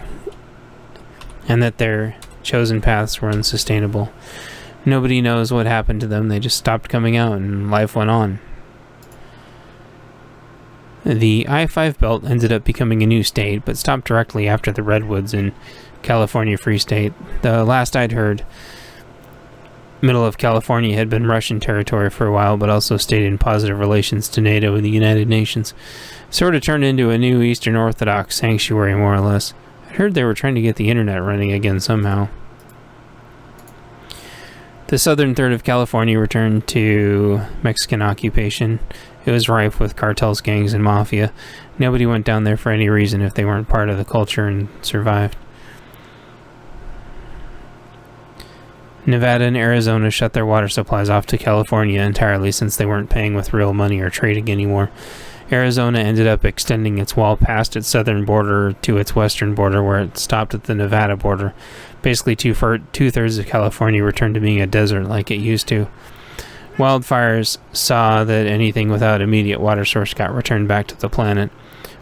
Speaker 1: and that their chosen paths were unsustainable. Nobody knows what happened to them. They just stopped coming out and life went on. The I-5 belt ended up becoming a new state, but stopped directly after the Redwoods in California Free State. The last I'd heard, middle of California had been Russian territory for a while, but also stayed in positive relations to NATO and the United Nations. Sort of turned into a new Eastern Orthodox sanctuary, more or less. I heard they were trying to get the internet running again somehow. The southern third of California returned to Mexican occupation. It was rife with cartels, gangs, and mafia. Nobody went down there for any reason if they weren't part of the culture and survived. Nevada and Arizona shut their water supplies off to California entirely since they weren't paying with real money or trading anymore. Arizona ended up extending its wall past its southern border to its western border, where it stopped at the Nevada border. Basically, two-thirds of California returned to being a desert like it used to. Wildfires saw that anything without immediate water source got returned back to the planet.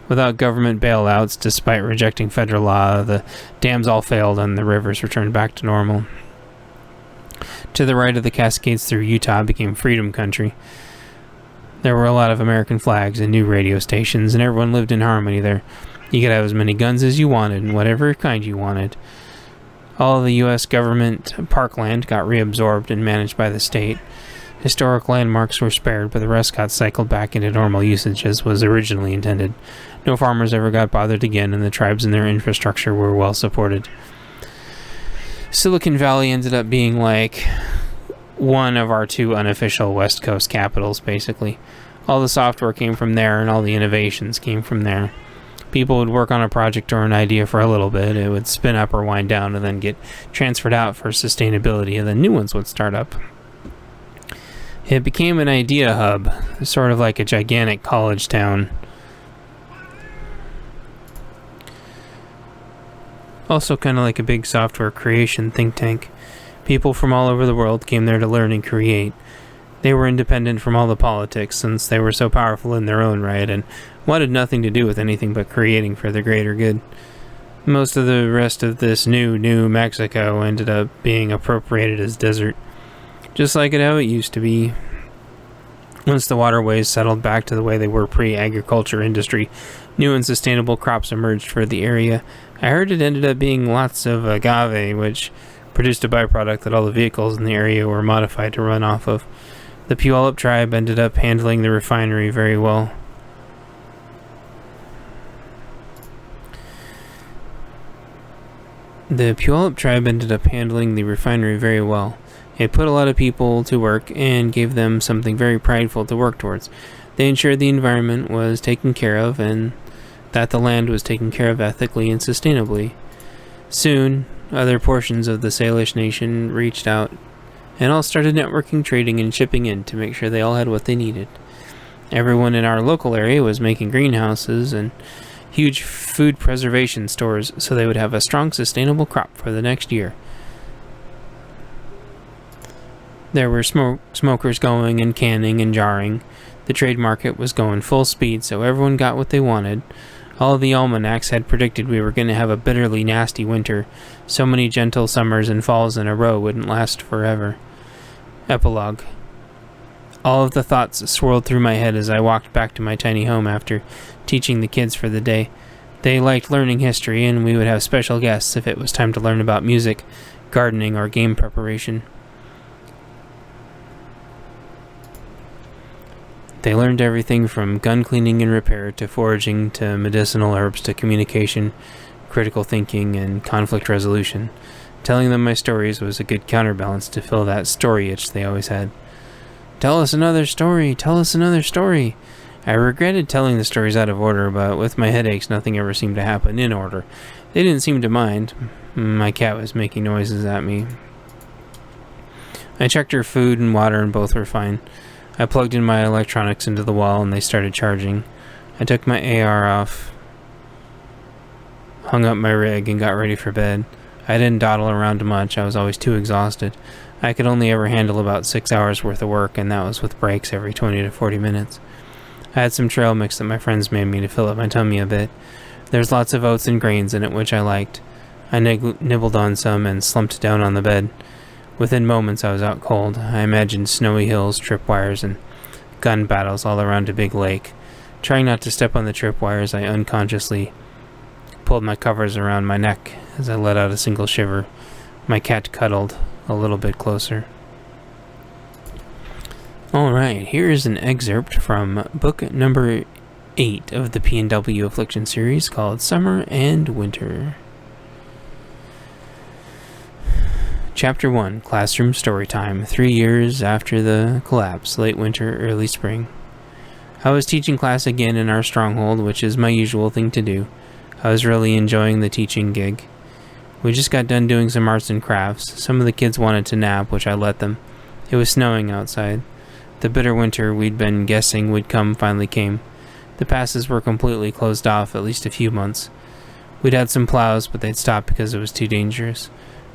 Speaker 1: Without government bailouts, despite rejecting federal law, the dams all failed and the rivers returned back to normal. To the right of the Cascades through Utah became Freedom Country. There were a lot of American flags and new radio stations, and everyone lived in harmony there. You could have as many guns as you wanted, and whatever kind you wanted. All of the U.S. government parkland got reabsorbed and managed by the state. Historic landmarks were spared, but the rest got cycled back into normal usage as was originally intended. No farmers ever got bothered again, and the tribes and their infrastructure were well supported. Silicon Valley ended up being like one of our two unofficial West Coast capitals, basically. All the software came from there, and all the innovations came from there. People would work on a project or an idea for a little bit. It would spin up or wind down and then get transferred out for sustainability, and then new ones would start up. It became an idea hub, sort of like a gigantic college town. Also kind of like a big software creation think tank. People from all over the world came there to learn and create. They were independent from all the politics since they were so powerful in their own right and wanted nothing to do with anything but creating for the greater good. Most of the rest of this new Mexico ended up being appropriated as desert, just like how it used to be. Once the waterways settled back to the way they were pre-agriculture industry, new and sustainable crops emerged for the area. I heard it ended up being lots of agave, which produced a byproduct that all the vehicles in the area were modified to run off of. The Puyallup tribe ended up handling the refinery very well. It put a lot of people to work and gave them something very prideful to work towards. They ensured the environment was taken care of and that the land was taken care of ethically and sustainably. Soon, other portions of the Salish nation reached out and all started networking, trading, and shipping in to make sure they all had what they needed. Everyone in our local area was making greenhouses and huge food preservation stores so they would have a strong, sustainable crop for the next year. There were smokers going and canning and jarring. The trade market was going full speed, so everyone got what they wanted. All of the almanacs had predicted we were going to have a bitterly nasty winter. So many gentle summers and falls in a row wouldn't last forever. Epilogue. All of the thoughts swirled through my head as I walked back to my tiny home after teaching the kids for the day. They liked learning history, and we would have special guests if it was time to learn about music, gardening, or game preparation. They learned everything from gun cleaning and repair to foraging to medicinal herbs to communication, critical thinking, and conflict resolution. Telling them my stories was a good counterbalance to fill that story itch they always had. Tell us another story, tell us another story. I regretted telling the stories out of order, but with my headaches, nothing ever seemed to happen in order. They didn't seem to mind. My cat was making noises at me. I checked her food and water, and both were fine. I plugged in my electronics into the wall and they started charging. I took my AR off, hung up my rig, and got ready for bed. I didn't dawdle around much. I was always too exhausted. I could only ever handle about 6 hours worth of work, and that was with breaks every 20 to 40 minutes. I had some trail mix that my friends made me to fill up my tummy a bit. There's lots of oats and grains in it, which I liked. I nibbled on some and slumped down on the bed. Within moments, I was out cold. I imagined snowy hills, tripwires, and gun battles all around a big lake. Trying not to step on the tripwires, I unconsciously pulled my covers around my neck as I let out a single shiver. My cat cuddled a little bit closer. Alright, here is an excerpt from book number 8 of the PNW Affliction series called Summer and Winter. Chapter 1, Classroom Storytime, 3 years after the collapse, late winter, early spring. I was teaching class again in our stronghold, which is my usual thing to do. I was really enjoying the teaching gig. We just got done doing some arts and crafts. Some of the kids wanted to nap, which I let them. It was snowing outside. The bitter winter we'd been guessing would come finally came. The passes were completely closed off at least a few months. We'd had some plows, but they'd stopped because it was too dangerous.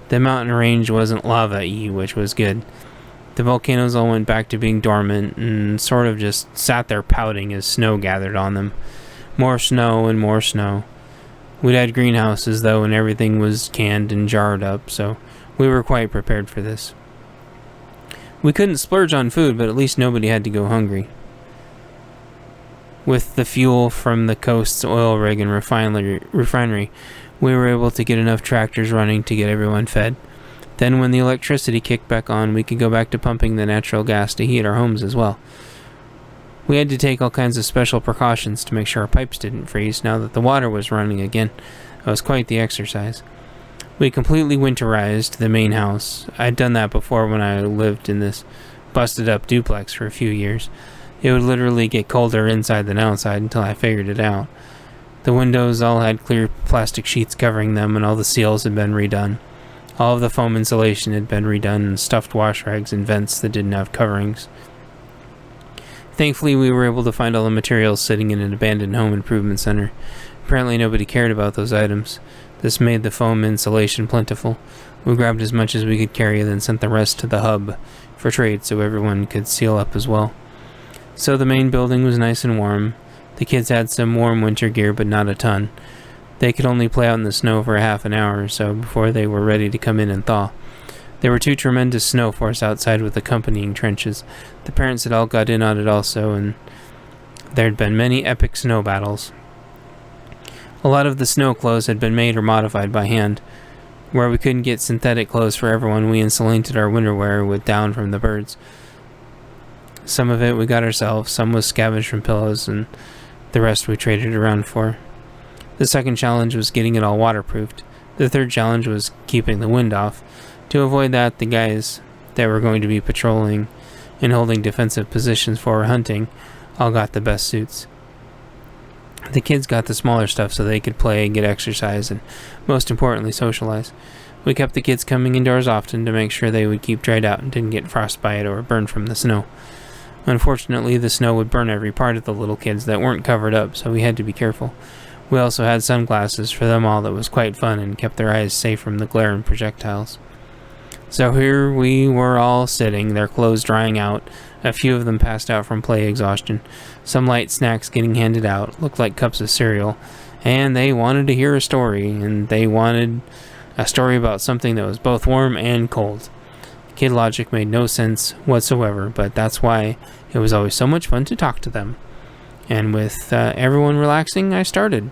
Speaker 1: The mountain range wasn't lava-y, which was good. The volcanoes all went back to being dormant and sort of just sat there pouting as snow gathered on them. More snow and more snow. We'd had greenhouses, though, and everything was canned and jarred up, so we were quite prepared for this. We couldn't splurge on food, but at least nobody had to go hungry. With the fuel from the coast's oil rig and refinery, we were able to get enough tractors running to get everyone fed. Then when the electricity kicked back on, we could go back to pumping the natural gas to heat our homes as well. We had to take all kinds of special precautions to make sure our pipes didn't freeze now that the water was running again. It was quite the exercise. We completely winterized the main house. I'd done that before when I lived in this busted-up duplex for a few years. It would literally get colder inside than outside until I figured it out. The windows all had clear plastic sheets covering them, and all the seals had been redone. All of the foam insulation had been redone, and stuffed wash rags and vents that didn't have coverings. Thankfully, we were able to find all the materials sitting in an abandoned home improvement center. Apparently, nobody cared about those items. This made the foam insulation plentiful. We grabbed as much as we could carry, then sent the rest to the hub for trade so everyone could seal up as well. So the main building was nice and warm. The kids had some warm winter gear, but not a ton. They could only play out in the snow for a half an hour or so before they were ready to come in and thaw. There were 2 tremendous snow forests outside with accompanying trenches. The parents had all got in on it also, and there had been many epic snow battles. A lot of the snow clothes had been made or modified by hand. Where we couldn't get synthetic clothes for everyone, we insulated our winter wear with down from the birds. Some of it we got ourselves, some was scavenged from pillows, and the rest we traded around for. The second challenge was getting it all waterproofed. The third challenge was keeping the wind off. To avoid that, the guys that were going to be patrolling and holding defensive positions for hunting all got the best suits. The kids got the smaller stuff so they could play and get exercise and, most importantly, socialize. We kept the kids coming indoors often to make sure they would keep dried out and didn't get frostbite or burned from the snow. Unfortunately, the snow would burn every part of the little kids that weren't covered up, so we had to be careful. We also had sunglasses for them all that was quite fun and kept their eyes safe from the glare and projectiles. So here we were all sitting, their clothes drying out. A few of them passed out from play exhaustion. Some light snacks getting handed out, looked like cups of cereal. And they wanted to hear a story, and they wanted a story about something that was both warm and cold. Kid logic made no sense whatsoever, but that's why it was always so much fun to talk to them. And with everyone relaxing, I started.